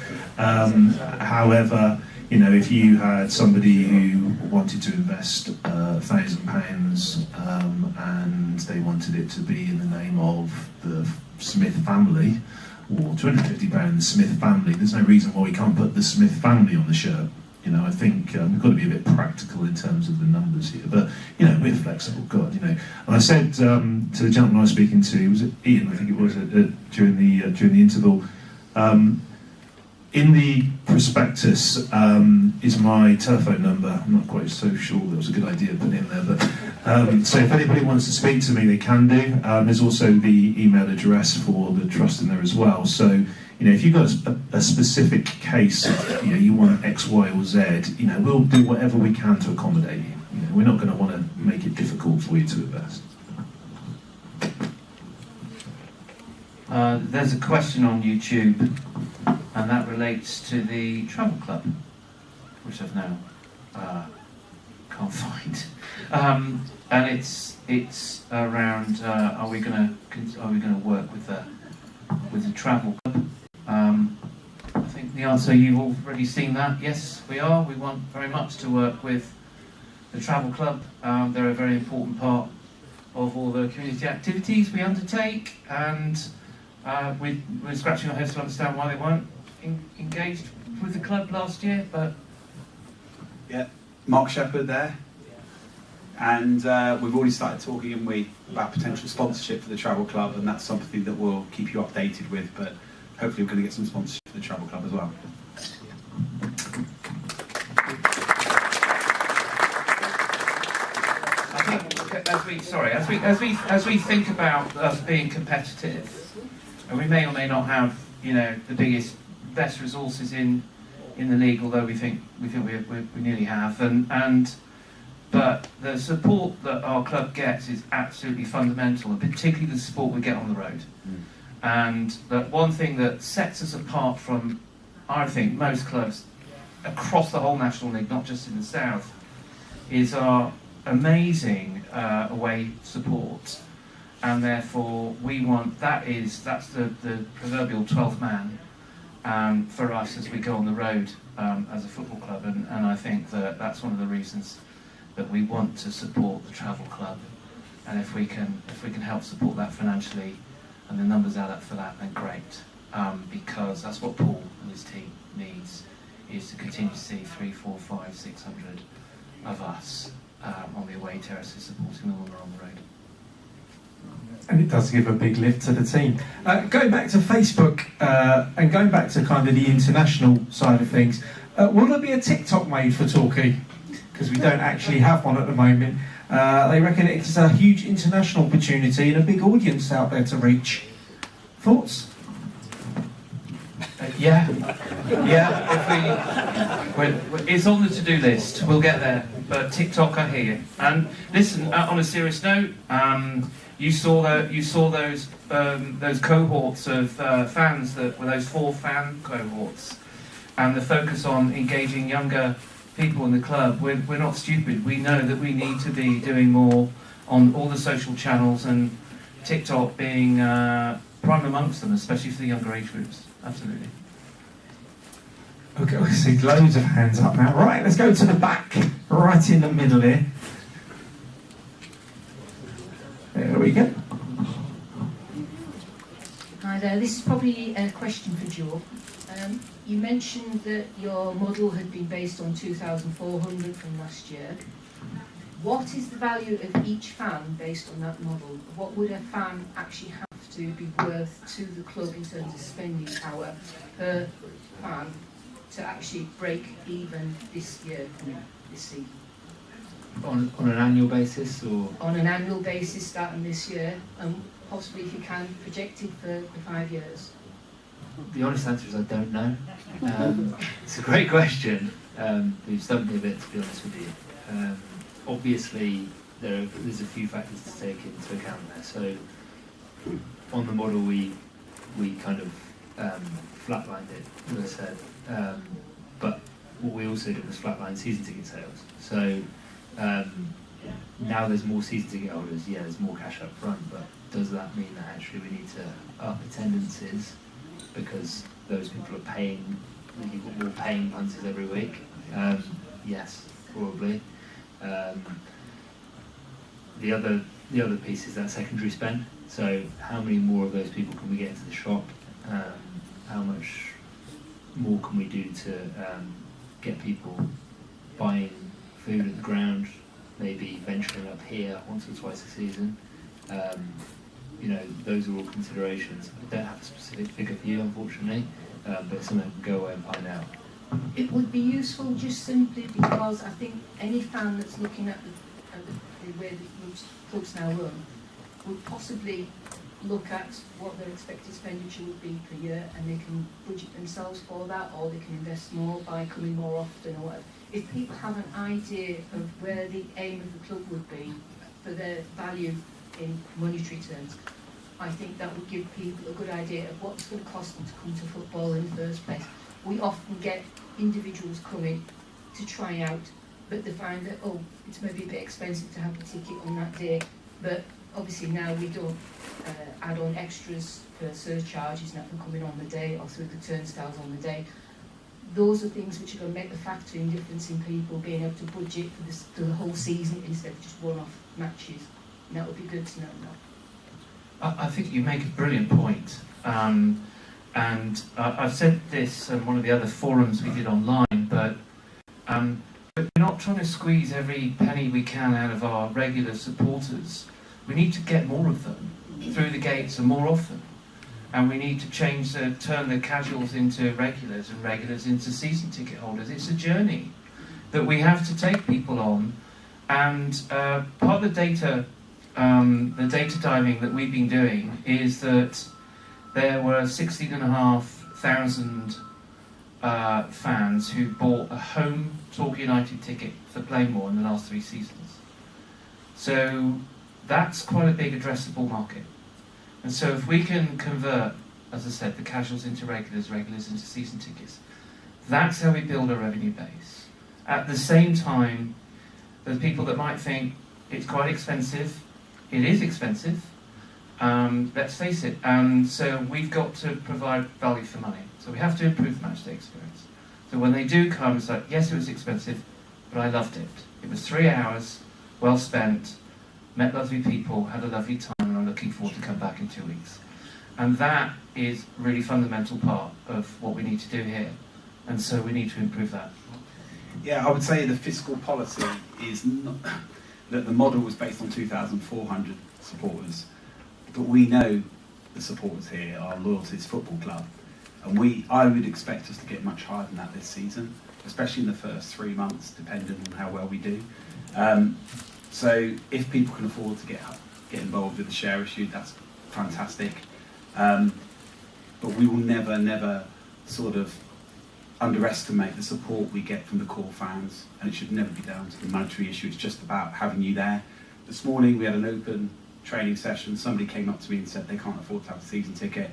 However, if you had somebody who wanted to invest £1,000 and they wanted it to be in the name of the Smith family, or £250 Smith family, there's no reason why we can't put the Smith family on the shirt. I think we've got to be a bit practical in terms of the numbers here, but we're flexible. God, and I said to the gentleman I was speaking to, was it Ian? I think it was during the interval. In the prospectus is my telephone number. I'm not quite so sure that was a good idea to put in there, but so if anybody wants to speak to me, they can do. There's also the email address for the trust in there as well. So if you've got a specific case, you want X, Y, or Z, we'll do whatever we can to accommodate you. We're not going to want to make it difficult for you to invest. There's a question on YouTube, and that relates to the travel club, which I've now can't find. And it's around are we going to work with the travel club? I think the answer, you've already seen that. Yes, we are. We want very much to work with the travel club. They're a very important part of all the community activities we undertake, and we're scratching our heads to understand why they weren't engaged with the club last year. But yeah, Mark Shepherd there, and we've already started talking, haven't we, about potential sponsorship for the travel club, and that's something that we'll keep you updated with. But hopefully, we're going to get some sponsorship for the travel club as well. I think as we think about us being competitive, and we may or may not have the best resources in the league, although we think we nearly have, but the support that our club gets is absolutely fundamental, and particularly the support we get on the road. And the one thing that sets us apart from, I think, most clubs across the whole National League, not just in the south, is our amazing away support. And therefore that's the proverbial 12th man for us as we go on the road as a football club, and I think that's one of the reasons that we want to support the travel club. And if we can help support that financially, and the numbers add up for that, then great, because that's what Paul and his team needs, is to continue to see 300, 400, 500, 600 of us on the away terraces supporting them when we're on the road. And it does give a big lift to the team. Going back to Facebook and going back to kind of the international side of things, will there be a TikTok made for Torquay? Because we don't actually have one at the moment. They reckon it's a huge international opportunity and a big audience out there to reach. Thoughts? Yeah. It's on the to-do list. We'll get there. But TikTok, I hear you. And listen, on a serious note, you saw those cohorts of fans that were those 4 fan cohorts, and the focus on engaging younger people in the club. We're not stupid. We know that we need to be doing more on all the social channels, and TikTok being prime amongst them, especially for the younger age groups. Absolutely. Okay, I see loads of hands up now. Right, let's go to the back, right in the middle here. There we go. Hi there, this is probably a question for Joe. You mentioned that your model had been based on 2,400 from last year. What is the value of each fan based on that model? What would a fan actually have to be worth to the club in terms of spending power per fan to actually break even this year, this season? On an annual basis, or? On an annual basis starting this year, and possibly if you can, projected for 5 years. The honest answer is I don't know. It's a great question. You've stumped me a bit, to be honest with you. Obviously, there's a few factors to take into account there. So, on the model, we kind of flatlined it, as I said. But what we also did was flatline season ticket sales. So now there's more season ticket holders. Yeah, there's more cash up front. But does that mean that actually we need to up attendances because those people are paying? You've got more paying punters every week. Yes, probably. The other piece is that secondary spend. So how many more of those people can we get into the shop? How much more can we do to get people buying food at the ground, maybe venturing up here once or twice a season? Those are all considerations. I don't have a specific figure for you, unfortunately, but it's something we can go away and find out. It would be useful just simply because I think any fan that's looking at the way the clubs now run would possibly look at what their expected expenditure would be per year, and they can budget themselves for that, or they can invest more by coming more often or whatever. If people have an idea of where the aim of the club would be for their value in monetary terms, I think that would give people a good idea of what it's going to cost them to come to football in the first place. We often get individuals coming to try out, but they find that, it's maybe a bit expensive to have a ticket on that day, but obviously now we don't add on extras for surcharges now for coming on the day or through the turnstiles on the day. Those are things which are going to make the factoring difference in people being able to budget for the whole season instead of just one-off matches. And that would be good to know now. I think you make a brilliant point. And I've said this on one of the other forums we did online, but we're not trying to squeeze every penny we can out of our regular supporters. We need to get more of them through the gates and more often. And we need to turn the casuals into regulars and regulars into season ticket holders. It's a journey that we have to take people on. And part of the data diving that we've been doing is that there were 16,500 fans who bought a home Torquay United ticket for Plainmoor in the last 3 seasons. So that's quite a big addressable market. And so if we can convert, as I said, the casuals into regulars, regulars into season tickets, that's how we build a revenue base. At the same time, there's people that might think it's quite expensive. It is expensive, let's face it. And so we've got to provide value for money. So we have to improve the matchday experience. So when they do come, it's like, yes, it was expensive, but I loved it. It was 3 hours, well spent, met lovely people, had a lovely time, and I'm looking forward to come back in 2 weeks. And that is a really fundamental part of what we need to do here. And so we need to improve that. Yeah, I would say the fiscal policy is not, that the model was based on 2,400 supporters, but we know the supporters here are loyal to this football club, and I would expect us to get much higher than that this season, especially in the first 3 months, depending on how well we do. So if people can afford to get involved with the share issue, that's fantastic. But we will never sort of underestimate the support we get from the core fans, and it should never be down to the monetary issue. It's just about having you there. This morning we had an open training session. Somebody came up to me and said they can't afford to have a season ticket.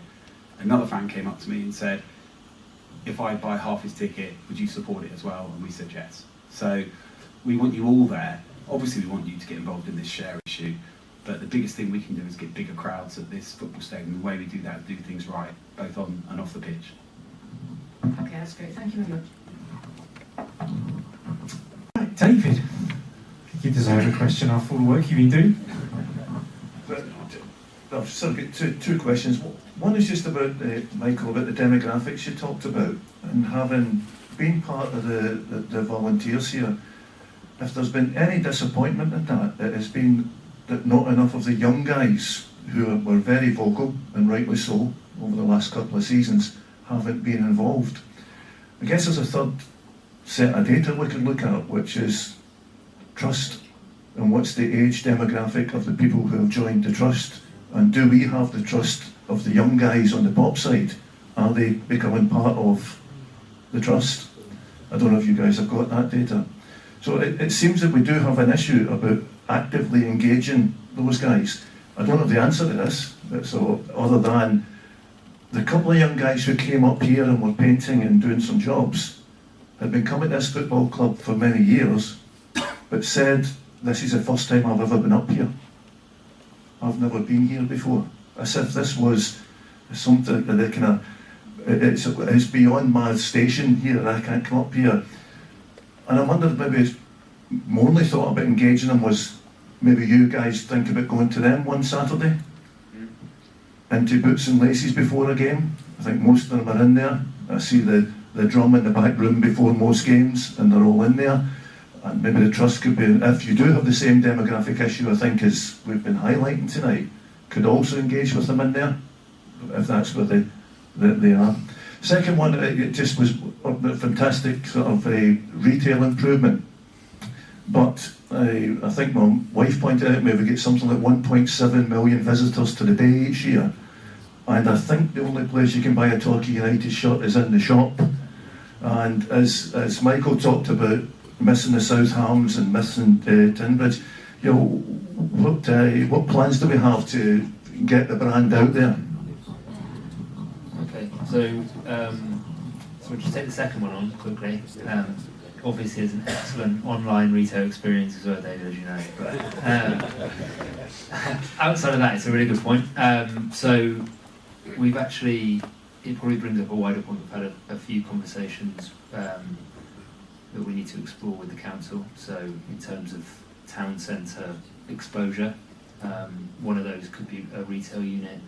Another fan came up to me and said, if I buy half his ticket, would you support it as well? And we said yes. So we want you all there. Obviously we want you to get involved in this share issue, but the biggest thing we can do is get bigger crowds at this football stadium. The way we do that is do things right, both on and off the pitch. Okay, that's great. Thank you very much. Right, David, you deserve a question after all the work you've been doing. I've sort of got two questions. One is just about, Michael, about the demographics you talked about, and having been part of the volunteers here, if there's been any disappointment in that, it has been that not enough of the young guys who were very vocal, and rightly so, over the last couple of seasons, haven't been involved. I guess there's a third set of data we can look at, which is trust, and what's the age demographic of the people who have joined the trust, and do we have the trust of the young guys on the pop side Are they becoming part of the trust? I don't know if you guys have got that data. So it seems that we do have an issue about actively engaging those guys. I don't have the answer to this, so other than the couple of young guys who came up here and were painting and doing some jobs had been coming to this football club for many years, but said, this is the first time I've ever been up here. I've never been here before. As if this was something that they kind of, it's beyond my station here, I can't come up here. And I wondered maybe my only thought about engaging them was maybe you guys think about going to them one Saturday into boots and laces before a game. I think most of them are in there. I see the drum in the back room before most games and they're all in there. And maybe the trust could be, if you do have the same demographic issue I think as we've been highlighting tonight, could also engage with them in there, if that's where they are. Second one, it just was a fantastic sort of a retail improvement. But I think my wife pointed out maybe we get something like 1.7 million visitors to the day each year. And I think the only place you can buy a Torquay United shirt is in the shop. And as Michael talked about missing the South Hams and missing Tinbridge, you know, what plans do we have to get the brand out there? Okay, so we'll just take the second one on quickly. Obviously, there's an excellent online retail experience as well, David, as you know. But outside of that, it's a really good point. So we've actually, it probably brings up a wider point. We've had a few conversations that we need to explore with the council. So in terms of town centre exposure, one of those could be a retail unit,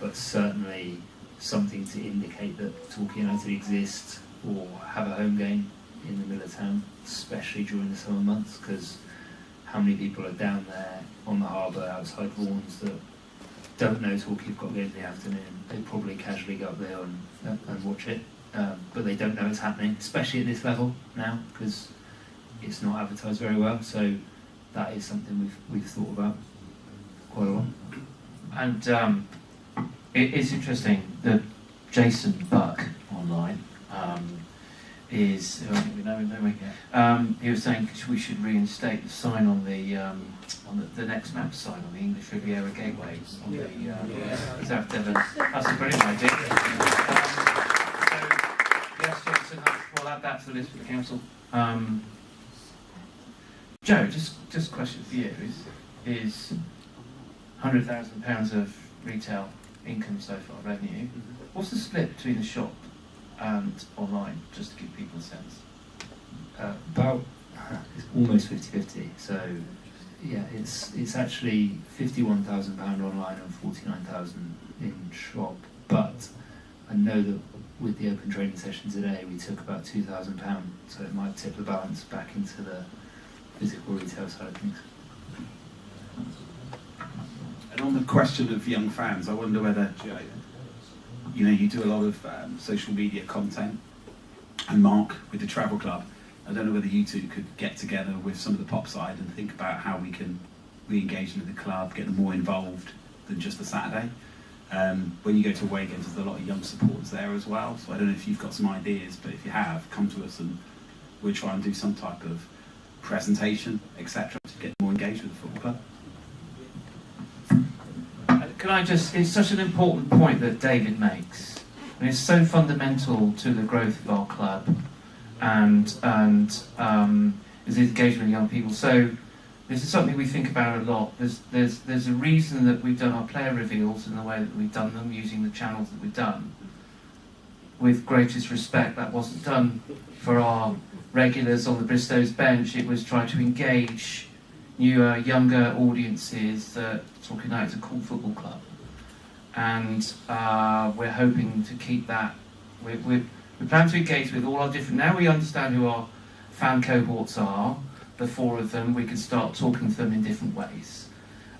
but certainly something to indicate that Torquay United exists or have a home game in the middle of town, especially during the summer months, because how many people are down there on the harbour outside Vaughan's that don't know Torquay have got games in the afternoon. They probably casually go up there and watch it, but they don't know it's happening, especially at this level now, because it's not advertised very well. So that is something we've thought about quite a lot. And it is interesting that Jason Buck online is, who I think we know him, don't we? He was saying we should reinstate the sign on the next map sign on the English Riviera Gateway on the South Devon. That's a brilliant idea. So yes, Jason, we'll add that to the list for the council. Joe, just a question for you is £100,000 of retail income so far, revenue. What's the split between the shop and online, just to give people a sense? About it's almost 50-50. So yeah, it's actually £51,000 online and 49,000 in shop. But I know that with the open training session today, we took about £2,000, so it might tip the balance back into the physical retail side of things. And on the question of young fans, I wonder whether, you know, you do a lot of social media content, and Mark with the Travel Club, I don't know whether you two could get together with some of the pop side and think about how we can re-engage with the club, get them more involved than just the Saturday. When you go to away games, there's a lot of young supporters there as well, so I don't know if you've got some ideas, but if you have, come to us and we'll try and do some type of presentation, etc., to get more engaged with the football club. Can I just, it's such an important point that David makes. I mean, it's so fundamental to the growth of our club and is the engagement with young people. So this is something we think about a lot. There's a reason that we've done our player reveals in the way that we've done them, using the channels that we've done. With greatest respect, that wasn't done for our regulars on the Bristow's bench. It was trying to engage newer, younger audiences that Torquay United is a cool football club, and we're hoping to keep that. We plan to engage with all our different. Now we understand who our fan cohorts are. The four of them, we can start talking to them in different ways,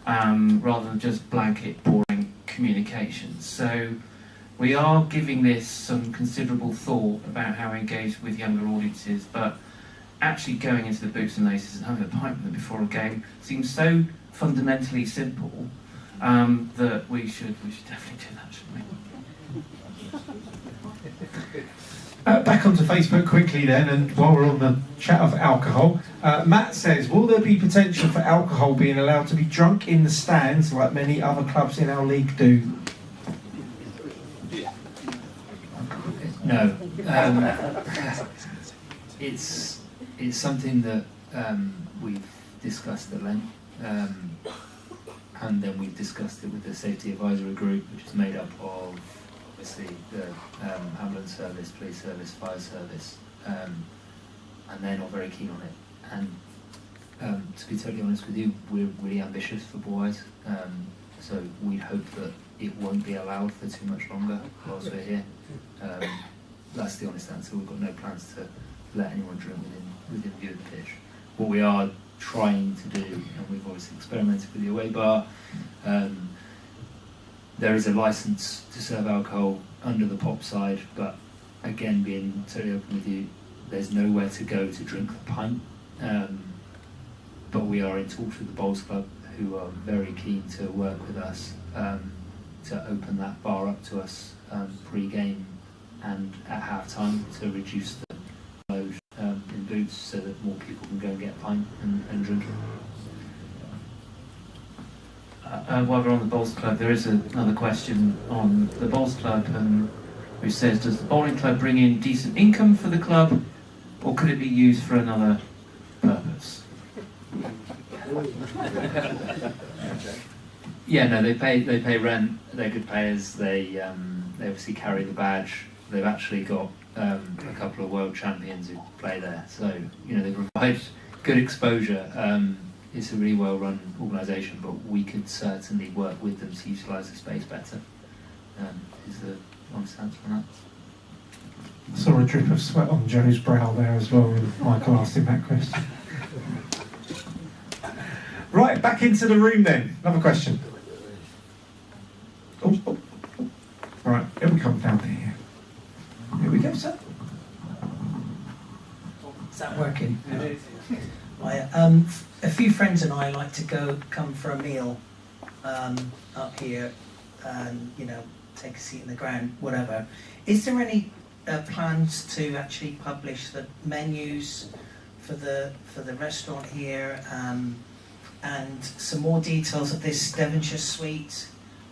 rather than just blanket, boring communications. So we are giving this some considerable thought about how we engage with younger audiences, but actually going into the boots and laces and having a pint with them before a game seems so fundamentally simple that we should definitely do that, shouldn't we? Back onto Facebook quickly then, and while we're on the chat of alcohol, Matt says, will there be potential for alcohol being allowed to be drunk in the stands like many other clubs in our league do? No. It's something that we've discussed at length, and then we've discussed it with the Safety Advisory Group, which is made up of obviously the ambulance service, police service, fire service, and they're not very keen on it. And to be totally honest with you, we're really ambitious football-wise, so we hope that it won't be allowed for too much longer whilst we're here. That's the honest answer. We've got no plans to let anyone drink within view of the pitch. What we are trying to do, and we've obviously experimented with the away bar, there is a licence to serve alcohol under the pop side, but again, being totally open with you, there's nowhere to go to drink the pint. But we are in talks with the Bowls Club, who are very keen to work with us to open that bar up to us pre-game and at half-time to reduce the load in boots so that more people can go and get a pint and drink it. While we're on the Bowls Club, there is another question on the Bowls Club who says, does the bowling club bring in decent income for the club, or could it be used for another purpose? Yeah, no, they pay rent. They're good payers. They obviously carry the badge. They've actually got a couple of world champions who play there, so they provide good exposure. It's a really well-run organisation, but we could certainly work with them to utilise the space better. Is the honest answer on that? I saw a drip of sweat on Joe's brow there as well when Michael asked him that question. Right, back into the room then. Another question. Oh. Right, here we come down here. Here we go, sir. Is that working? It is. Right, a few friends and I like to come for a meal up here and, take a seat in the ground, whatever. Is there any plans to actually publish the menus for the restaurant here and some more details of this Devonshire suite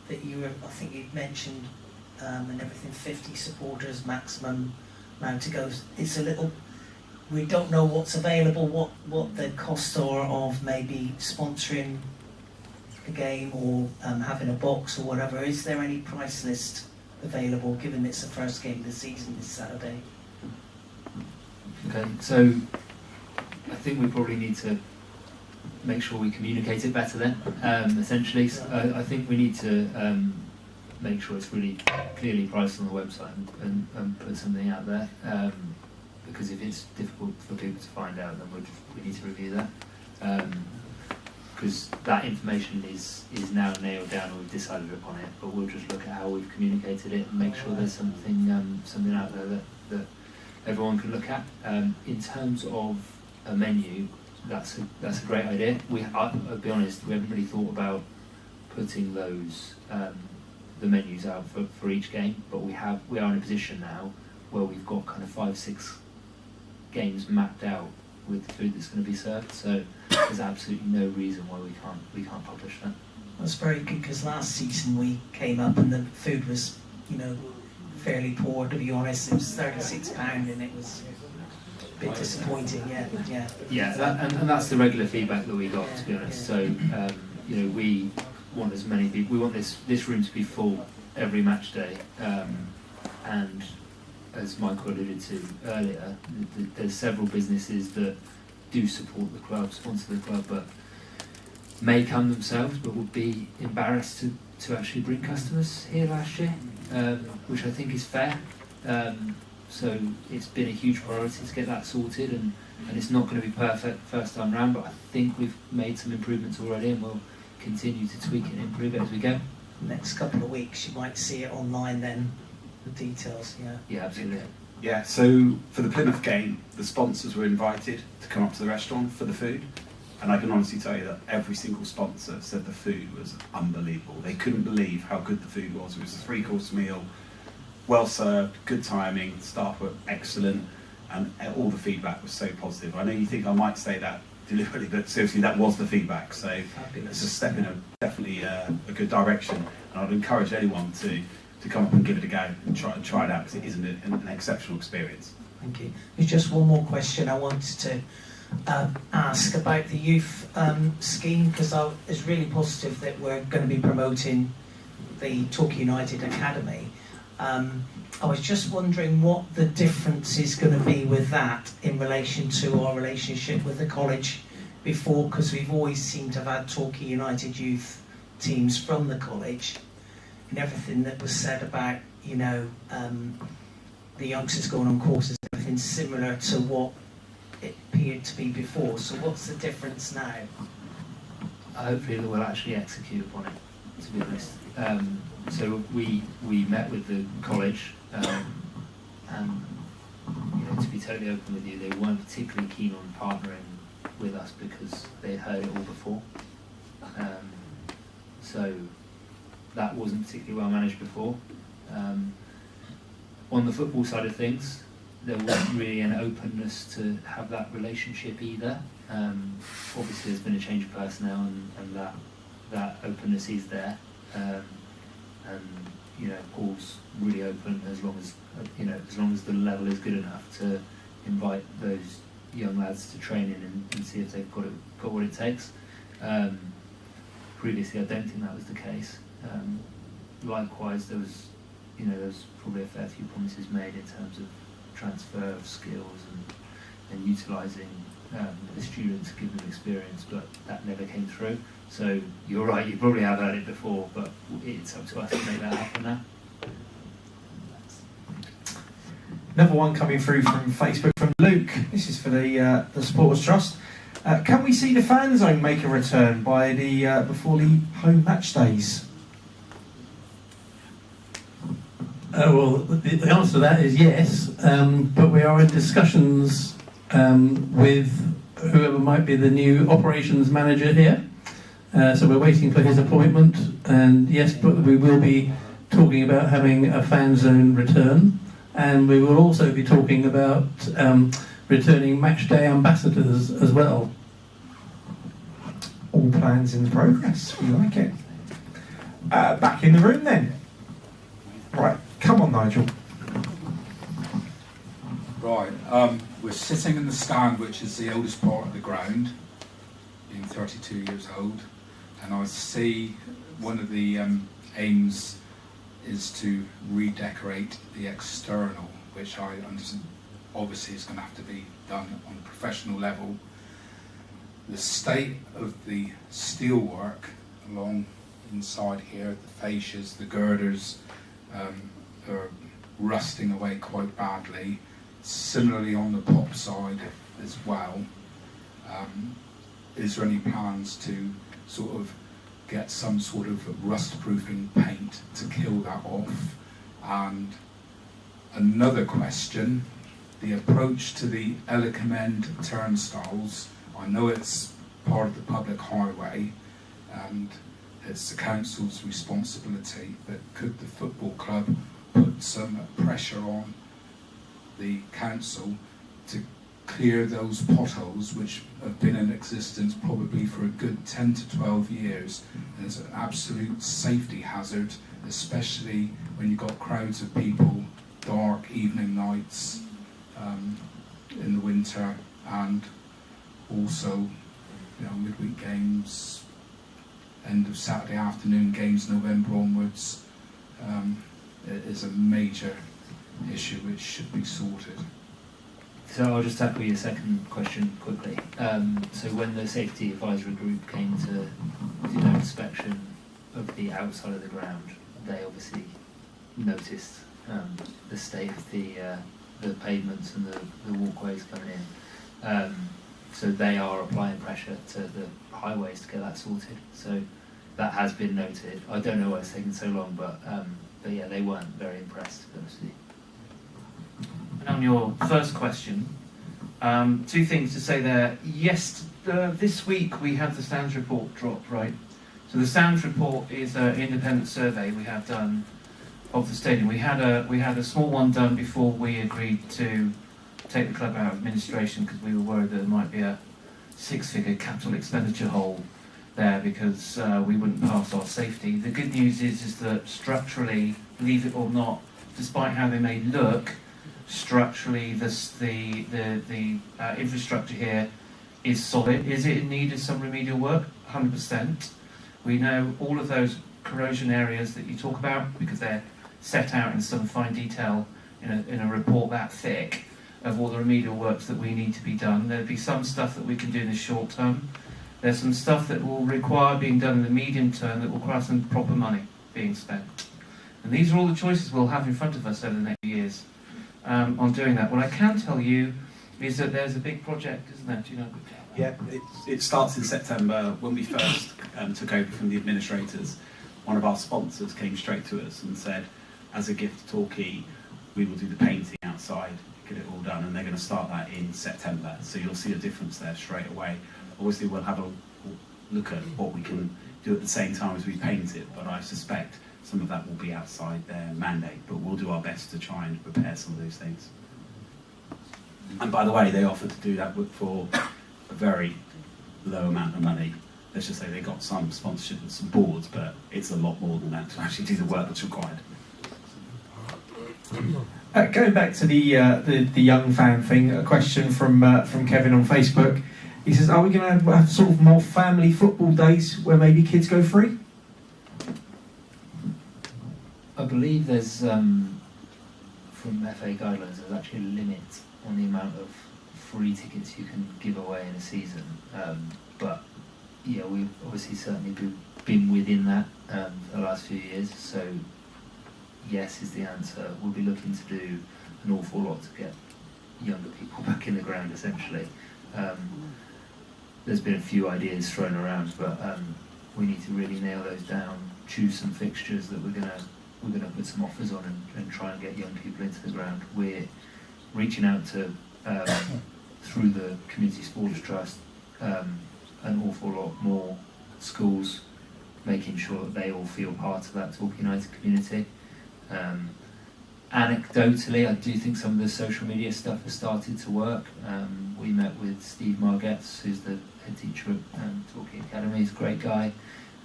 that I think you'd mentioned, and everything, 50 supporters maximum amount to go. It's a little, we don't know what's available, what the costs are of maybe sponsoring a game or having a box or whatever. Is there any price list available, given it's the first game of the season this Saturday? Okay, so I think we probably need to make sure we communicate it better then, essentially. I think we need to make sure it's really clearly priced on the website and put something out there, because if it's difficult for people to find out, then we need to review that. Because that information is now nailed down and we've decided upon it, but we'll just look at how we've communicated it and make sure there's something out there that everyone can look at. In terms of a menu, that's a great idea. I'll be honest, we haven't really thought about putting those the menus out for each game, but we are in a position now where we've got kind of 5-6 games mapped out with the food that's going to be served. So there's absolutely no reason why we can't publish that. That's very good, because last season we came up and the food was, fairly poor, to be honest. It was £36 and it was a bit disappointing. Yeah, and that's the regular feedback that we got, to be honest. So we want as many people. We want this room to be full every match day, and as Michael alluded to earlier, there's several businesses that do support the club, sponsor the club, but may come themselves, but would be embarrassed to actually bring customers here last year, which I think is fair. So it's been a huge priority to get that sorted, and it's not going to be perfect first time round, but I think we've made some improvements already, and we'll continue to tweak it and improve it as we go. Next couple of weeks you might see it online then, the details. Yeah, absolutely. Yeah, so for the Plymouth game, the sponsors were invited to come up to the restaurant for the food, and I can honestly tell you that every single sponsor said the food was unbelievable. They couldn't believe how good the food was. It was a 3-course meal, well served, good timing, staff were excellent, and all the feedback was so positive. I know you think I might say that deliberately, but seriously, that was the feedback. So it's a step in definitely a good direction, and I'd encourage anyone to come up and give it a go and try it out, because it is an exceptional experience. Thank you. There's just one more question I wanted to ask about the youth scheme, because it's really positive that we're going to be promoting the Torquay United Academy. I was just wondering what the difference is going to be with that in relation to our relationship with the college before, because we've always seemed to have had Torquay United youth teams from the college, and everything that was said about, you know, the youngsters going on courses, everything similar to what it appeared to be before. So what's the difference now? Hopefully that we'll actually execute upon it, to be honest. So we met with the college, and you know, to be totally open with you, they weren't particularly keen on partnering with us because they'd heard it all before. So that wasn't particularly well managed before. On the football side of things, there wasn't really an openness to have that relationship either. Obviously there's been a change of personnel, and that openness is there. And you know, Paul's really open as long as the level is good enough to invite those young lads to training and see if they've got what it takes. Previously, I don't think that was the case. Likewise, there was probably a fair few promises made in terms of transfer of skills and utilising the students to give them experience, but that never came through. So you're right, you probably have heard it before, but it's up to us to make that happen now. Another one coming through from Facebook from Luke. This is for the Supporters Trust. Can we see the fan zone make a return by before the home match days? Well, the answer to that is yes, but we are in discussions with whoever might be the new operations manager here. So we're waiting for his appointment, and yes, but we will be talking about having a fan zone return, and we will also be talking about returning match day ambassadors as well. All plans in progress. We like it. Back in the room then. Right, come on, Nigel. Right, we're sitting in the stand, which is the oldest part of the ground, being 32 years old, and I see one of the aims is to redecorate the external, which I understand obviously is going to have to be done on a professional level. The state of the steelwork along inside here, the fascias, the girders, are rusting away quite badly. Similarly on the pop side as well. Is there any plans to sort of get some sort of rust-proofing paint to kill that off? And another question, the approach to the Ellicombe End turnstiles. I know it's part of the public highway and it's the council's responsibility, but could the football club put some pressure on the council to clear those potholes which have been in existence probably for a good 10 to 12 years? And it's an absolute safety hazard, especially when you've got crowds of people, dark evening nights in the winter, and also midweek games, end of Saturday afternoon games November onwards. It is a major issue which should be sorted. So I'll just tackle your second question quickly. So when the safety advisory group came to do their inspection of the outside of the ground, they obviously noticed the state of the pavements and the walkways coming in. So they are applying pressure to the highways to get that sorted. So that has been noted. I don't know why it's taken so long, but yeah, they weren't very impressed, to be honest with you. And on your first question, two things to say there. Yes, this week we had the SANS report drop, right? So the SANS report is an independent survey we have done of the stadium. We had a small one done before we agreed to take the club out of administration because we were worried that there might be a six-figure capital expenditure hole there because we wouldn't pass our safety. The good news is that structurally, believe it or not, despite how they may look, structurally the infrastructure here is solid. Is it in need of some remedial work? 100%. We know all of those corrosion areas that you talk about because they're set out in some fine detail in a report that thick of all the remedial works that we need to be done. There'll be some stuff that we can do in the short term. There's some stuff that will require being done in the medium term that will require some proper money being spent. And these are all the choices we'll have in front of us over the next few years on doing that. What I can tell you is that there's a big project, isn't there? Do you know? Yeah, it starts in September. When we first took over from the administrators, one of our sponsors came straight to us and said, as a gift to Torquay, we will do the painting outside, get it all done, and they're going to start that in September. So you'll see a difference there straight away. Obviously, we'll have a look at what we can do at the same time as we paint it, but I suspect some of that will be outside their mandate, but we'll do our best to try and repair some of those things. And by the way, they offered to do that for a very low amount of money. Let's just say they got some sponsorship and some boards, but it's a lot more than that to actually do the work that's required. Going back to the young fan thing, a question from Kevin on Facebook. He says, are we going to have sort of more family football days where maybe kids go free? I believe there's, from FA guidelines, there's actually a limit on the amount of free tickets you can give away in a season. But yeah, we've obviously certainly been within that for the last few years. So yes is the answer. We'll be looking to do an awful lot to get younger people back in the ground, essentially. There's been a few ideas thrown around, but we need to really nail those down, choose some fixtures that we're gonna put some offers on and try and get young people into the ground. We're reaching out to through the Community Sports Trust an awful lot more schools, making sure that they all feel part of that Torquay United community. Anecdotally, I do think some of the social media stuff has started to work. We met with Steve Margetts, who's the head teacher at Torquay Academy. He's a great guy,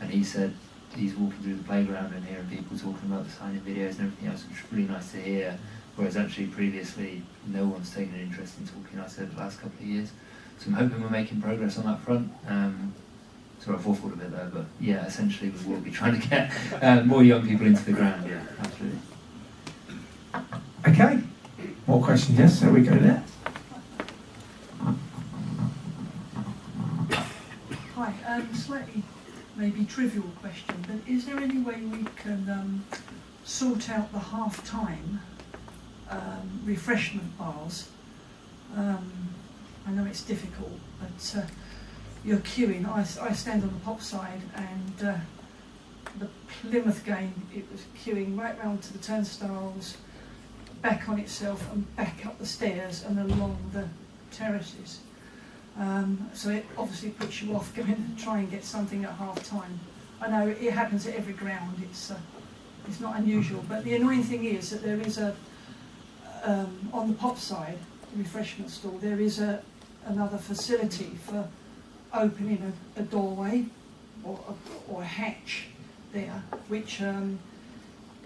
and he said he's walking through the playground and hearing people talking about the signing videos and everything else, which is really nice to hear. Whereas actually previously, no one's taken an interest in Torquay United over the last couple of years. So I'm hoping we're making progress on that front. Sorry, I waffled a bit there, but yeah, essentially we will be trying to get more young people into the ground. Yeah, absolutely. Okay. More questions? Yes, there we go there. Hi, slightly maybe trivial question, but is there any way we can sort out the half-time refreshment bars? I know it's difficult, but you're queuing. I stand on the pop side, and the Plymouth game, it was queuing right round to the turnstiles, back on itself and back up the stairs and along the terraces. So it obviously puts you off going to try and get something at half time. I know it happens at every ground, it's not unusual, but the annoying thing is that there is on the pop side, the refreshment stall, there is another facility for opening a doorway or a hatch there, which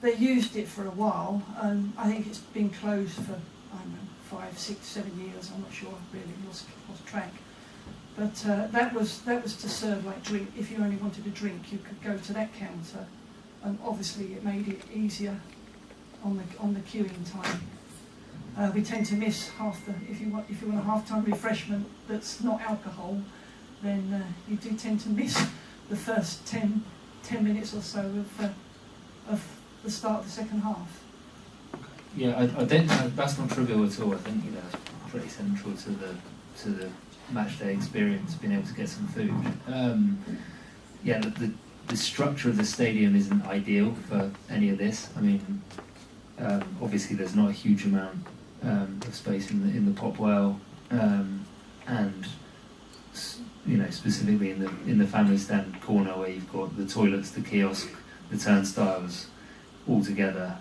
they used it for a while, and I think it's been closed for, I don't know, 5, 6, 7 years. I'm not sure, really, lost track. But that was to serve like drink. If you only wanted a drink, you could go to that counter, and obviously it made it easier on the queuing time. We tend to miss half the. If you want a half-time refreshment that's not alcohol, then you do tend to miss the first 10 minutes or so of the start of the second half. Yeah, I don't know, that's not trivial at all. I think that's pretty central to the match day experience, being able to get some food. Yeah, the structure of the stadium isn't ideal for any of this. I mean, obviously there's not a huge amount of space in the pop well, and specifically in the family stand corner where you've got the toilets, the kiosk, the turnstiles. altogether.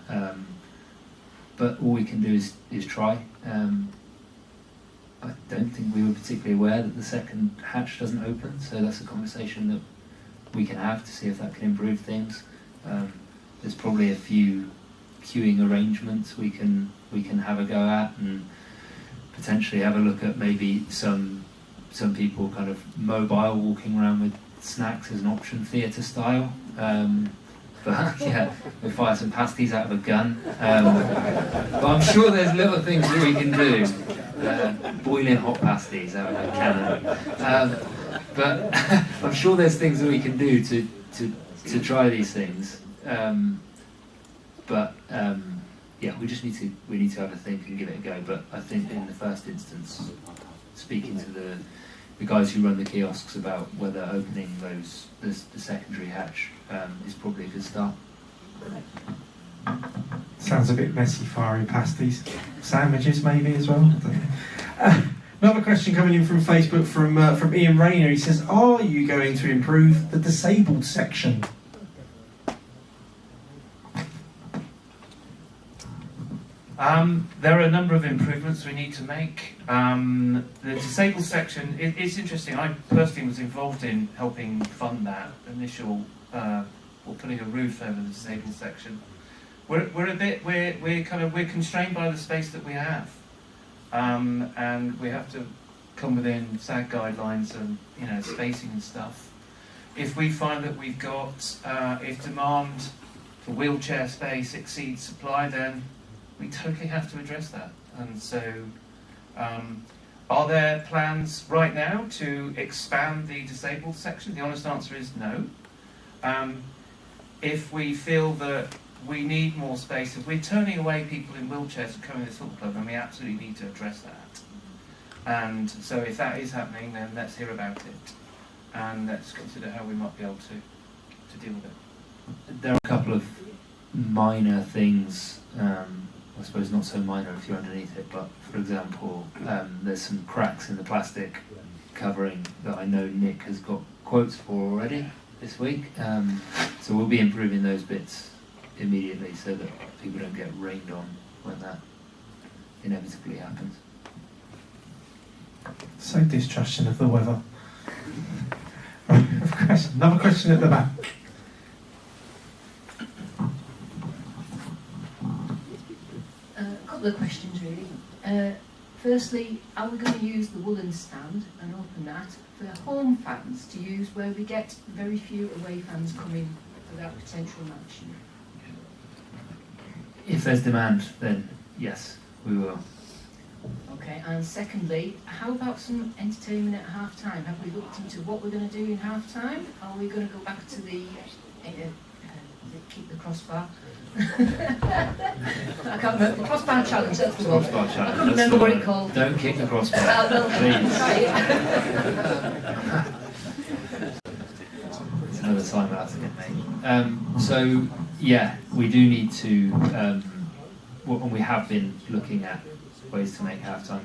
But all we can do is try. I don't think we were particularly aware that the second hatch doesn't open, so that's a conversation that we can have to see if that can improve things. There's probably a few queuing arrangements we can have a go at, and potentially have a look at maybe some people kind of mobile, walking around with snacks as an option, theatre style. But yeah, we'll fire some pasties out of a gun. But I'm sure there's little things that we can do. Boiling hot pasties out of a cannon. But I'm sure there's things that we can do to try these things. Yeah, we need to have a think and give it a go. But I think in the first instance, speaking to the guys who run the kiosks about whether opening the secondary hatch is probably a good start. Sounds a bit messy, firing pasties. Sandwiches maybe as well. Another question coming in from Facebook from Ian Rayner. He says, are you going to improve the disabled section? There are a number of improvements we need to make. The disabled section, it's interesting. I personally was involved in helping fund that initial, or putting a roof over the disabled section. We're constrained by the space that we have, and we have to come within SAG guidelines and spacing and stuff. If we find that we've got if demand for wheelchair space exceeds supply, then we totally have to address that. And so, are there plans right now to expand the disabled section? The honest answer is no. If we feel that we need more space, if we're turning away people in wheelchairs to come in this football club, then we absolutely need to address that. And so if that is happening, then let's hear about it. And let's consider how we might be able to deal with it. There are a couple of minor things, I suppose not so minor if you're underneath it, but for example, there's some cracks in the plastic covering that I know Nick has got quotes for already this week. So we'll be improving those bits immediately so that people don't get rained on when that inevitably happens. So distrusting of the weather. Another question at the back. A couple of questions really. Firstly, are we going to use the woolen stand and open that for home fans to use where we get very few away fans coming for that potential match? If there's demand, then yes, we will. Okay, and secondly, how about some entertainment at half time? Have we looked into what we're going to do in half time? Are we going to go back to the keep the crossbar? I can't remember. The crossbar challenge, that's the one. Crossbar challenge. I can't remember what it called. Don't kick the crossbar, please. It's another time we'll have to get made. So, yeah, we do need to, and we have been looking at ways to make half-time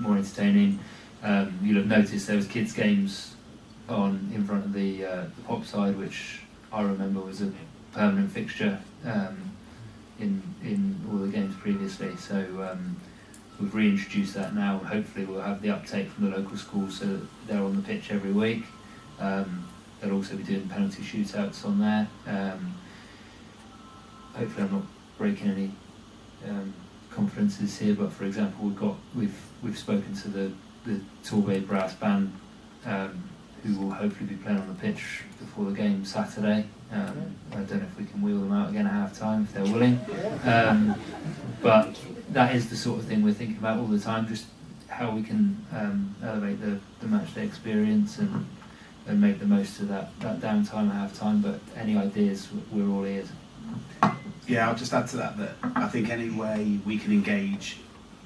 more entertaining. You'll have noticed there was kids' games on in front of the pop side, which I remember was a permanent fixture in all the games previously. So we've reintroduced that now. Hopefully we'll have the uptake from the local schools so that they're on the pitch every week. They'll also be doing penalty shootouts on there. Hopefully I'm not breaking any conferences here, but for example we've spoken to the Torbay brass band who will hopefully be playing on the pitch before the game Saturday. I don't know if we can wheel them out again at half time if they're willing. But that is the sort of thing we're thinking about all the time, just how we can elevate the match day experience and make the most of that downtime at half time. But any ideas, we're all ears. Yeah, I'll just add to that I think any way we can engage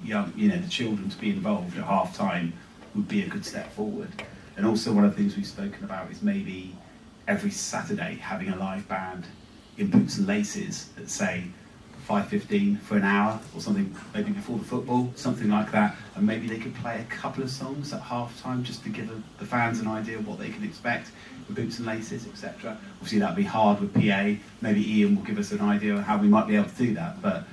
the children to be involved at half time would be a good step forward. And also one of the things we've spoken about is maybe every Saturday having a live band in boots and laces at say 5:15 for an hour or something, maybe before the football, something like that, and maybe they could play a couple of songs at half time just to give the fans an idea of what they can expect with Boots and Laces, etc. Obviously that'd be hard with PA. Maybe Ian will give us an idea of how we might be able to do that, but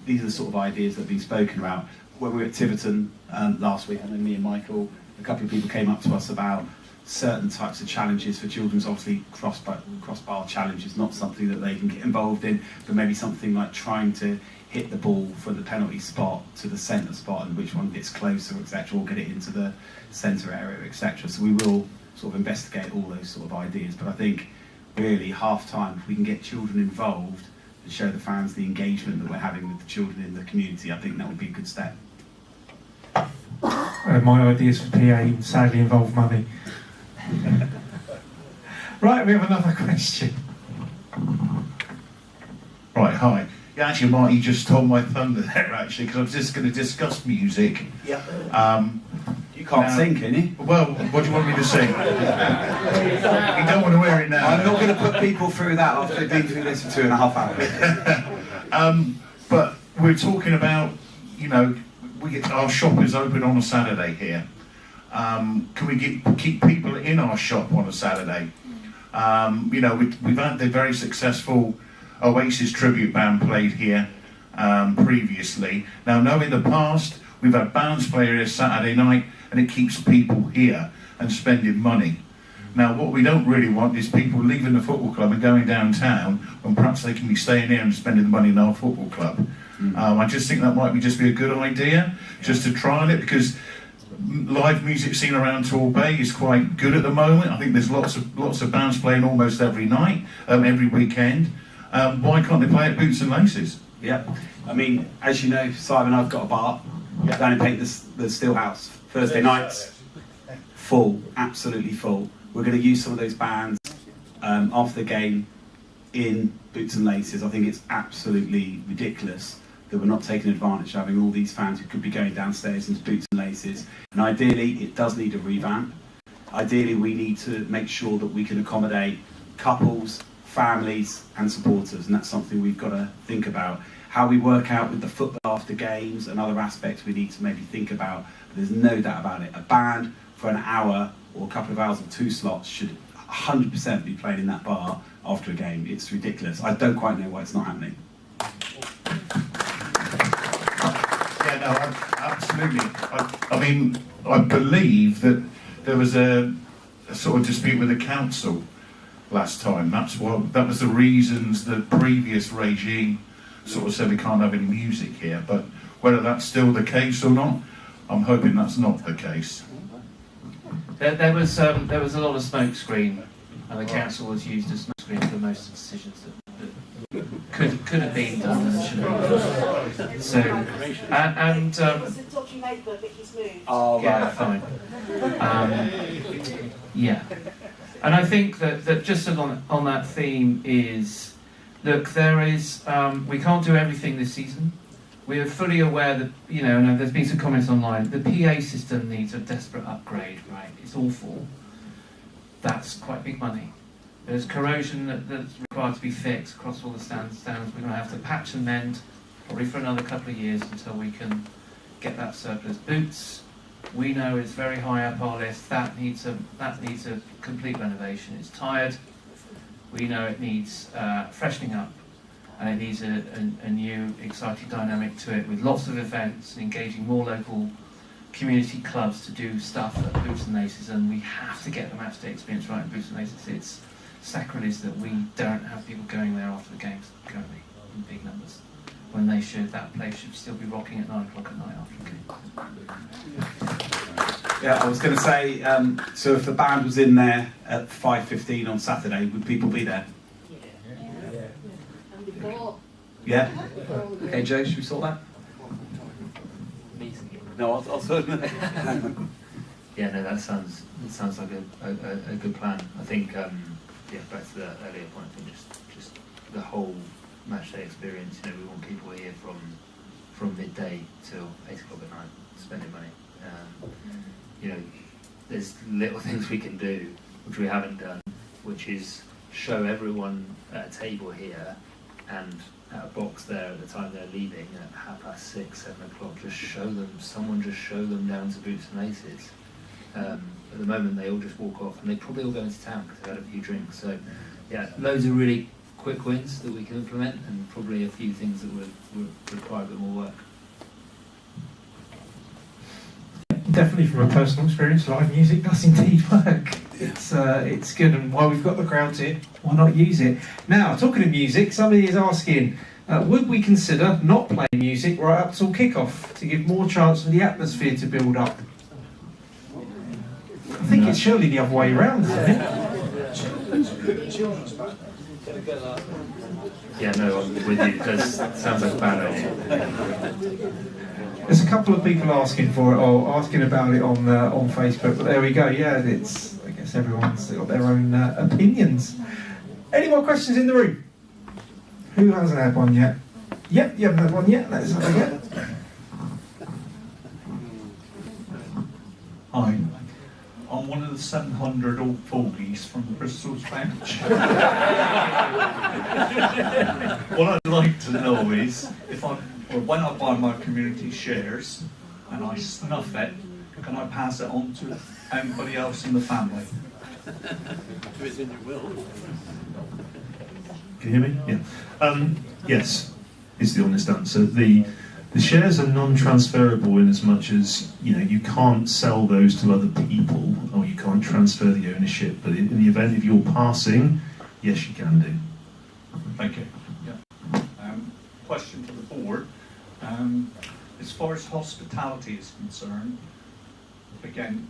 these are the sort of ideas that have been spoken about. When we were at Tiverton last week, I know me and Michael, a couple of people came up to us about certain types of challenges for children's, obviously crossbar challenges, not something that they can get involved in, but maybe something like trying to hit the ball from the penalty spot to the centre spot and which one gets closer, etc., or get it into the centre area, etc. So we will sort of investigate all those sort of ideas, but I think really half-time, if we can get children involved and show the fans the engagement that we're having with the children in the community, I think that would be a good step. My ideas for PA sadly involve money. Right, we have another question. Right, hi. Yeah, actually, Marty just stole my thunder there, actually, because I was just going to discuss music. Yeah. You can't sing, can you? Well, what do you want me to sing? You don't want to wear it now. I'm not going to put people through that after they've been through this for 2.5 hours. But we're talking about, you know, our shop is open on a Saturday here. Can we keep people in our shop on a Saturday? You know, we've had the very successful Oasis tribute band played here previously. Now, no, in the past, we've had bands play here Saturday night, and it keeps people here and spending money. Now, what we don't really want is people leaving the football club and going downtown when perhaps they can be staying here and spending the money in our football club. I just think that might just be a good idea, just to trial it, because live music scene around Torbay is quite good at the moment. I think there's lots of bands playing almost every night, every weekend. Why can't they play at Boots and Laces? Yeah, I mean, as you know, Simon, I've got a bar down in Paint the Steelhouse. Thursday nights, full, absolutely full. We're going to use some of those bands after the game in Boots and Laces. I think it's absolutely ridiculous that we're not taking advantage of having all these fans who could be going downstairs into Boots and Laces. And ideally, it does need a revamp. Ideally, we need to make sure that we can accommodate couples, families and supporters, and that's something we've got to think about. How we work out with the football after games and other aspects we need to maybe think about. But there's no doubt about it. A band for an hour or a couple of hours or 2 slots should 100% be playing in that bar after a game. It's ridiculous. I don't quite know why it's not happening. Yeah, no, absolutely. I mean, I believe that there was a sort of dispute with the council last time. That was the reasons the previous regime sort of said we can't have any music here. But whether that's still the case or not, I'm hoping that's not the case. There was a lot of smoke screen, and the council was used as smoke screen for most of the decisions that could have been done and should have been done. So, and oh, yeah, fine. Yeah, and I think that just on that theme is, look, there is we can't do everything this season. We are fully aware that, you know, and there's been some comments online, the PA system needs a desperate upgrade, right? It's awful. That's quite big money. There's corrosion that's required to be fixed across all the stands. We're going to have to patch and mend probably for another couple of years until we can get that surplus. Boots, we know is very high up our list. That needs a complete renovation. It's tired. We know it needs freshening up. And it needs a new, exciting dynamic to it, with lots of events, engaging more local community clubs to do stuff at Boots and Laces, and we have to get the match day experience right at Boots and Laces. It's sacrilege that we don't have people going there after the games currently in big numbers, when they should. That place should still be rocking at 9 o'clock at night after the game. Yeah, I was going to say, so if the band was in there at 5:15 on Saturday, would people be there? Yeah? Okay, Joe, should we sort that? No, I'll sort it. Yeah, no, that sounds like a good plan. I think, yeah, back to the earlier point, I think just the whole match day experience, you know, we want people here from midday till 8 o'clock at night spending money. You know, there's little things we can do, which we haven't done, which is show everyone at a table here and at a box there at the time they're leaving at 6:30, 7 o'clock, someone just show them down to Boots and Laces. At the moment they all just walk off, and they probably all go into town because they've had a few drinks. So yeah, loads of really quick wins that we can implement, and probably a few things that would require a bit more work. Definitely from a personal experience, live music does indeed work. It's good, and while we've got the crowds here, why not use it? Now, talking of music, somebody is asking, would we consider not playing music right up till kick-off to give more chance for the atmosphere to build up? I think it's surely the other way around, isn't it? Yeah, no, I'm with you. That sounds like a bad idea. There's a couple of people asking for it, or asking about it on Facebook, but there we go. Yeah, I guess everyone's got their own opinions. Any more questions in the room? Who hasn't had one yet? Yep, you haven't had one yet. Let's have a go. Hi. I'm one of the 700 old fogies from Bristol's bench. What I'd like to know is, when I buy my community shares and I snuff it, can I pass it on to anybody else in the family? It's in your will. Can you hear me? Yeah. Yes, is the honest answer. The shares are non-transferable in as much as, you can't sell those to other people, or you can't transfer the ownership, but in the event of your passing, yes, you can do. Thank you. Yeah. Question for the board. As far as hospitality is concerned, again,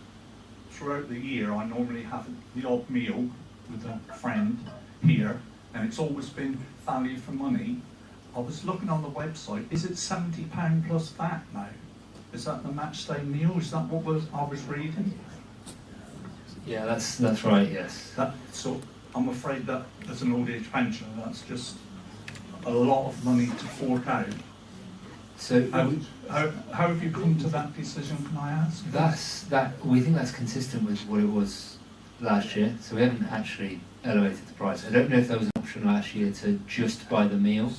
throughout the year I normally have the odd meal with a friend here, and it's always been value for money. I was looking on the website, is it £70 plus VAT now? Is that the match day meal? Is that what I was reading? Yeah, that's right, yes. So I'm afraid that as an old age pensioner, that's just a lot of money to fork out. So how have you come to that decision, can I ask? We think that's consistent with what it was last year, so we haven't actually elevated the price. I don't know if there was an option last year to just buy the meal,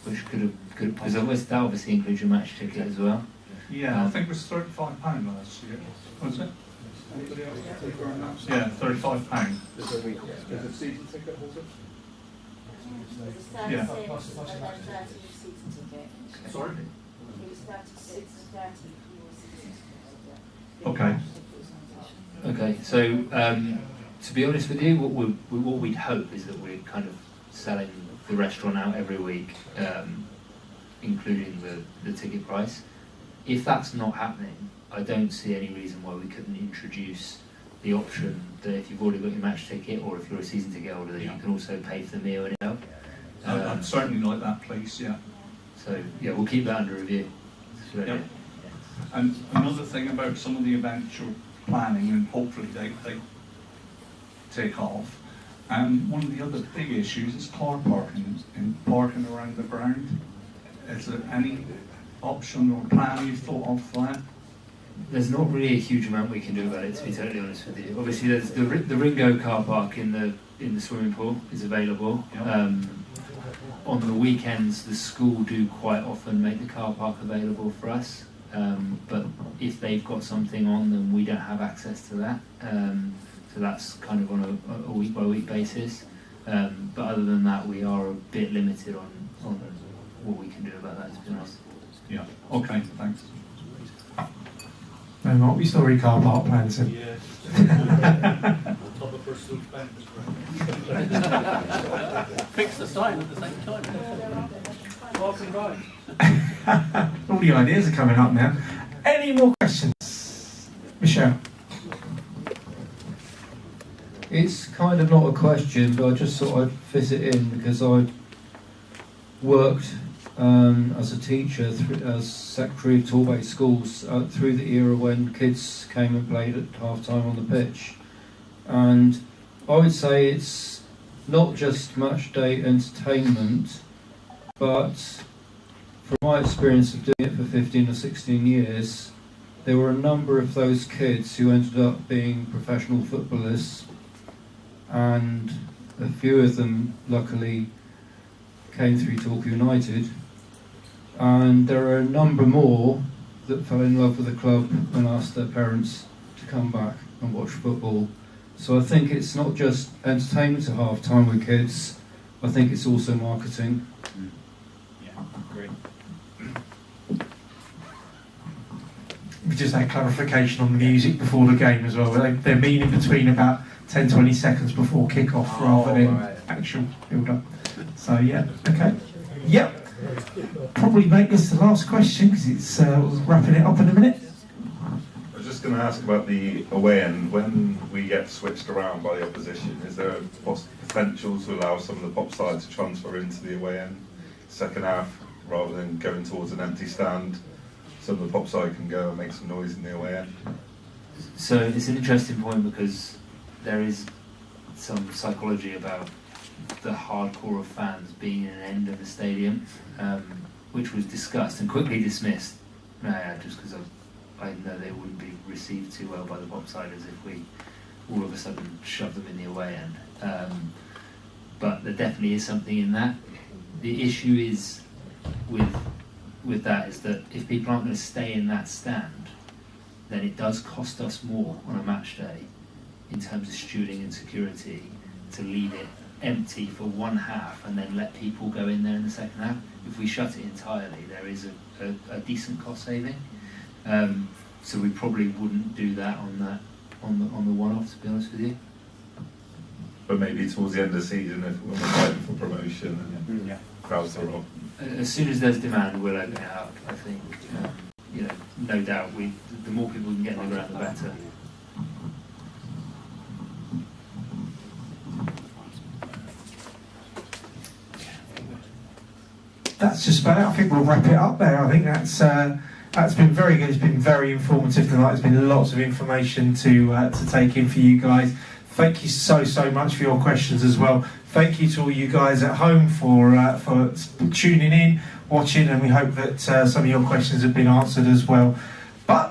which could have, because that obviously includes your match ticket as well. Yeah, I think it was £35 last year, was it? Yeah, £35. Is it season ticket holder? Yeah. Sorry? Okay. Okay, so to be honest with you, what we'd hope is that we're kind of selling the restaurant out every week, including the ticket price. If that's not happening, I don't see any reason why we couldn't introduce the option that if you've already got your match ticket, or if you're a season ticket holder, that you can also pay for the meal in itself. I'd certainly like that, please, yeah. So yeah, we'll keep that under review. Yeah. And another thing about some of the events you're planning, and hopefully they take off. One of the other big issues is car parking and parking around the ground. Is there any option or plan you've thought of for that? There's not really a huge amount we can do about it, to be totally honest with you. Obviously, there's the Ringo car park in the swimming pool is available. Yep. On the weekends, the school do quite often make the car park available for us. But if they've got something on, then we don't have access to that. So that's kind of on a week-by-week basis. But other than that, we are a bit limited on what we can do about that, to be honest. Yeah, okay, thanks. No, Mark, we still read car park plans. So. Yeah. Fix the sign at the same time. Welcome right. All the ideas are coming up now. Any more questions? Michelle? It's kind of not a question, but I just thought I'd fit it in because I worked as a teacher, as secretary of Torbay schools through the era when kids came and played at half time on the pitch. And I would say it's not just match day entertainment, but from my experience of doing it for 15 or 16 years, there were a number of those kids who ended up being professional footballers, and a few of them luckily came through Torquay United, and there are a number more that fell in love with the club and asked their parents to come back and watch football. So I think it's not just entertainment at half time with kids, I think it's also marketing. Yeah, great. We just had clarification on the music before the game as well. They're meaning between about 10-20 seconds before kick-off rather than actual build-up. So yeah, okay. Yep. Probably make this the last question because it's wrapping it up in a minute. I was just going to ask about the away end. When we get switched around by the opposition, is there a potential to allow some of the pop side to transfer into the away end second half rather than going towards an empty stand? Some of the pop side can go and make some noise in the away end. So it's an interesting point because there is some psychology about the hardcore of fans being in an end of the stadium, which was discussed and quickly dismissed. Just because I know they wouldn't be received too well by the Bobsiders if we all of a sudden shove them in the away end. But there definitely is something in that. The issue is with that is that if people aren't going to stay in that stand, then it does cost us more on a match day in terms of stewarding and security to leave it empty for one half and then let people go in there in the second half. If we shut it entirely, there is a decent cost saving. So we probably wouldn't do that on the one-off, to be honest with you. But maybe towards the end of the season, if we're fighting for promotion and crowds are up. As soon as there's demand, we'll open it up. I think, no doubt, the more people can get in the ground, the better. That's just about it. I think we'll wrap it up there. I think that's been very good. It's been very informative tonight. There's been lots of information to take in for you guys. Thank you so much for your questions as well. Thank you to all you guys at home for tuning in, watching, and we hope that some of your questions have been answered as well. But